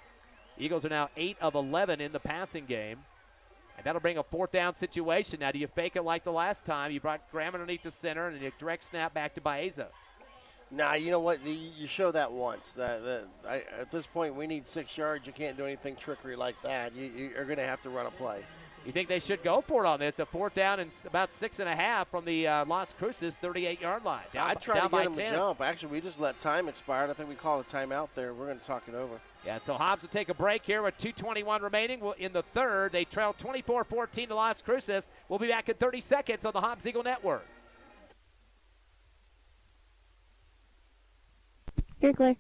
Eagles are now 8 of 11 in the passing game. And that'll bring a 4th down situation. Now, do you fake it like the last time? You brought Graham underneath the center and a direct snap back to Baeza. Nah, you know what? You show that once. At this point, we need 6 yards. You can't do anything trickery like that. You're going to have to run a play. You think they should go for it on this? A 4th down and about 6.5 from the Las Cruces 38-yard line. I'd try to get him to jump. Actually, we just let time expire. I think we called a timeout there. We're going to talk it over. Yeah, so Hobbs will take a break here with 2:21 remaining. In the third, they trail 24-14 to Las Cruces. We'll be back in 30 seconds on the Hobbs Eagle Network. You're clear.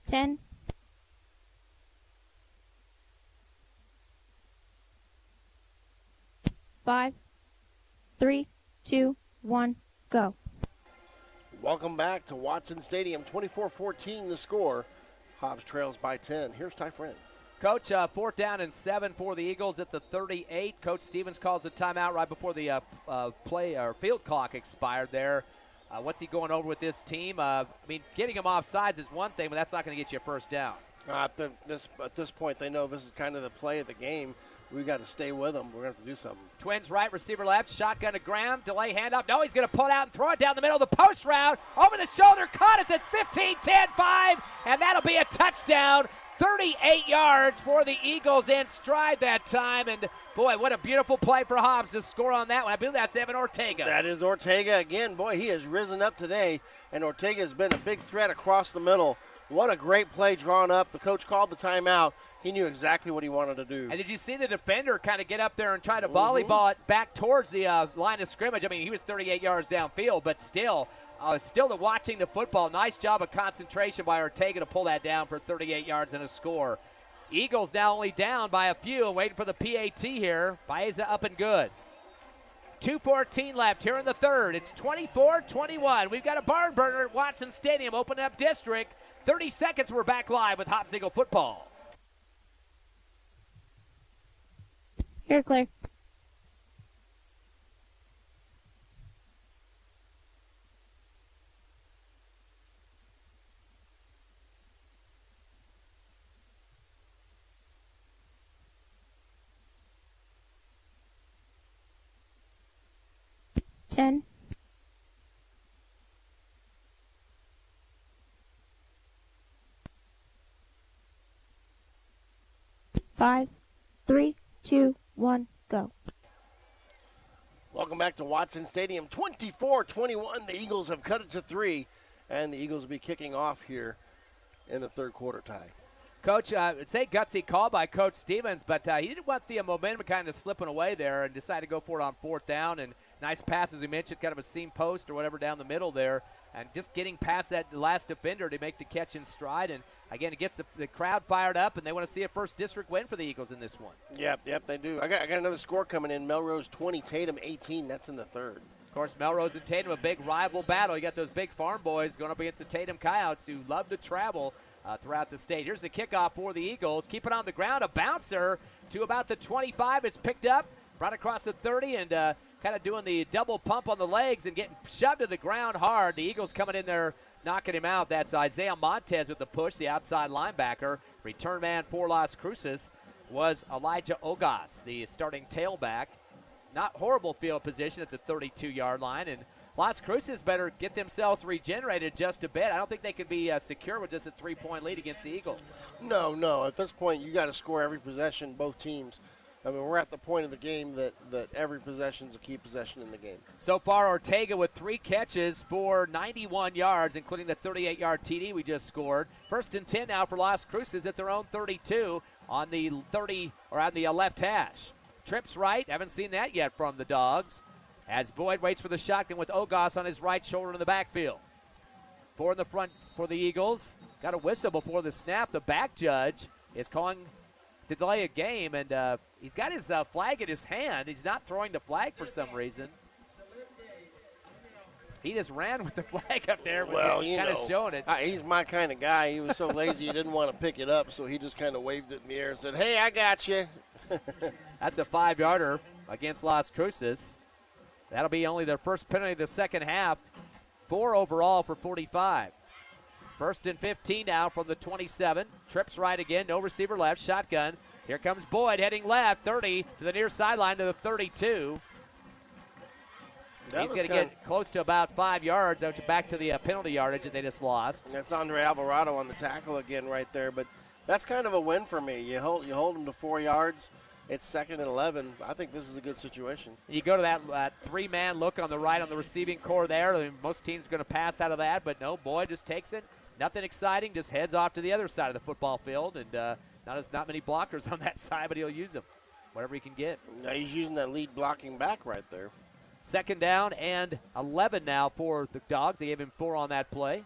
Ten. 5, 3, 2, 1, go. Welcome back to Watson Stadium. 24-14 the score. Hobbs trails by 10. Here's Ty Friend. Coach, 4th down and 7 for the Eagles at the 38. Coach Stevens calls a timeout right before the play or field clock expired there. What's he going over with this team? I mean, getting them off sides is one thing, but that's not going to get you a first down. At this point, they know this is kind of the play of the game. We've got to stay with them. We're going to have to do something. Twins right, receiver left, shotgun to Graham, delay handoff. No, he's going to pull it out and throw it down the middle of the post route. Over the shoulder, caught it at 15, 10, 5, and that'll be a touchdown. 38 yards for the Eagles in stride that time. And, boy, what a beautiful play for Hobbs to score on that one. I believe that's Evan Ortega. That is Ortega again. Boy, he has risen up today, and Ortega has been a big threat across the middle. What a great play drawn up. The coach called the timeout. He knew exactly what he wanted to do. And did you see the defender kind of get up there and try to volleyball it back towards the line of scrimmage? I mean, he was 38 yards downfield, but still watching the football. Nice job of concentration by Ortega to pull that down for 38 yards and a score. Eagles now only down by a few, waiting for the PAT here. Baeza up and good. 2:14 left here in the third. It's 24-21. We've got a barn burner at Watson Stadium, opening up district. 30 seconds, we're back live with Hobbs Eagle football. You're clear. Ten. 5, 3, 2, 1, go. Welcome back to Watson Stadium. 24-21. The Eagles have cut it to 3, and the Eagles will be kicking off here in the third quarter tie. Coach, it's a gutsy call by Coach Stevens, but he didn't want the momentum kind of slipping away there and decided to go for it on fourth down. And nice pass, as we mentioned, kind of a seam post or whatever down the middle there. And just getting past that last defender to make the catch in stride. And, again, it gets the crowd fired up, and they want to see a first district win for the Eagles in this one. Yep, they do. I got another score coming in. Melrose 20, Tatum 18. That's in the third. Of course, Melrose and Tatum, a big rival battle. You got those big farm boys going up against the Tatum Coyotes who love to travel throughout the state. Here's the kickoff for the Eagles. Keep it on the ground. A bouncer to about the 25. It's picked up, brought across the 30, and kind of doing the double pump on the legs and getting shoved to the ground hard. The Eagles coming in there, knocking him out. That's Isaiah Montez with the push, the outside linebacker. Return man for Las Cruces was Elijah Ogas, the starting tailback. Not horrible field position at the 32-yard line, and Las Cruces better get themselves regenerated just a bit. I don't think they could be secure with just a 3-point lead against the Eagles. No. At this point, you got to score every possession, both teams. I mean, we're at the point of the game that every possession is a key possession in the game. So far, Ortega with 3 catches for 91 yards, including the 38-yard TD we just scored. First and 10 now for Las Cruces at their own 32 on the 30 or on the left hash. Trips right. Haven't seen that yet from the Dogs. As Boyd waits for the shotgun with Ogas on his right shoulder in the backfield. 4 in the front for the Eagles. Got a whistle before the snap. The back judge is calling to delay a game, and he's got his flag in his hand. He's not throwing the flag for some reason. He just ran with the flag up there, kind of showing it. He's my kind of guy. He was so lazy he didn't want to pick it up, so he just kind of waved it in the air and said, "Hey, I got you." That's a 5-yarder against Las Cruces. That'll be only their first penalty of the second half. 4 overall for 45. First and 15 now from the 27. Trips right again. No receiver left. Shotgun. Here comes Boyd heading left. 30 to the near sideline to the 32. He's going to get close to about 5 yards out to back to the penalty yardage that they just lost. That's Andre Alvarado on the tackle again right there. But that's kind of a win for me. You hold him to 4 yards. It's 2nd and 11. I think this is a good situation. You go to that 3-man look on the right on the receiving core there. I mean, most teams are going to pass out of that, but no, Boyd just takes it. Nothing exciting, just heads off to the other side of the football field, and not many blockers on that side, but he'll use them, whatever he can get. Now he's using that lead blocking back right there. 2nd down and 11 now for the Dogs. They gave him 4 on that play.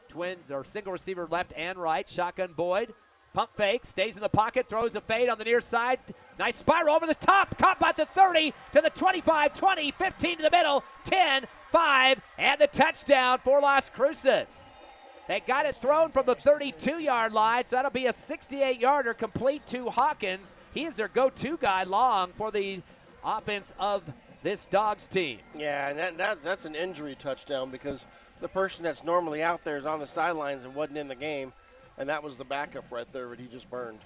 Twins or single receiver left and right. Shotgun Boyd. Pump fake, stays in the pocket, throws a fade on the near side. Nice spiral over the top, caught by the 30 to the 25, 20, 15 to the middle, 10, 5, and the touchdown for Las Cruces. They got it thrown from the 32-yard line, so that'll be a 68-yarder complete to Hawkins. He is their go-to guy long for the offense of this Dogs team. Yeah, and that's an injury touchdown because the person that's normally out there is on the sidelines and wasn't in the game. And that was the backup right there that he just burned.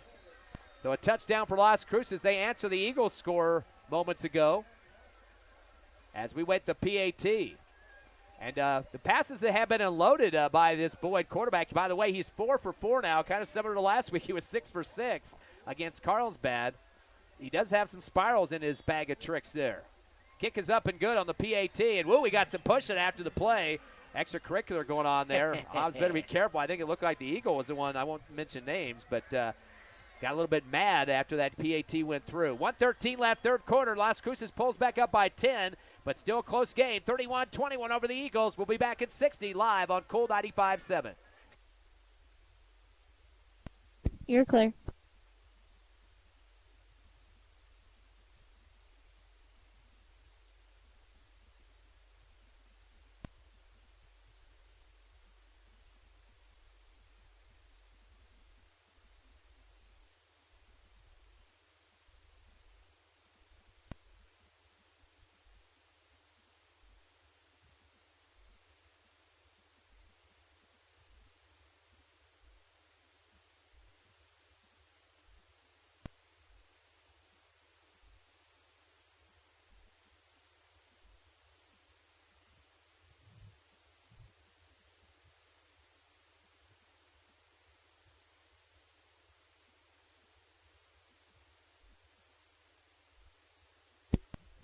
So a touchdown for Las Cruces. They answer the Eagles score moments ago as we wait the PAT. And the passes that have been unloaded by this Boyd quarterback. By the way, he's 4 for 4 now, kind of similar to last week. He was 6 for 6 against Carlsbad. He does have some spirals in his bag of tricks there. Kick is up and good on the PAT. And, we got some pushing after the play. Extracurricular going on there. Hobbs better be careful. I think it looked like the Eagle was the one. I won't mention names, but got a little bit mad after that PAT went through. 1:13 left, third quarter. Las Cruces pulls back up by 10, but still a close game. 31-21 over the Eagles. We'll be back at 60 live on Cool 95.7. You're clear.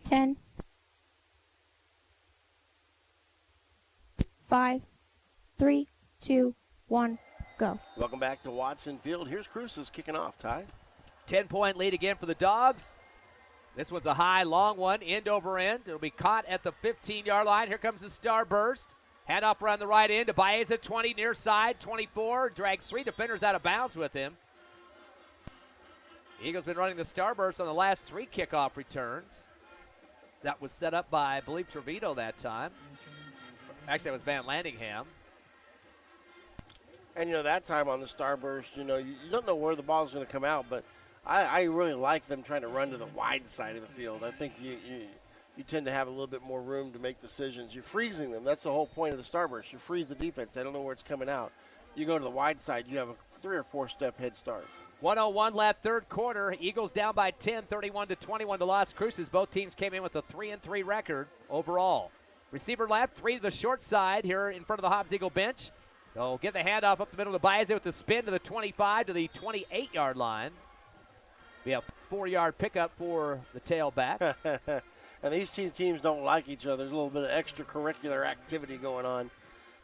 Ten. 5, 3, 2, 1. go. Welcome back to Watson Field. Here's Cruces kicking off, Ty. 10-point lead again for the Dogs. This one's a high, long one, end over end. It'll be caught at the 15-yard line. Here comes the starburst. Handoff around the right end to Baeza, 20 near side, 24. Drags 3 defenders out of bounds with him. Eagles been running the starburst on the last 3 kickoff returns. That was set up by, I believe, Trevino that time. Actually, it was Van Landingham. And, that time on the starburst, you don't know where the ball is going to come out, but I really like them trying to run to the wide side of the field. I think you tend to have a little bit more room to make decisions. You're freezing them. That's the whole point of the starburst. You freeze the defense. They don't know where it's coming out. You go to the wide side, you have a 3 or 4 step head start. 1:01 left, third quarter. Eagles down by 10, 31-21 to Las Cruces. Both teams came in with a 3-3 record overall. Receiver left, 3 to the short side here in front of the Hobbs Eagle bench. They'll get the handoff up the middle to Baeza with the spin to the 25 to the 28-yard line. Be a 4-yard pickup for the tailback. And these two teams don't like each other. There's a little bit of extracurricular activity going on.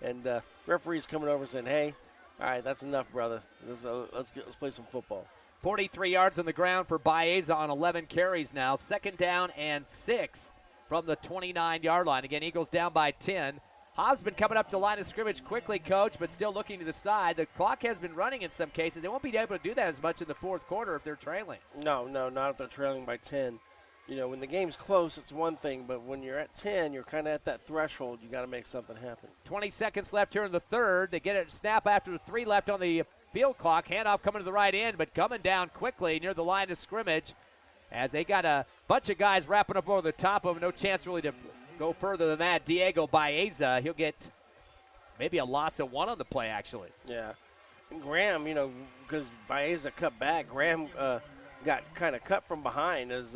And referees coming over saying, hey, all right, that's enough, brother. Let's play some football. 43 yards on the ground for Baeza on 11 carries now. 2nd down and 6 from the 29-yard line. Again, Eagles down by 10. Hobbs been coming up to the line of scrimmage quickly, Coach, but still looking to the side. The clock has been running in some cases. They won't be able to do that as much in the fourth quarter if they're trailing. No, not if they're trailing by 10. When the game's close, it's one thing, but when you're at 10, you're kind of at that threshold. You got to make something happen. 20 seconds left here in the third. They get a snap after 3 left on the field clock. Handoff coming to the right end, but coming down quickly near the line of scrimmage as they got a bunch of guys wrapping up over the top of them. No chance really to go further than that. Diego Baeza, he'll get maybe a loss of 1 on the play, actually. Yeah. And Graham, because Baeza cut back, Graham got kind of cut from behind as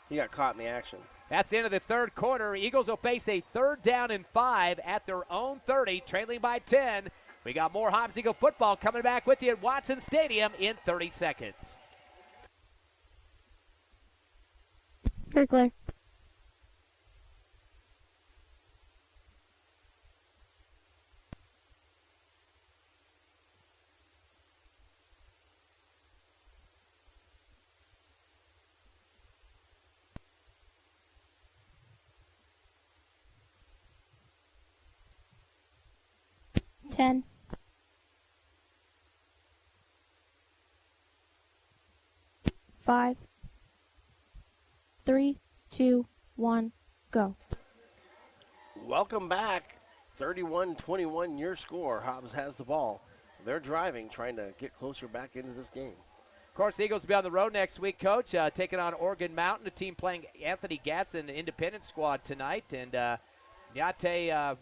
he got caught in the action. That's the end of the third quarter. Eagles will face a 3rd down and 5 at their own 30, trailing by 10. We got more Hobbs Eagle football coming back with you at Watson Stadium in 30 seconds. Kirkler. Ten. 5, 3, 2, 1, go. Welcome back. 31-21 your score. Hobbs has the ball. They're driving, trying to get closer back into this game. Of course, the Eagles will be on the road next week, Coach, taking on Oregon Mountain, a team playing Anthony Gatson, independent squad tonight. And Nyate,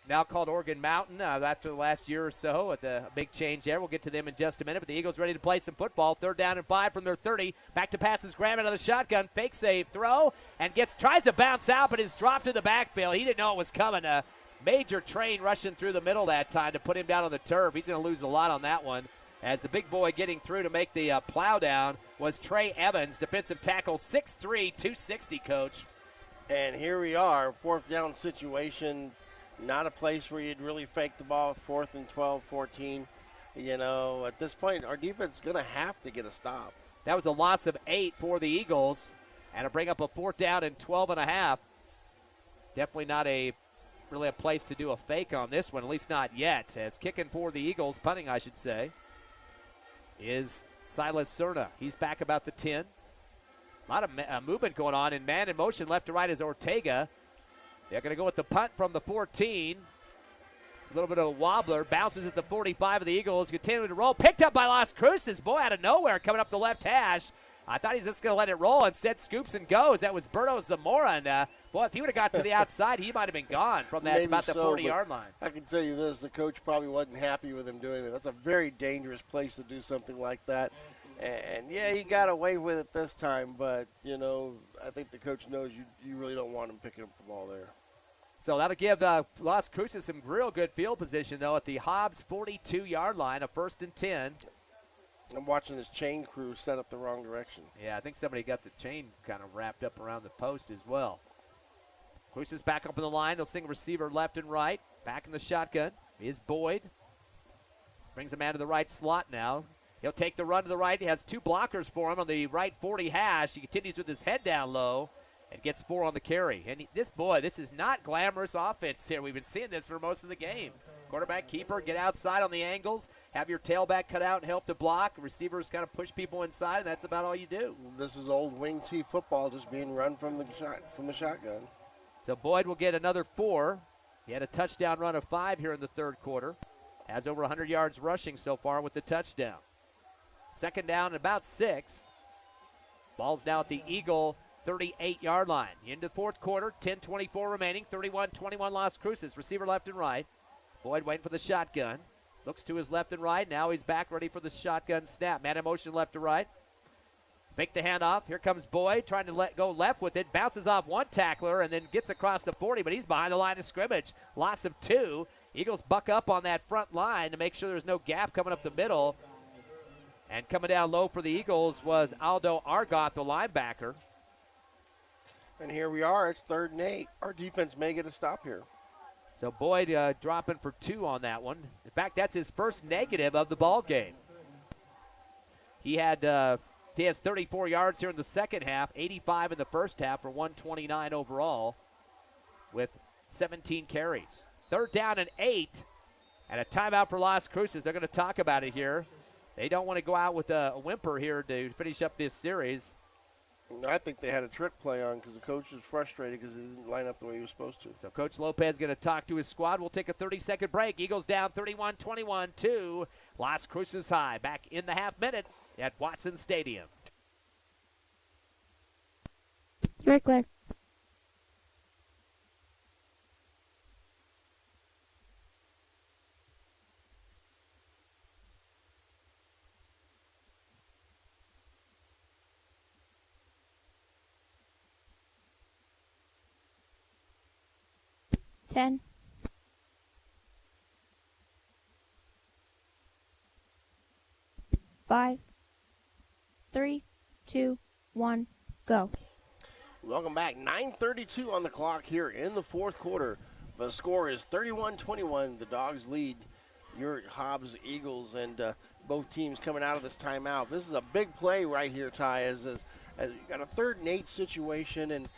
now called Oregon Mountain after the last year or so with a big change there. We'll get to them in just a minute. But the Eagles ready to play some football. 3rd down and 5 from their 30. Back to passes. Graham out of the shotgun. Fakes a throw and tries to bounce out, but is dropped to the backfield. He didn't know it was coming. A major train rushing through the middle that time to put him down on the turf. He's going to lose a lot on that one. As the big boy getting through to make the plow down was Trey Evans, defensive tackle, 6'3", 260, Coach. And here we are, 4th down situation. Not a place where you'd really fake the ball, 4th and 12, 14. At this point, our defense is going to have to get a stop. That was a loss of 8 for the Eagles, and it'll bring up a 4th down and 12 and a half. Definitely not really a place to do a fake on this one, at least not yet. As kicking for the Eagles, punting I should say, is Silas Cerna. He's back about the 10. A lot of movement going on, and man in motion left to right is Ortega. They're going to go with the punt from the 14. A little bit of a wobbler. Bounces at the 45 of the Eagles. Continuing to roll. Picked up by Las Cruces. Boy, out of nowhere coming up the left hash. I thought he's just going to let it roll. Instead, scoops and goes. That was Berto Zamora. And, boy, if he would have got to the outside, he might have been gone from that about the 40-yard line. I can tell you this. The coach probably wasn't happy with him doing it. That's a very dangerous place to do something like that. And, yeah, he got away with it this time. But, I think the coach knows you really don't want him picking up the ball there. So that'll give Las Cruces some real good field position, though, at the Hobbs 42-yard line, a 1st and 10. I'm watching this chain crew set up the wrong direction. Yeah, I think somebody got the chain kind of wrapped up around the post as well. Cruces back up in the line. They'll sing receiver left and right. Back in the shotgun is Boyd. Brings a man to the right slot now. He'll take the run to the right. He has 2 blockers for him on the right 40 hash. He continues with his head down low and gets 4 on the carry. And this is not glamorous offense here. We've been seeing this for most of the game. Quarterback, keeper, get outside on the angles, have your tailback cut out and help to block. Receivers kind of push people inside, and that's about all you do. This is old wing T football, just being run from the shotgun. So Boyd will get another 4. He had a touchdown run of 5 here in the third quarter. Has over 100 yards rushing so far with the touchdown. Second down and about 6. Ball's now at the Eagle 38-yard line. Into the fourth quarter, 10:24 remaining, 31-21 Las Cruces. Receiver left and right. Boyd waiting for the shotgun. Looks to his left and right. Now he's back ready for the shotgun snap. Man in motion left to right. Fake the handoff. Here comes Boyd trying to go left with it. Bounces off one tackler and then gets across the 40, but he's behind the line of scrimmage. Loss of 2. Eagles buck up on that front line to make sure there's no gap coming up the middle. And coming down low for the Eagles was Aldo Argoth, the linebacker. And here we are. It's 3rd and 8. Our defense may get a stop here. So Boyd dropping for 2 on that one. In fact, that's his first negative of the ball game. He has 34 yards here in the second half, 85 in the first half for 129 overall with 17 carries. 3rd down and 8 and a timeout for Las Cruces. They're going to talk about it here. They don't want to go out with a whimper here to finish up this series. I think they had a trick play on because the coach was frustrated because he didn't line up the way he was supposed to. So Coach Lopez going to talk to his squad. We'll take a 30-second break. Eagles down 31-21 to Las Cruces High. Back in the half minute at Watson Stadium. You're clear. Ten. 5, 3, 2, 1, go. Welcome back. 9:32 on the clock here in the fourth quarter. The score is 31-21. The Dogs lead your Hobbs Eagles, and both teams coming out of this timeout. This is a big play right here, Ty, as you got a 3rd and 8 situation, and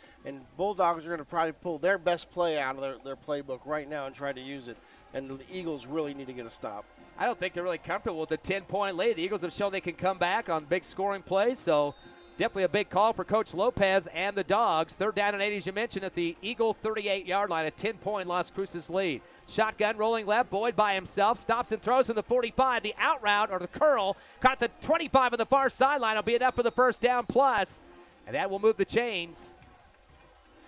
Bulldogs are going to probably pull their best play out of their playbook right now and try to use it. And the Eagles really need to get a stop. I don't think they're really comfortable with the 10-point lead. The Eagles have shown they can come back on big scoring plays, so definitely a big call for Coach Lopez and the Dogs. 3rd down and 8, as you mentioned, at the Eagle 38-yard line, a 10-point Las Cruces lead. Shotgun rolling left, Boyd by himself, stops and throws from the 45. The out route, or the curl, caught the 25 on the far sideline. Will be enough for the first down plus, and that will move the chains.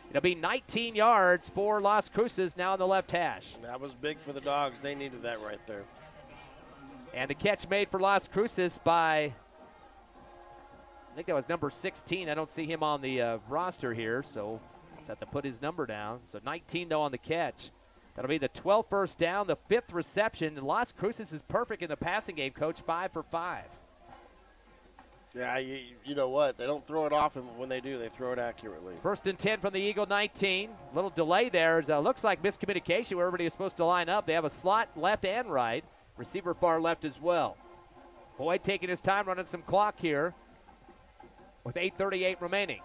It'll be 19 yards for Las Cruces now on the left hash. That was big for the Dogs. They needed that right there. And the catch made for Las Cruces by, I think that was number 16. I don't see him on the roster here, so I'll have to put his number down. So 19, though, on the catch. That'll be the 12th first down, the 5th reception. And Las Cruces is perfect in the passing game, Coach, 5 for 5. Yeah, you know what? They don't throw it off, and when they do, they throw it accurately. 1st and 10 from the Eagle 19. Little delay there. Looks like miscommunication where everybody is supposed to line up. They have a slot left and right. Receiver far left as well. Boyd taking his time, running some clock here with 8:38 remaining.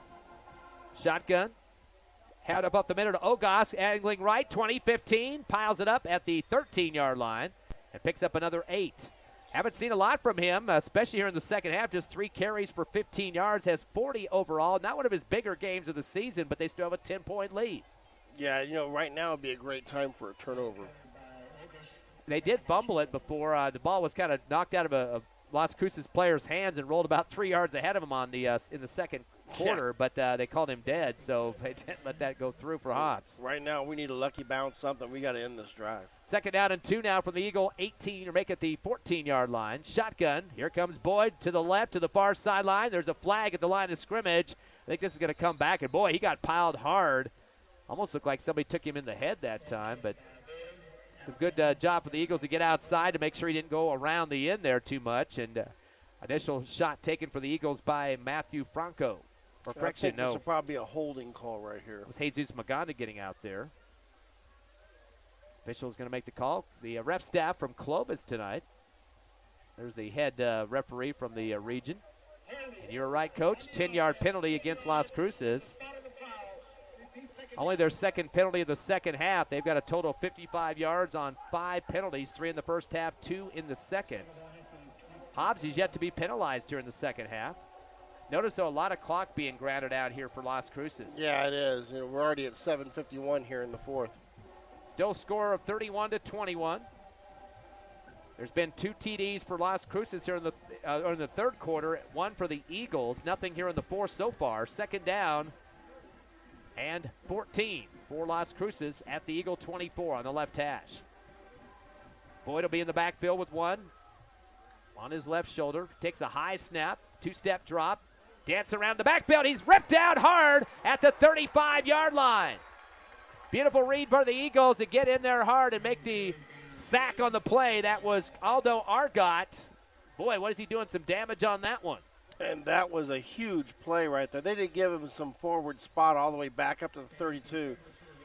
Shotgun. Head up the middle to Ogos, angling right, 20-15. Piles it up at the 13-yard line and picks up another 8. Haven't seen a lot from him, especially here in the second half. Just 3 carries for 15 yards, has 40 overall. Not one of his bigger games of the season, but they still have a 10-point lead. Yeah, right now would be a great time for a turnover. They did fumble it before the ball was kind of knocked out of a Las Cruces player's hands and rolled about 3 yards ahead of him on the in the second quarter, but they called him dead, so they didn't let that go through for Hobbs. Right now, we need a lucky bounce, something. We got to end this drive. 2nd down and 2 now from the Eagle 18, or make it the 14-yard line. Shotgun. Here comes Boyd to the left, to the far sideline. There's a flag at the line of scrimmage. I think this is going to come back, and boy, he got piled hard. Almost looked like somebody took him in the head that time, but some good job for the Eagles to get outside to make sure he didn't go around the end there too much. And initial shot taken for the Eagles by Matthew Franco. Or correction, no. This will probably be a holding call right here. It was Jesus Maganda getting out there. Official's going to make the call. The ref staff from Clovis tonight. There's the head referee from the region. And you're right, Coach. 10-yard penalty against Las Cruces. Only their second penalty of the second half. They've got a total of 55 yards on 5 penalties, 3 in the first half, 2 in the second. Hobbs is yet to be penalized during the second half. Notice, though, a lot of clock being granted out here for Las Cruces. Yeah, it is. We're already at 7:51 here in the fourth. Still a score of 31-21. There's been 2 TDs for Las Cruces here in the third quarter, 1 for the Eagles. Nothing here in the fourth so far. Second down and 14 for Las Cruces at the Eagle 24 on the left hash. Boyd will be in the backfield with 1 on his left shoulder. Takes a high snap, 2-step drop, dance around the backfield. He's ripped down hard at the 35-yard line. Beautiful read by the Eagles to get in there hard and make the sack on the play. That was Aldo Argot. Boy, what is he doing? Some damage on that one. And that was a huge play right there. They did give him some forward spot all the way back up to the 32.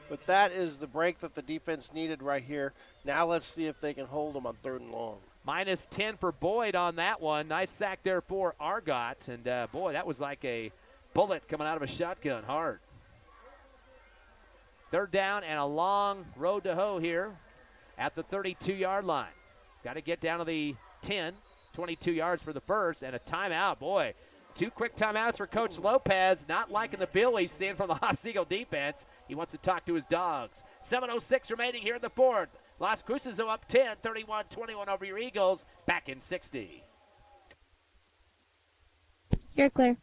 But that is the break that the defense needed right here. Now let's see if they can hold them on 3rd and long. Minus 10 for Boyd on that one. Nice sack there for Argot. And, boy, that was like a bullet coming out of a shotgun. Hard. 3rd down and a long road to hoe here at the 32-yard line. Got to get down to the 10. 22 yards for the first, and a timeout. Boy, 2 quick timeouts for Coach Lopez. Not liking the feel he's seeing from the Hobbs Eagle defense. He wants to talk to his dogs. 7:06 remaining here in the fourth. Las Cruces are up 10, 31-21 over your Eagles. Back in 60. You're clear.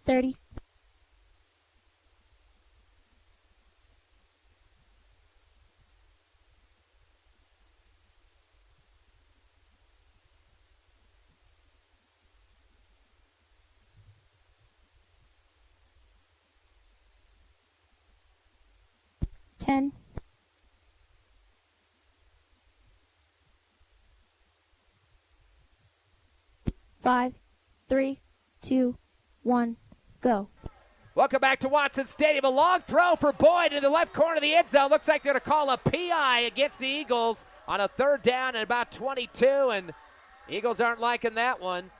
Thirty. Ten. 5, 3, 2, 1, go. Welcome back to Watson Stadium. A long throw for Boyd in the left corner of the end zone. Looks like they're going to call a PI against the Eagles on a 3rd down and about 22, and Eagles aren't liking that one.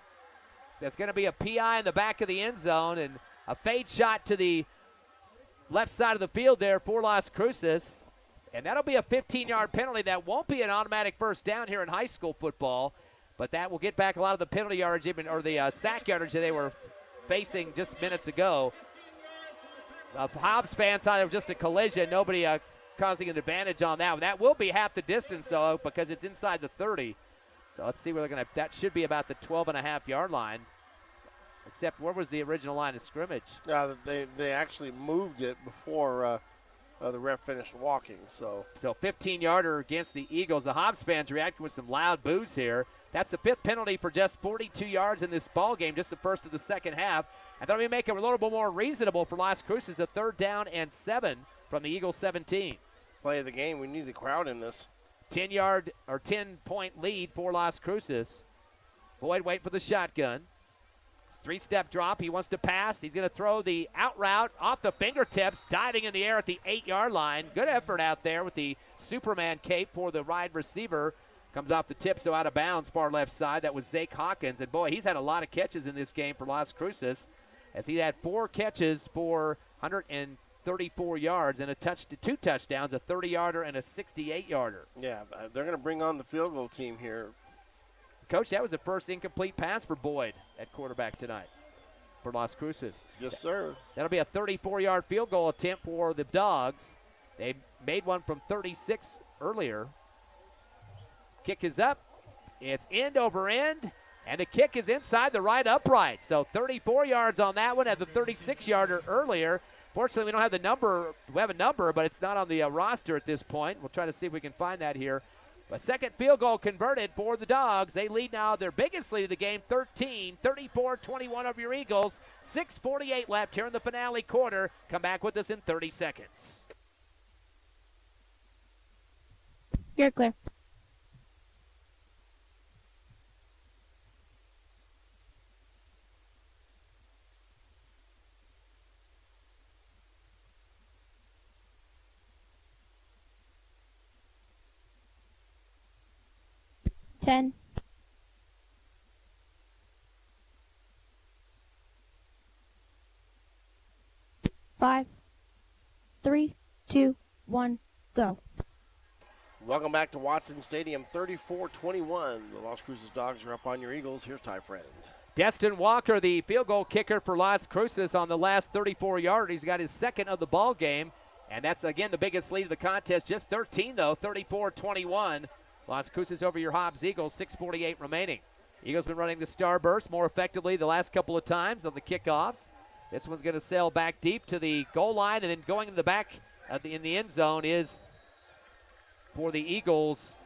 That's going to be a PI in the back of the end zone and a fade shot to the left side of the field there for Las Cruces. And that'll be a 15-yard penalty. That won't be an automatic first down here in high school football, but that will get back a lot of the penalty yardage or the sack yardage that they were facing just minutes ago. Hobbs fans thought it was just a collision. Nobody causing an advantage on that one. That will be half the distance, though, because it's inside the 30. So let's see where they're going to – that should be about the 12.5-yard line. Except where was the original line of scrimmage? They actually moved it before the ref finished walking. So 15-yarder against the Eagles. The Hobbs fans reacting with some loud boos here. That's the 5th penalty for just 42 yards in this ball game, just the first of the second half. And that'll be making it a little bit more reasonable for Las Cruces, a 3rd down and 7 from the Eagles 17. Play of the game. We need the crowd in this. 10-yard or 10-point lead for Las Cruces. Boyd wait for the shotgun. 3-step drop. He wants to pass. He's going to throw the out route off the fingertips, diving in the air at the 8-yard line. Good effort out there with the Superman cape for the wide receiver. Comes off the tip, so out of bounds, far left side. That was Zake Hawkins. And, boy, he's had a lot of catches in this game for Las Cruces, as he had 4 catches for 134 yards and 2 touchdowns, a 30-yarder and a 68-yarder. Yeah, they're going to bring on the field goal team here. Coach, that was the first incomplete pass for Boyd at quarterback tonight for Las Cruces. Yes, sir. That'll be a 34-yard field goal attempt for the Dogs. They made one from 36 earlier. Kick is up. It's end over end, and the kick is inside the right upright. So 34 yards on that one at the 36-yarder earlier. Fortunately, we don't have the number. We have a number, but it's not on the roster at this point. We'll try to see if we can find that here A second field goal converted for the Dogs. They lead now their biggest lead of the game, 34-21 over your Eagles. 6:48 left here in the finale quarter. Come back with us in 30 seconds. You're clear. Ten. 5, 3, 2, 1, go. Welcome back to Watson Stadium, 34-21. The Las Cruces Dogs are up on your Eagles. Here's Ty Friend. Destin Walker, the field goal kicker for Las Cruces on the last 34-yard. He's got his second of the ball game, and that's, again, the biggest lead of the contest. Just 13, though, 34-21. Las Cruces over your Hobbs Eagles, 6:48 remaining. Eagles been running the starburst more effectively the last couple of times on the kickoffs. This one's going to sail back deep to the goal line, and then going in the back in the end zone is for the Eagles,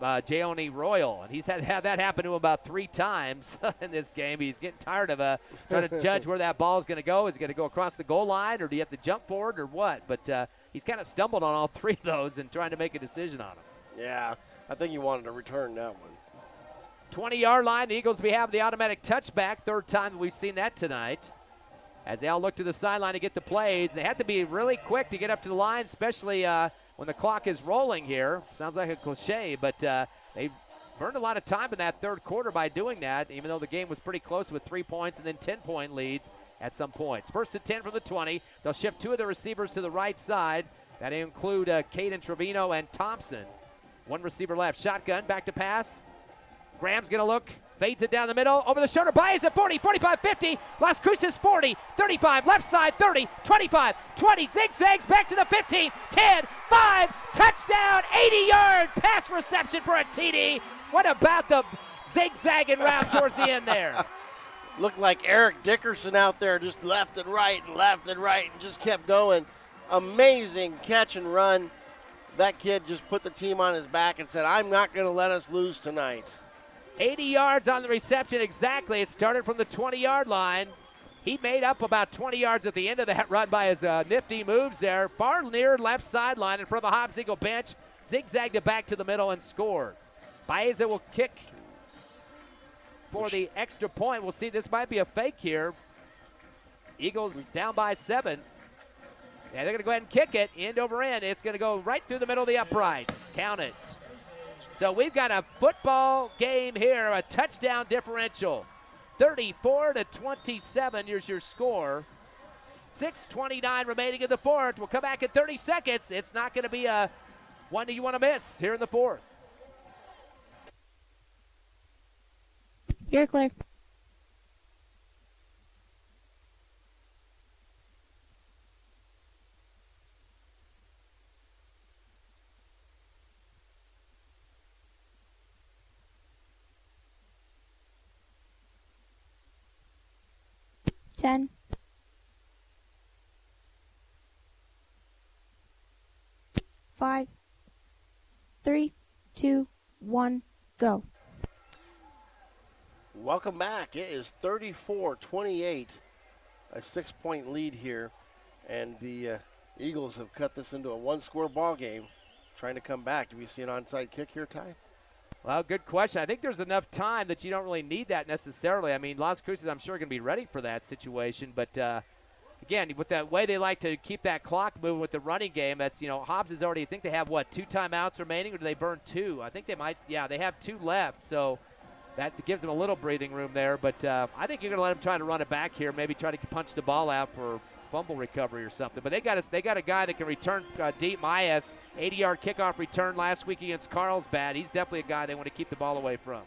Jayoni Royal. And he's had that happen to him about 3 times in this game. He's getting tired of trying to judge where that ball is going to go. Is it going to go across the goal line, or do you have to jump forward, or what? But he's kind of stumbled on all 3 of those and trying to make a decision on them. Yeah, I think he wanted to return that one. 20-yard line, the Eagles, we have the automatic touchback. Third time that we've seen that tonight. As they all look to the sideline to get the plays. They have to be really quick to get up to the line, especially when the clock is rolling here. Sounds like a cliche, but they burned a lot of time in that third quarter by doing that, even though the game was pretty close with 3 points and then 10-point leads at some points. First and 10 from the 20. They'll shift 2 of the receivers to the right side. That include Caden Trevino and Thompson. 1 receiver left. Shotgun, back to pass. Graham's going to look. Fades it down the middle, over the shoulder, Baez at 40, 45, 50, Las Cruces 40, 35, left side 30, 25, 20, zigzags back to the 15, 10, 5, touchdown, 80-yard pass reception for a TD. What about the zigzagging route towards the end there? Looked like Eric Dickerson out there, just left and right, and just kept going. Amazing catch and run. That kid just put the team on his back and said, I'm not going to let us lose tonight. 80 yards on the reception exactly. It started from the 20-yard line. He made up about 20 yards at the end of that run by his nifty moves there. Far near left sideline in front of the Hobbs Eagle bench. Zigzagged it back to the middle and scored. Baeza will kick for the extra point. We'll see. This might be a fake here. Eagles down by 7. Yeah, they're going to go ahead and kick it end over end. It's going to go right through the middle of the uprights. Count it. So we've got a football game here, a touchdown differential. 34-27, here's your score. 6:29 remaining in the fourth. We'll come back in 30 seconds. It's not going to be a one that you want to miss here in the fourth. You're clear. Ten. 5, 3, 2, 1, go. Welcome back. It is 34-28, a 6-point lead here, and the Eagles have cut this into a 1-score ball game, trying to come back. Do we see an onside kick here, Ty? Well, good question. I think there's enough time that you don't really need that necessarily. I mean, Las Cruces, I'm sure, are going to be ready for that situation. But, again, with the way they like to keep that clock moving with the running game, that's, Hobbs is already, I think they have, 2 timeouts remaining, or do they burn 2? I think they might, they have 2 left. So that gives them a little breathing room there. But I think you're going to let them try to run it back here, maybe try to punch the ball out for fumble recovery or something. But they got a guy that can return deep. Maes, 80-yard kickoff return last week against Carlsbad. He's definitely a guy they want to keep the ball away from.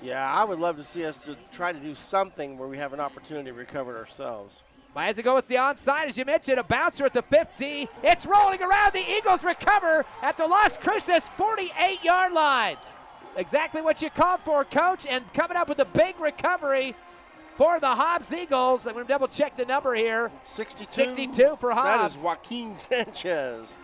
Yeah, I would love to see us to try to do something where we have an opportunity to recover it ourselves. Maes go, it's the onside, as you mentioned, a bouncer at the 50. It's rolling around. The Eagles recover at the Las Cruces 48-yard line. Exactly what you called for, Coach, and coming up with a big recovery for the Hobbs Eagles. I'm going to double check the number here. 62. 62 for Hobbs. That is Joaquin Sanchez.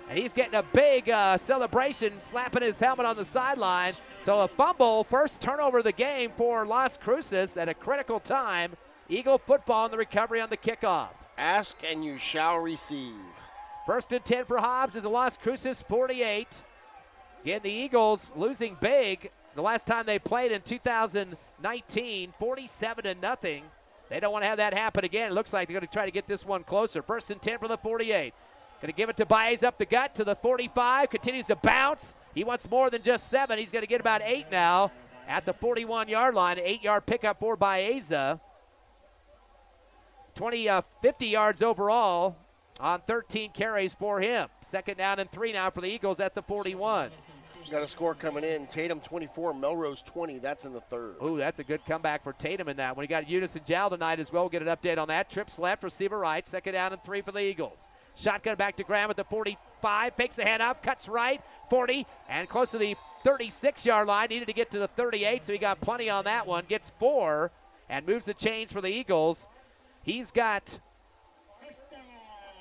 And he's getting a big celebration, slapping his helmet on the sideline. So a fumble, first turnover of the game for Las Cruces at a critical time. Eagle football in the recovery on the kickoff. Ask and you shall receive. 1st and 10 for Hobbs at the Las Cruces 48. Again, the Eagles losing big the last time they played in 2019, 47-0. They don't want to have that happen again. It looks like they're going to try to get this one closer. 1st and 10 from the 48. Going to give it to Baez up the gut to the 45. Continues to bounce. He wants more than just 7. He's going to get about 8 now at the 41-yard line. An 8-yard pickup for Baeza. 50 yards overall on 13 carries for him. 2nd down and 3 now for the Eagles at the 41. Got a score coming in. Tatum 24, Melrose 20. That's in the 3rd. Ooh, that's a good comeback for Tatum in that one. He got Eunice and Jal tonight as well. We'll get an update on that. Trips left, receiver right. 2nd down and 3 for the Eagles. Shotgun back to Graham at the 45. Fakes the handoff, cuts right, 40, and close to the 36-yard line. Needed to get to the 38, so he got plenty on that one. Gets 4 and moves the chains for the Eagles. He's got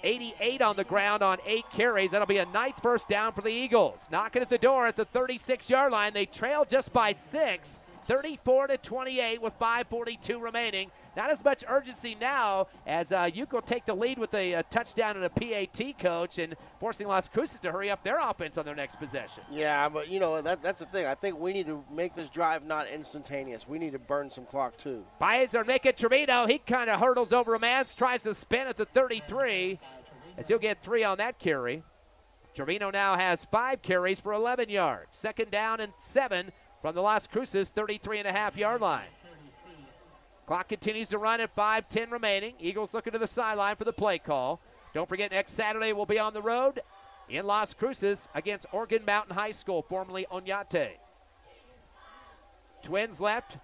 88 on the ground on 8 carries. That'll be a 9th first down for the Eagles. Knocking at the door at the 36-yard line. They trail just by 6, 34-28 with 5:42 remaining. Not as much urgency now as Uke will take the lead with a touchdown and a PAT coach and forcing Las Cruces to hurry up their offense on their next possession. Yeah, but, that's the thing. I think we need to make this drive not instantaneous. We need to burn some clock, too. Baez or make it Trevino. He kind of hurdles over a man, tries to spin at the 33 as he'll get 3 on that carry. Trevino now has 5 carries for 11 yards. 2nd down and 7 from the Las Cruces 33.5-yard line. Clock continues to run at 5:10 remaining. Eagles looking to the sideline for the play call. Don't forget, next Saturday we'll be on the road in Las Cruces against Oregon Mountain High School, formerly Oñate. Twins left.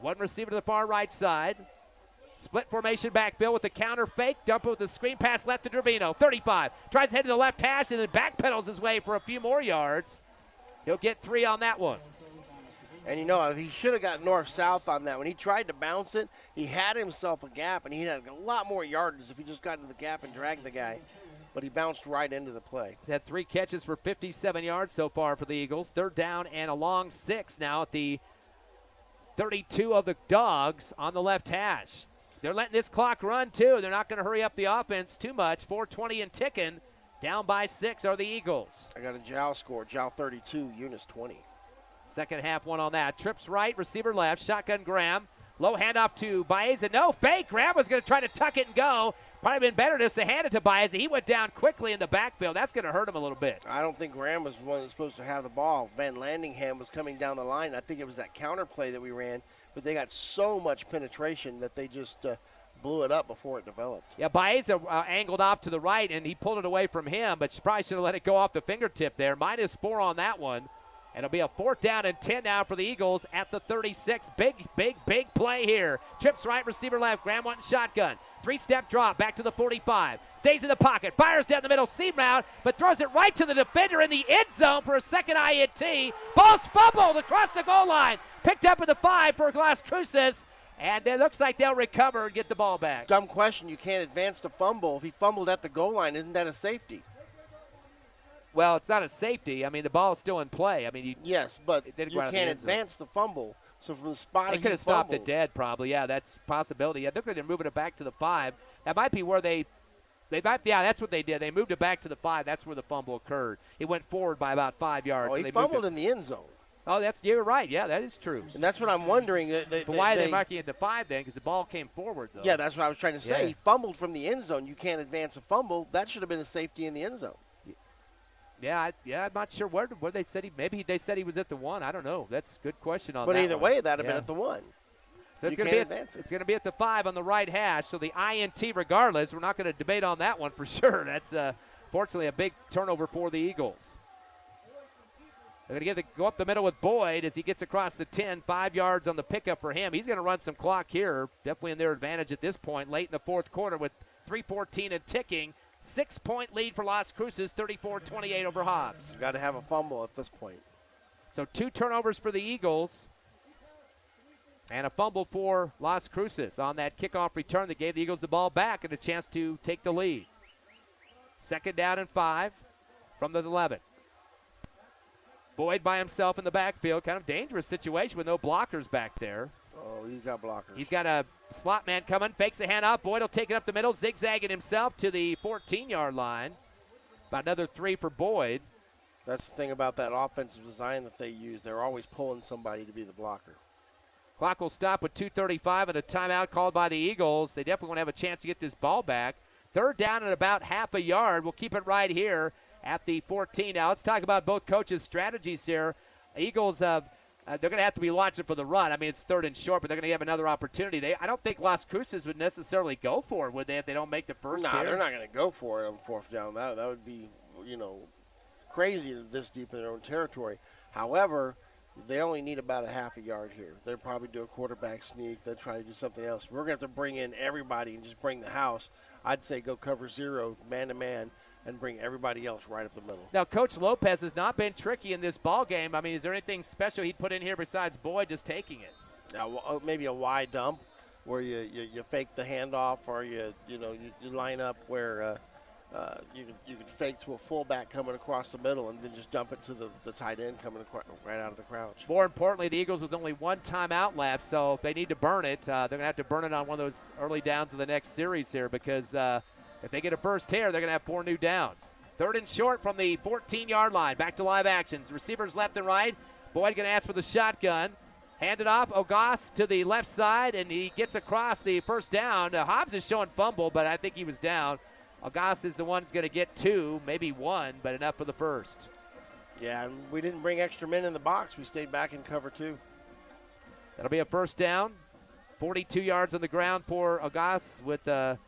One receiver to the far right side. Split formation backfield with the counter fake. Dump it with the screen pass left to Trevino. 35. Tries to head to the left hash and then backpedals his way for a few more yards. He'll get 3 on that one. And he should have got north-south on that. When he tried to bounce it, he had himself a gap, and he had a lot more yardage if he just got into the gap and dragged the guy. But he bounced right into the play. He's had 3 catches for 57 yards so far for the Eagles. 3rd down and a long 6 now at the 32 of the Dogs on the left hash. They're letting this clock run, too. They're not going to hurry up the offense too much. 4:20 and ticking. Down by 6 are the Eagles. I got a Jal score. Jal 32, Eunice 20. Second half one on that. Trips right, receiver left. Shotgun Graham. Low handoff to Baeza. No fake. Graham was going to try to tuck it and go. Probably been better just to hand it to Baeza. He went down quickly in the backfield. That's going to hurt him a little bit. I don't think Graham was the one that's supposed to have the ball. Van Landingham was coming down the line. I think it was that counter play that we ran, but they got so much penetration that they just blew it up before it developed. Yeah, Baeza angled off to the right, and he pulled it away from him, but probably should have let it go off the fingertip there. -4 on that one. It'll be a 4th down and 10 now for the Eagles at the 36. Big play here. Trips right, receiver left. Graham wanting shotgun. 3-step drop back to the 45. Stays in the pocket. Fires down the middle, seam route, but throws it right to the defender in the end zone for a second INT. Ball's fumbled across the goal line. Picked up at the 5 for Las Cruces. And it looks like they'll recover and get the ball back. Dumb question. You can't advance to fumble. If he fumbled at the goal line, isn't that a safety? Well, it's not a safety. I mean, the ball's still in play. I mean, yes, but you can't advance the fumble. So from the spot they could have stopped it dead, probably. Yeah, that's a possibility. Yeah, look like they're moving it back to the 5. That might be where they might. Yeah, that's what they did. They moved it back to the 5. That's where the fumble occurred. It went forward by about 5 yards. Oh, so he fumbled in the end zone. Oh, you're right. Yeah, that is true. And that's what I'm wondering. But why are they marking it to 5 then? Because the ball came forward, though. Yeah, that's what I was trying to say. Yeah. He fumbled from the end zone. You can't advance a fumble. That should have been a safety in the end zone. Yeah, I'm not sure where they said maybe they said he was at the 1. I don't know. That's a good question on that. But either one. way, that'd have been at the 1. So it's going to be at the 5 on the right hash. So the INT, regardless, we're not going to debate on that one for sure. That's fortunately a big turnover for the Eagles. They're going to go up the middle with Boyd as he gets across the 10, 5 yards on the pickup for him. He's going to run some clock here, definitely in their advantage at this point, late in the 4th quarter with 3:14 and ticking. 6-point lead for Las Cruces, 34-28 over Hobbs. Got to have a fumble at this point. So 2 turnovers for the Eagles and a fumble for Las Cruces on that kickoff return that gave the Eagles the ball back and a chance to take the lead. 2nd down and 5. from the 11. Boyd by himself in the backfield. Kind of dangerous situation with no blockers back there. Oh, he's got blockers. He's got a slot man coming. Fakes the handoff. Boyd will take it up the middle, zigzagging himself to the 14-yard line. About another 3 for Boyd. That's the thing about that offensive design that they use. They're always pulling somebody to be the blocker. Clock will stop with 2:35 and a timeout called by the Eagles. They definitely want to have a chance to get this ball back. Third down at about half a yard. We'll keep it right here at the 14. Now let's talk about both coaches' strategies here. Eagles have they're going to have to be watching for the run. I mean, it's third and short, but they're going to have another opportunity. I don't think Las Cruces would necessarily go for it, would they, if they don't make the first No, here? they're not going to go for it on fourth down. That would be, crazy this deep in their own territory. However, they only need about a half a yard here. They'll probably do a quarterback sneak. They'll try to do something else. We're going to have to bring in everybody and just bring the house. I'd say go cover 0, man-to-man, and bring everybody else right up the middle. Now, Coach Lopez has not been tricky in this ball game. I mean, is there anything special he'd put in here besides Boyd just taking it? Now, maybe a wide dump where you fake the handoff, or you line up where you can fake to a fullback coming across the middle and then just dump it to the tight end coming right out of the crouch. More importantly, the Eagles with only one timeout left, so if they need to burn it, they're going to have to burn it on one of those early downs of the next series here, because if they get a first here, they're going to have 4 new downs. Third and short from the 14-yard line. Back to live actions. Receivers left and right. Boyd going to ask for the shotgun. Hand it off. Ogas to the left side, and he gets across the first down. Hobbs is showing fumble, but I think he was down. Ogas is the one who's going to get 2, maybe 1, but enough for the first. Yeah, and we didn't bring extra men in the box. We stayed back in cover 2. That'll be a first down. 42 yards on the ground for Ogas with a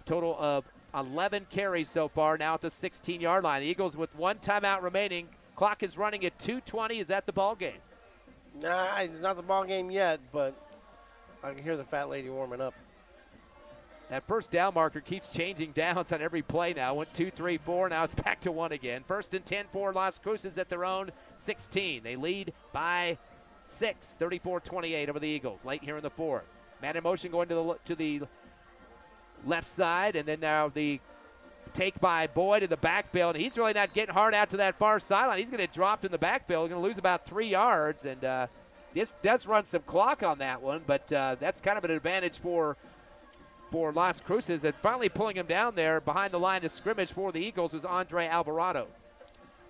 total of 11 carries so far, now at the 16-yard line. The Eagles with 1 timeout remaining. Clock is running at 2:20. Is that the ball game? Nah, it's not the ball game yet, but I can hear the fat lady warming up. That first down marker keeps changing downs on every play now. 1, 2, 3, 4. Now it's back to 1 again. First and 10 for Las Cruces at their own 16. They lead by 6, 34-28 over the Eagles late here in the fourth. Man in motion going to the left side, and then now the take by Boyd in the backfield. He's really not getting hard out to that far sideline. He's going to get dropped in the backfield. Going to lose about 3 yards, and this does run some clock on that one, but that's kind of an advantage for Las Cruces. And finally pulling him down there behind the line of scrimmage for the Eagles was Andre Alvarado.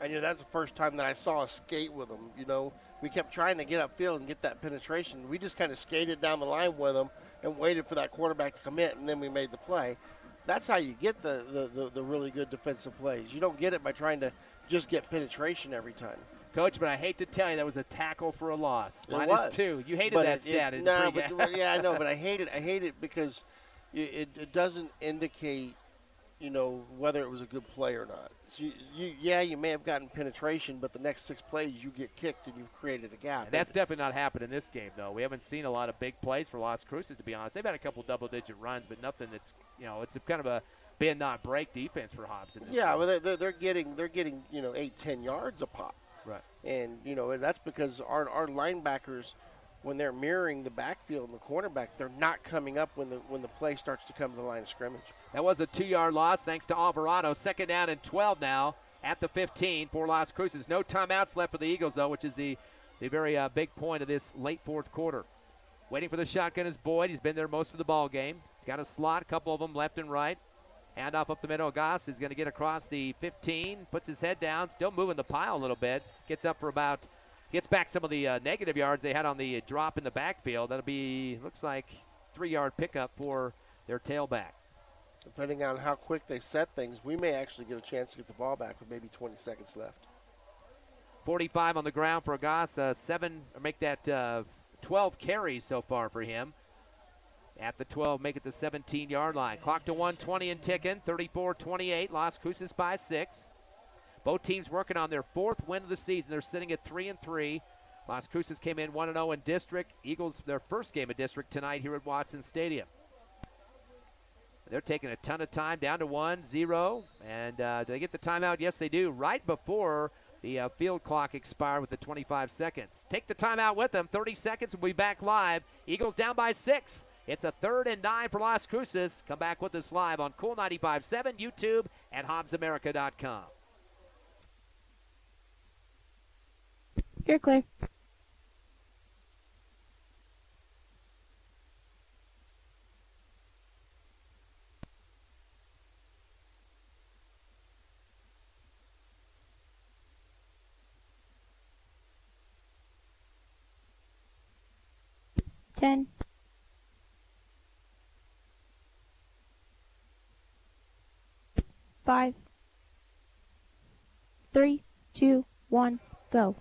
And that's the first time that I saw a skate with him. We kept trying to get upfield and get that penetration. We just kind of skated down the line with him and waited for that quarterback to commit, and then we made the play. That's how you get the really good defensive plays. You don't get it by trying to just get penetration every time. Coach, but I hate to tell you that was a tackle for a loss. -2. You hated but that stat. No, yeah, I know, but I hate it because it doesn't indicate, whether it was a good play or not. So you may have gotten penetration, but the next 6 plays you get kicked and you've created a gap. And that's definitely not happened in this game, though. We haven't seen a lot of big plays for Las Cruces, to be honest. They've had a couple double-digit runs, but nothing that's, it's kind of a bend not break defense for Hobbs in this game. Well, they're getting 8-10 yards a pop. Right. And and that's because our linebackers, when they're mirroring the backfield and the cornerback, they're not coming up when the play starts to come to the line of scrimmage. That was a 2-yard loss thanks to Alvarado. Second down and 12 now at the 15 for Las Cruces. No timeouts left for the Eagles, though, which is the very big point of this late fourth quarter. Waiting for the shotgun is Boyd. He's been there most of the ball game. Got a slot, a couple of them left and right. Handoff up the middle. Goss is going to get across the 15, puts his head down, still moving the pile a little bit. Gets back some of the negative yards they had on the drop in the backfield. That'll be, looks like, 3-yard pickup for their tailback. Depending on how quick they set things, we may actually get a chance to get the ball back with maybe 20 seconds left. 45 on the ground for Goss. 12 carries so far for him. At the 12, make it the 17-yard line. Clock to 1:20 and ticking. 34-28. Las Cruces by 6. Both teams working on their 4th win of the season. They're sitting at 3-3. Las Cruces came in 1-0 in district. Eagles, their first game of district tonight here at Watson Stadium. They're taking a ton of time, down to 1-0. And do they get the timeout? Yes, they do. Right before the field clock expired with the 25 seconds. Take the timeout with them. 30 seconds. We'll be back live. Eagles down by 6. It's a 3rd and 9 for Las Cruces. Come back with us live on Cool 95.7, YouTube, and HobbsAmerica.com. You're clear. Ten. 5, 3, 2, 1, go.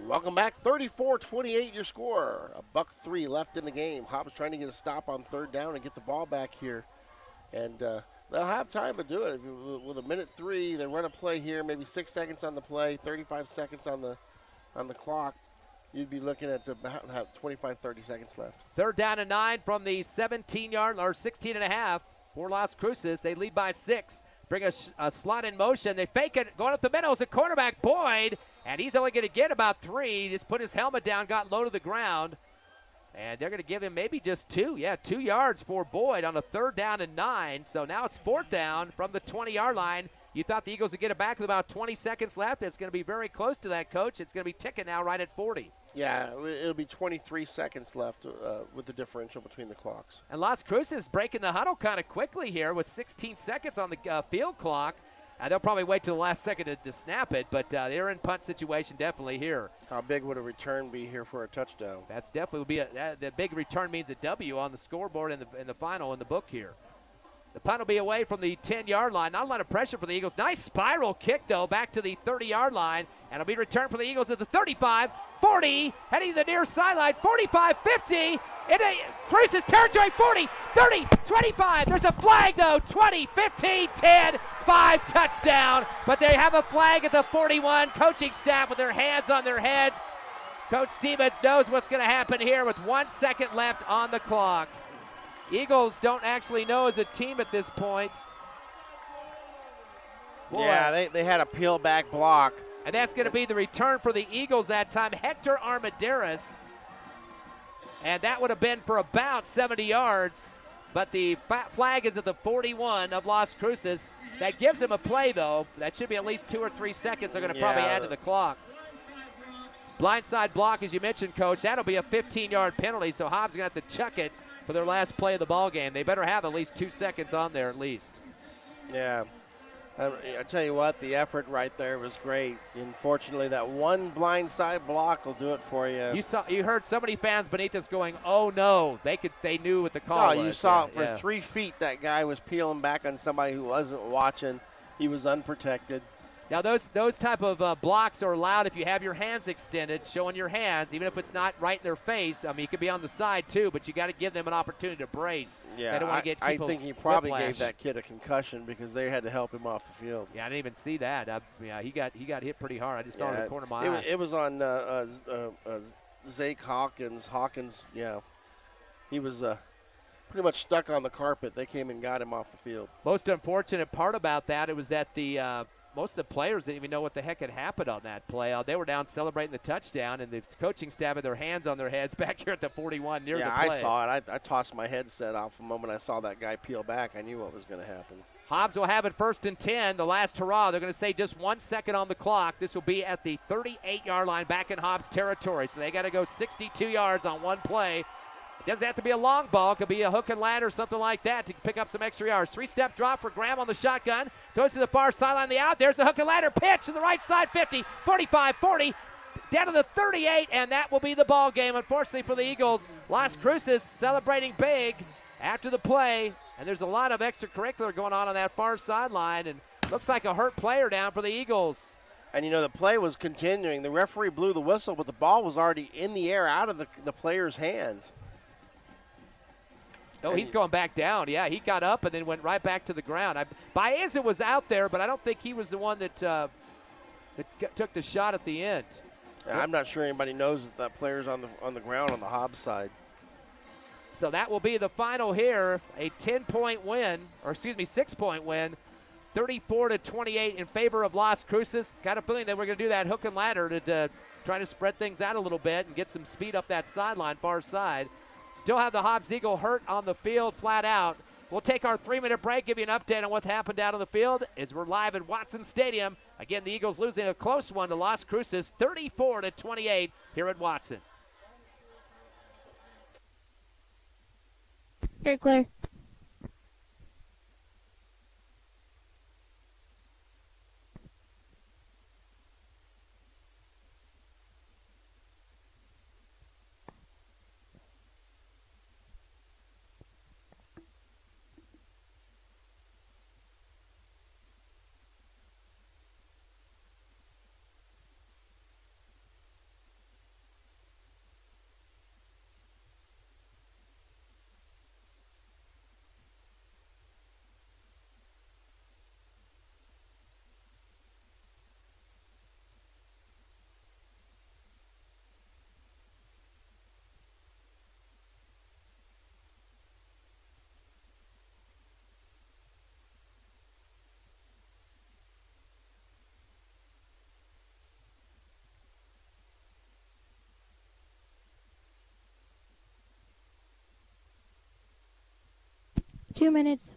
Welcome back. 34-28 your score. $1:03 left in the game. Hobbs trying to get a stop on third down and get the ball back here. And they'll have time to do it. With 1:03, they run a play here, maybe 6 seconds on the play, 35 seconds on the clock. You'd be looking at about 25, 30 seconds left. Third down and 9 from the 17-yard or 16 and a half for Las Cruces. They lead by 6. Bring a slot in motion. They fake it. Going up the middle is a cornerback, Boyd. And he's only going to get about 3. He just put his helmet down, got low to the ground. And they're going to give him maybe just 2. Yeah, 2 yards for Boyd on a third down and 9. So now it's fourth down from the 20-yard line. You thought the Eagles would get it back with about 20 seconds left. It's going to be very close to that, Coach. It's going to be ticking now right at 40. Yeah, it'll be 23 seconds left with the differential between the clocks. And Las Cruces breaking the huddle kind of quickly here with 16 seconds on the field clock. They'll probably wait till the last second to snap it, but they're in punt situation definitely here. How big would a return be here for a touchdown? That's definitely would be the big return means a W on the scoreboard in the final in the book here. The punt will be away from the 10-yard line. Not a lot of pressure for the Eagles. Nice spiral kick, though, back to the 30-yard line. And it'll be returned for the Eagles at the 35, 40, heading to the near sideline, 45, 50. Into Cruces territory, 40, 30, 25. There's a flag, though, 20, 15, 10, 5, touchdown. But they have a flag at the 41. Coaching staff with their hands on their heads. Coach Stevens knows what's going to happen here with 1 second left on the clock. Eagles don't actually know as a team at this point. Boy. Yeah, they had a peel back block. And that's going to be the return for the Eagles that time, Hector Armendariz. And that would have been for about 70 yards. But the flag is at the 41 of Las Cruces. That gives him a play, though. That should be at least 2 or 3 seconds they're going to probably add to the clock. Blindside block, as you mentioned, Coach. That'll be a 15-yard penalty, so Hobbs is going to have to chuck it for their last play of the ball game. They better have at least 2 seconds on there at least. Yeah. I tell you what, the effort right there was great. Unfortunately, that one blindside block will do it for you. You heard so many fans beneath us going, "Oh no!" They knew what the call was. No, you saw it for 3 feet. That guy was peeling back on somebody who wasn't watching. He was unprotected. Now those type of blocks are allowed if you have your hands extended, showing your hands, even if it's not right in their face. I mean, you could be on the side too, but you got to give them an opportunity to brace. Yeah, they don't want to get I think he probably whiplash. gave that kid a concussion because they had to help him off the field. Yeah, I didn't even see that. Yeah, he got hit pretty hard. I just saw it in the corner of my eye. It was on Zake Hawkins. Hawkins, yeah, he was pretty much stuck on the carpet. They came and got him off the field. Most unfortunate part about that, it was that the most of the players didn't even know what the heck had happened on that play. They were down celebrating the touchdown, and the coaching staff had their hands on their heads back here at the 41 near the play. Yeah, I saw it. I tossed my headset off the moment I saw that guy peel back. I knew what was going to happen. Hobbs will have it 1st and 10, the last hurrah. They're going to say just 1 second on the clock. This will be at the 38-yard line back in Hobbs territory, so they got to go 62 yards on one play. It doesn't have to be a long ball. It could be a hook and ladder or something like that to pick up some extra yards. 3-step drop for Graham on the shotgun. Goes to the far sideline, the out. There's a hook and ladder pitch to the right side, 50, 45, 40, down to the 38, and that will be the ball game, unfortunately, for the Eagles. Las Cruces celebrating big after the play, and there's a lot of extracurricular going on that far sideline, and looks like a hurt player down for the Eagles. And, the play was continuing. The referee blew the whistle, but the ball was already in the air out of the player's hands. Oh, he's going back down. Yeah, he got up and then went right back to the ground. Baeza was out there, but I don't think he was the one that took the shot at the end. Yeah, I'm not sure anybody knows that player's on the ground on the Hobbs side. So that will be the final here, a 10-point win, or 6-point win, 34-28 in favor of Las Cruces. Got a feeling that we're going to do that hook and ladder to try to spread things out a little bit and get some speed up that sideline, far side. Still have the Hobbs Eagle hurt on the field flat out. We'll take our 3-minute break, give you an update on what happened out on the field as we're live at Watson Stadium. Again, the Eagles losing a close one to Las Cruces, 34-28 here at Watson. Very clear. Two minutes.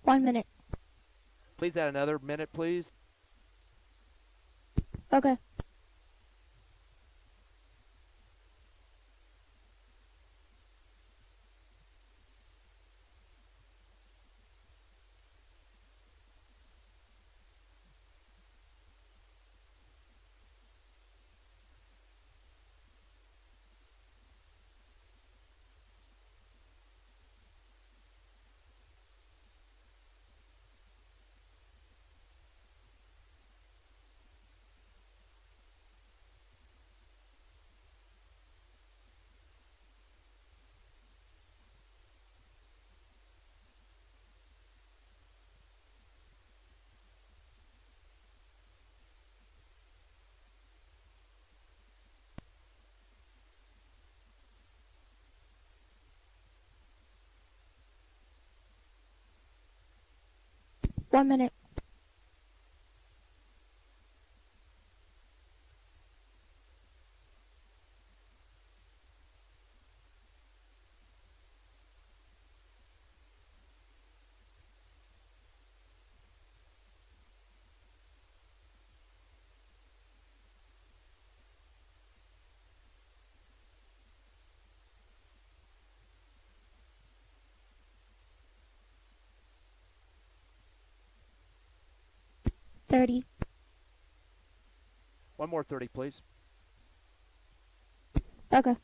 One minute. Please add another minute, please. Okay. One minute. $30. One more 30, please. Okay.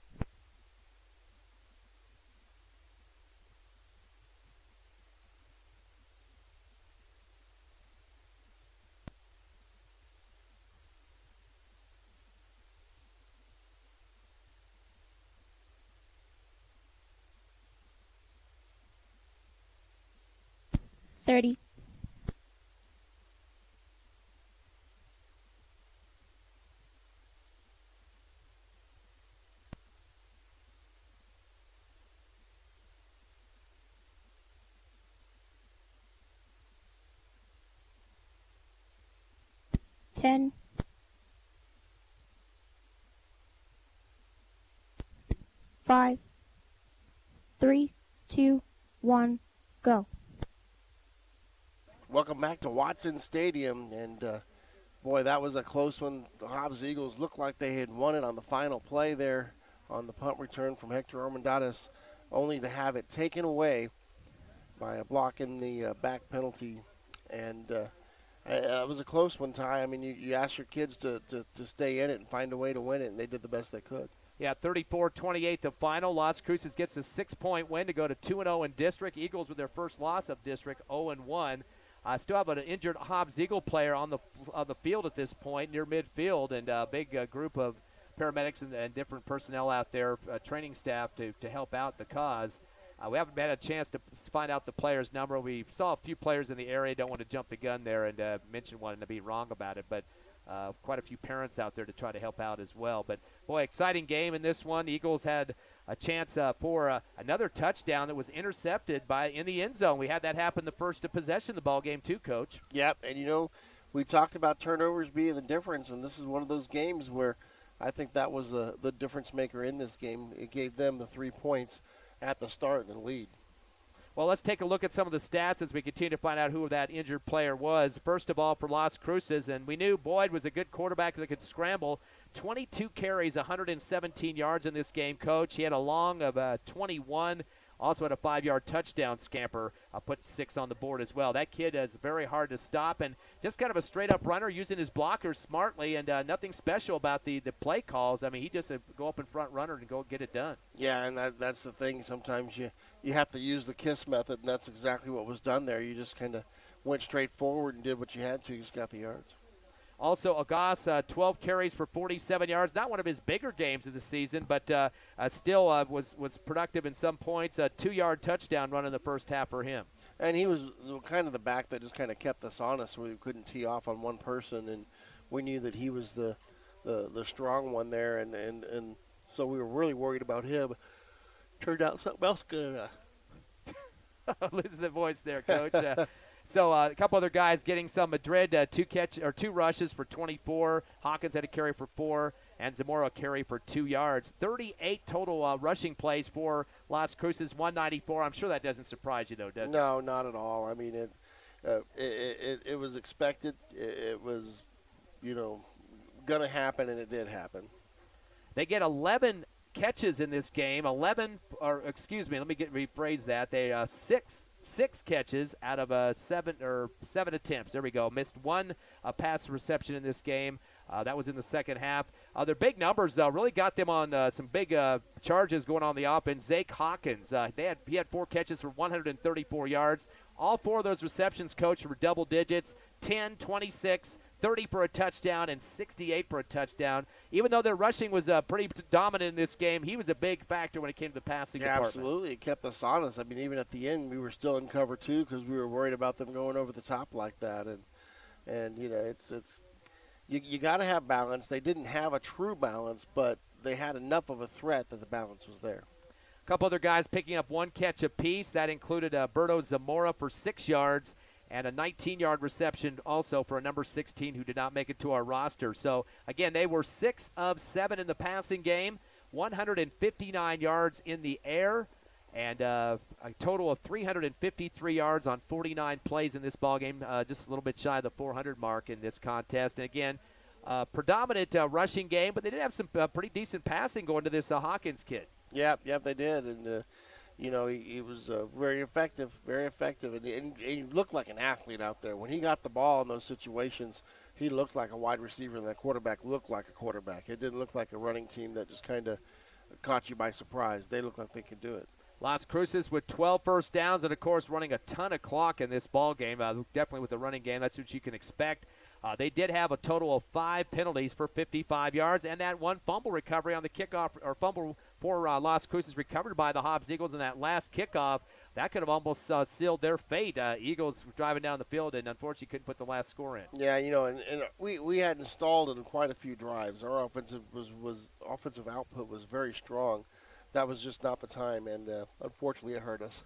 $30. $10. 5, 3, 2, 1, go. Welcome back to Watson Stadium, and boy, that was a close one. The Hobbs Eagles looked like they had won it on the final play there on the punt return from Hector Armendariz, only to have it taken away blocking the back penalty. And it was a close one, Ty. I mean, you ask your kids to stay in it and find a way to win it, and they did the best they could. Yeah, 34-28 the final. Las Cruces gets a 6-point win to go to 2-0 in district. Eagles with their first loss of district, 0-1. Still have an injured Hobbs Eagle player on the field at this point, near midfield, and a big group of paramedics and different personnel out there, training staff to help out the cause. We haven't had a chance to find out the player's number. We saw a few players in the area. Don't want to jump the gun there and mention one and to be wrong about it, but quite a few parents out there to try to help out as well. But, boy, exciting game in this one. Eagles had a chance for another touchdown that was intercepted in the end zone. We had that happen the first possession of the ball game too, Coach. Yep, and, we talked about turnovers being the difference, and this is one of those games where I think that was the difference maker in this game. It gave them the 3 points at the start and lead. Well, let's take a look at some of the stats as we continue to find out who that injured player was. First of all, for Las Cruces, and we knew Boyd was a good quarterback that could scramble. 22 carries, 117 yards in this game, Coach. He had a long of 21. Also had a 5-yard touchdown scamper, put 6 on the board as well. That kid is very hard to stop and just kind of a straight-up runner using his blockers smartly, and nothing special about the play calls. I mean, he just go up in front runner and go get it done. Yeah, and that's the thing. Sometimes you have to use the KISS method, and that's exactly what was done there. You just kind of went straight forward and did what you had to. You just got the yards. Also, Agas, 12 carries for 47 yards. Not one of his bigger games of the season, but still was productive in some points. A 2-yard touchdown run in the first half for him. And he was kind of the back that just kind of kept us honest, where we couldn't tee off on one person, and we knew that he was the strong one there, and so we were really worried about him. Turned out something else good. Listen to the voice there, Coach. So a couple other guys getting some. Madrid, 2 rushes for 24. Hawkins had a carry for 4, and Zamora a carry for 2 yards. 38 total rushing plays for Las Cruces, 194. I'm sure that doesn't surprise you, though, does it? No, not at all. I mean, it was expected. It was, going to happen, and it did happen. They get 11 catches in this game. Let me rephrase that. They 6 catches out of 7 attempts. There we go. Missed 1 pass reception in this game. That was in the second half. Their big numbers really got them on some big charges going on the offense. Zake Hawkins, he had 4 catches for 134 yards. All 4 of those receptions, Coach, were double digits. 10, 26, 30 for a touchdown, and 68 for a touchdown. Even though their rushing was pretty dominant in this game, he was a big factor when it came to the passing department. Absolutely. It kept us honest. I mean, even at the end, we were still in cover 2 because we were worried about them going over the top like that. And you got to have balance. They didn't have a true balance, but they had enough of a threat that the balance was there. A couple other guys picking up 1 catch apiece. That included Berto Zamora for 6 yards and a 19-yard reception also for a number 16 who did not make it to our roster. So, again, they were 6 of 7 in the passing game, 159 yards in the air, and a total of 353 yards on 49 plays in this ballgame, just a little bit shy of the 400 mark in this contest. And, again, predominant rushing game, but they did have some pretty decent passing going to this Hawkins kid. Yep, they did, and he was very effective, and he looked like an athlete out there. When he got the ball in those situations, he looked like a wide receiver, and that quarterback looked like a quarterback. It didn't look like a running team that just kind of caught you by surprise. They looked like they could do it. Las Cruces with 12 first downs and, of course, running a ton of clock in this ball game. Definitely with the running game, that's what you can expect. They did have a total of 5 penalties for 55 yards, and that 1 fumble recovery on the kickoff, or fumble for Las Cruces recovered by the Hobbs Eagles in that last kickoff. That could have almost sealed their fate. Eagles were driving down the field and unfortunately couldn't put the last score in. Yeah, and we had installed in quite a few drives. Our offensive output was very strong. That was just not the time, and unfortunately it hurt us.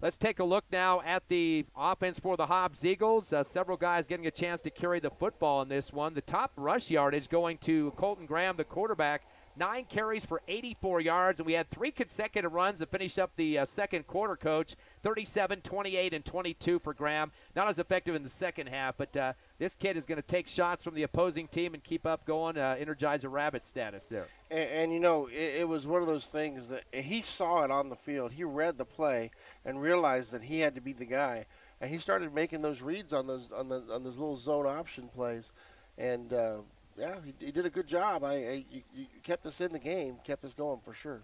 Let's take a look now at the offense for the Hobbs Eagles. Several guys getting a chance to carry the football in this one. The top rush yardage going to Colton Graham, the quarterback, 9 carries for 84 yards, and we had 3 consecutive runs to finish up the second quarter, Coach. 37, 28, and 22 for Graham. Not as effective in the second half, but this kid is going to take shots from the opposing team and keep up going, Energizer Rabbit status there. And it was one of those things that he saw it on the field. He read the play and realized that he had to be the guy, and he started making those reads on those little zone option plays, and he did a good job. He kept us in the game, kept us going for sure.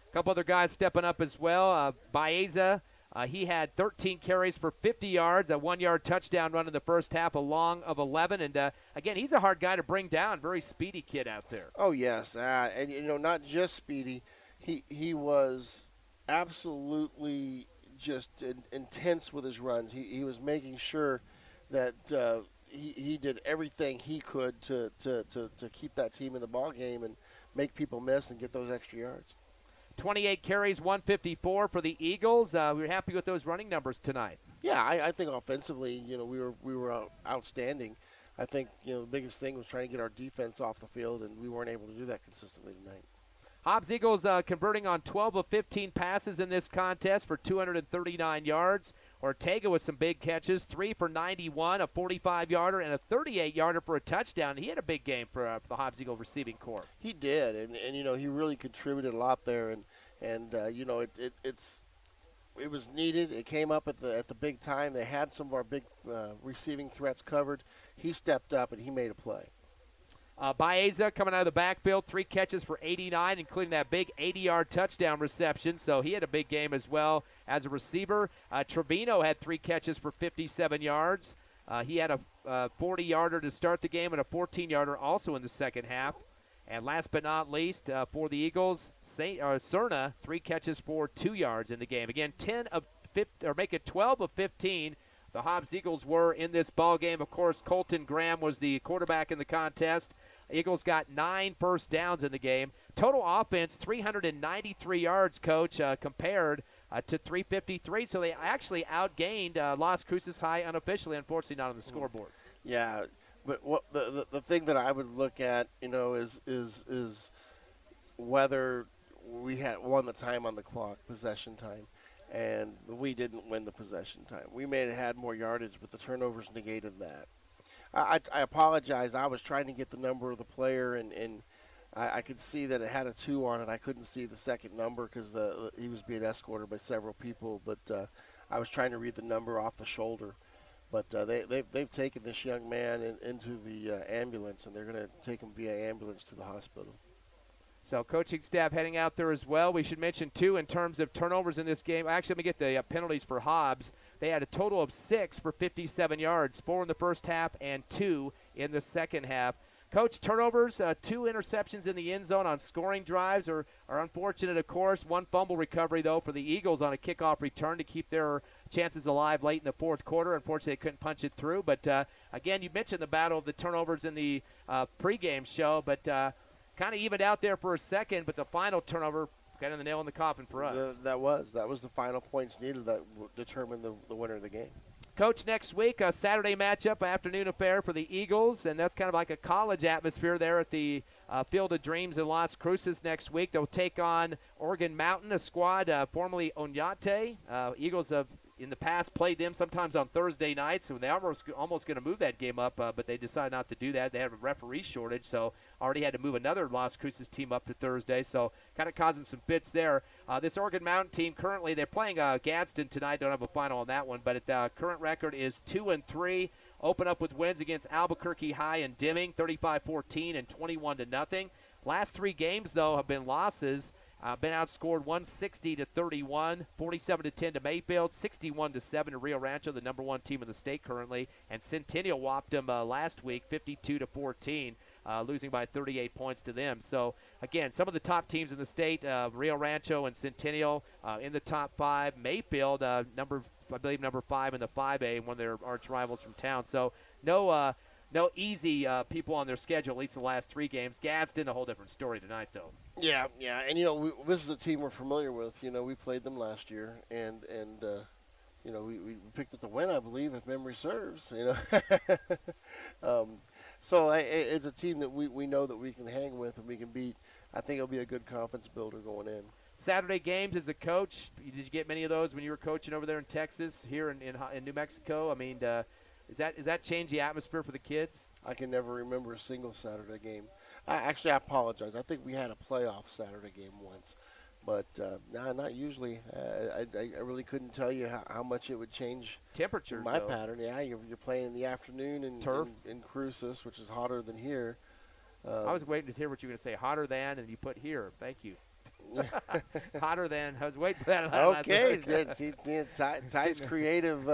A couple other guys stepping up as well. Baeza. He had 13 carries for 50 yards, a 1-yard touchdown run in the first half, a long of 11. And, again, he's a hard guy to bring down. Very speedy kid out there. Oh, yes. And, not just speedy. He was absolutely just intense with his runs. He was making sure that he did everything he could to keep that team in the ball game and make people miss and get those extra yards. 28 carries, 154 for the Eagles. We were happy with those running numbers tonight. Yeah, I think offensively, we were outstanding. I think, the biggest thing was trying to get our defense off the field, and we weren't able to do that consistently tonight. Hobbs Eagles converting on 12 of 15 passes in this contest for 239 yards. Ortega with some big catches, 3 for 91, a 45-yarder, and a 38-yarder for a touchdown. He had a big game for the Hobbs Eagle receiving corps. He did, and he really contributed a lot there, and it was needed. It came up at the big time. They had some of our big receiving threats covered. He stepped up and he made a play. Baeza coming out of the backfield, 3 catches for 89, including that big 80-yard touchdown reception. So he had a big game as well as a receiver. Trevino had 3 catches for 57 yards. He had a 40-yarder to start the game and a 14-yarder also in the second half. And last but not least, for the Eagles, Cerna, 3 catches for 2 yards in the game. Again, 12 of 15. The Hobbs Eagles were in this ball game. Of course, Colton Graham was the quarterback in the contest. Eagles got 9 first downs in the game. Total offense, 393 yards, Coach, compared to 353. So they actually outgained Las Cruces High unofficially, unfortunately not on the scoreboard. Yeah, but what the thing that I would look at, is whether we had won the time on the clock, possession time. And we didn't win the possession time. We may have had more yardage, but the turnovers negated that. I apologize. I was trying to get the number of the player, and I could see that it had a 2 on it. I couldn't see the second number because he was being escorted by several people. But I was trying to read the number off the shoulder. But they've taken this young man into the ambulance, and they're going to take him via ambulance to the hospital. So coaching staff heading out there as well. We should mention, too, in terms of turnovers in this game. Actually, let me get the penalties for Hobbs. They had a total of 6 for 57 yards, 4 in the first half and 2 in the second half. Coach, turnovers, 2 interceptions in the end zone on scoring drives are unfortunate, of course. 1 fumble recovery, though, for the Eagles on a kickoff return to keep their chances alive late in the fourth quarter. Unfortunately, they couldn't punch it through. But, again, you mentioned the battle of the turnovers in the pregame show, but kind of evened out there for a second, but the final turnover kind of the nail in the coffin for us. That was the final points needed that determined the winner of the game. Coach, next week, a Saturday matchup, afternoon affair for the Eagles, and that's kind of like a college atmosphere there at the Field of Dreams in Las Cruces next week. They'll take on Oregon Mountain, a squad formerly Oñate. Eagles have in the past played them sometimes on Thursday nights, so they almost going to move that game up, but they decided not to do that. They have a referee shortage, so already had to move another Las Cruces team up to Thursday, so kind of causing some fits there. This Oregon Mountain team, currently they're playing Gadsden tonight. Don't have a final on that one, but the current record is 2-3. Open up with wins against Albuquerque High and Deming, 35-14 and 21-0. Last 3 games, though, have been losses. Been outscored 160-31, 47-10 to Mayfield, 61-7 to Rio Rancho, the number 1 team in the state currently, and Centennial whopped them last week, 52-14, losing by 38 points to them. So again, some of the top teams in the state, Rio Rancho and Centennial in the top 5. Mayfield, I believe number 5 in the 5A, one of their arch rivals from town. So no easy people on their schedule, at least the last 3 games. Gadsden, a whole different story tonight, though. Yeah, and this is a team we're familiar with. We played them last year, and we picked up the win, I believe, if memory serves. So it's a team that we know that we can hang with and we can beat. I think it'll be a good confidence builder going in. Saturday games as a coach, did you get many of those when you were coaching over there in Texas, here in New Mexico? I mean, is that change the atmosphere for the kids? I can never remember a single Saturday game. I apologize. I think we had a playoff Saturday game once. But no, not usually. I really couldn't tell you how much it would change temperatures. My pattern. Yeah, you're playing in the afternoon in Cruces, which is hotter than here. I was waiting to hear what you were going to say. Hotter than, and you put here. Thank you. Hotter than. I was waiting for that. Okay, Ty's creative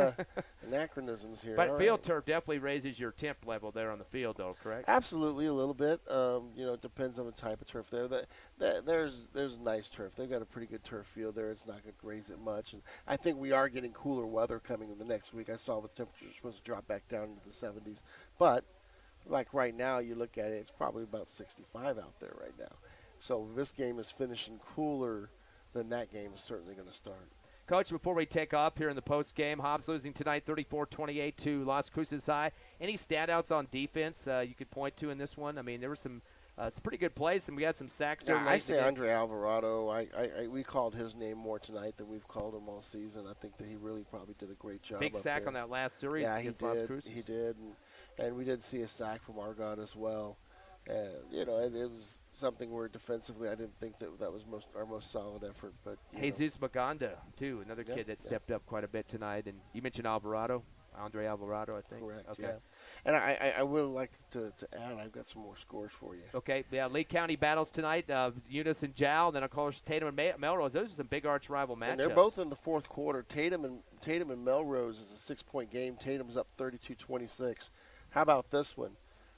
anachronisms here. But field turf definitely raises your temp level there on the field, though, correct? Absolutely, a little bit. It depends on the type of turf there. There's nice turf. They've got a pretty good turf field there. It's not going to graze it much. And I think we are getting cooler weather coming in the next week. I saw the temperatures are supposed to drop back down into the 70s. But, like right now, you look at it, it's probably about 65 out there right now. So this game is finishing cooler than that game is certainly going to start. Coach, before we take off here in the post game, Hobbs losing tonight 34-28 to Las Cruces High. Any standouts on defense you could point to in this one? I mean, there were some pretty good plays, and we had some sacks. Yeah, I say Andre Alvarado. We called his name more tonight than we've called him all season. I think that he really probably did a great job. Big sack there on that last series against Las Cruces. He did, and we did see a sack from Argon as well. It was something where defensively I didn't think that was our most solid effort. But Jesus Maganda, too, another kid that stepped up quite a bit tonight. And you mentioned Alvarado, Andre Alvarado, I think. Correct, okay. Yeah. And I would like to add, I've got some more scores for you. Okay, yeah, Lee County battles tonight, Eunice and Jowl, then of course Tatum and Melrose. Those are some big arch rival matchups. And they're both in the fourth quarter. Tatum and Melrose is a 6-point game. Tatum's up 32-26. How about this one?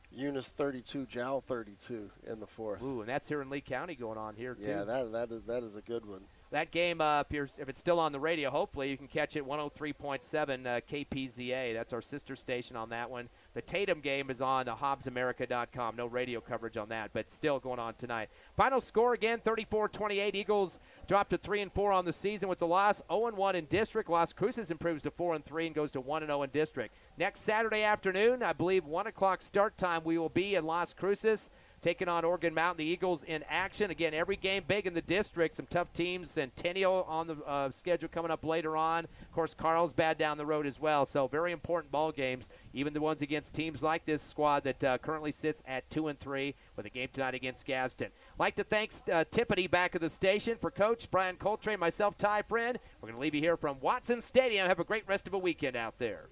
Eunice 32, Jowl 32 in the fourth. Ooh, and that's here in Lee County going on here, too. Yeah, that is a good one. That game, if it's still on the radio, hopefully you can catch it 103.7 KPZA. That's our sister station on that one. The Tatum game is on HobbsAmerica.com. No radio coverage on that, but still going on tonight. Final score again, 34-28. Eagles dropped to 3-4 on the season with the loss. 0-1 in district. Las Cruces improves to 4-3 and goes to 1-0 in district. Next Saturday afternoon, I believe 1 o'clock start time, we will be in Las Cruces, taking on Organ Mountain, the Eagles in action. Again, every game big in the district. Some tough teams. Centennial on the schedule coming up later on. Of course, Carlsbad down the road as well. So very important ball games, even the ones against teams like this squad that currently sits at 2-3 with a game tonight against Gadsden. Like to thank Tiffany back at the station. For Coach Brian Coltrane, myself, Ty Friend, we're going to leave you here from Watson Stadium. Have a great rest of a weekend out there.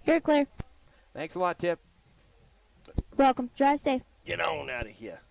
You're clear. Thanks a lot, Tip. Welcome. Drive safe. Get on out of here.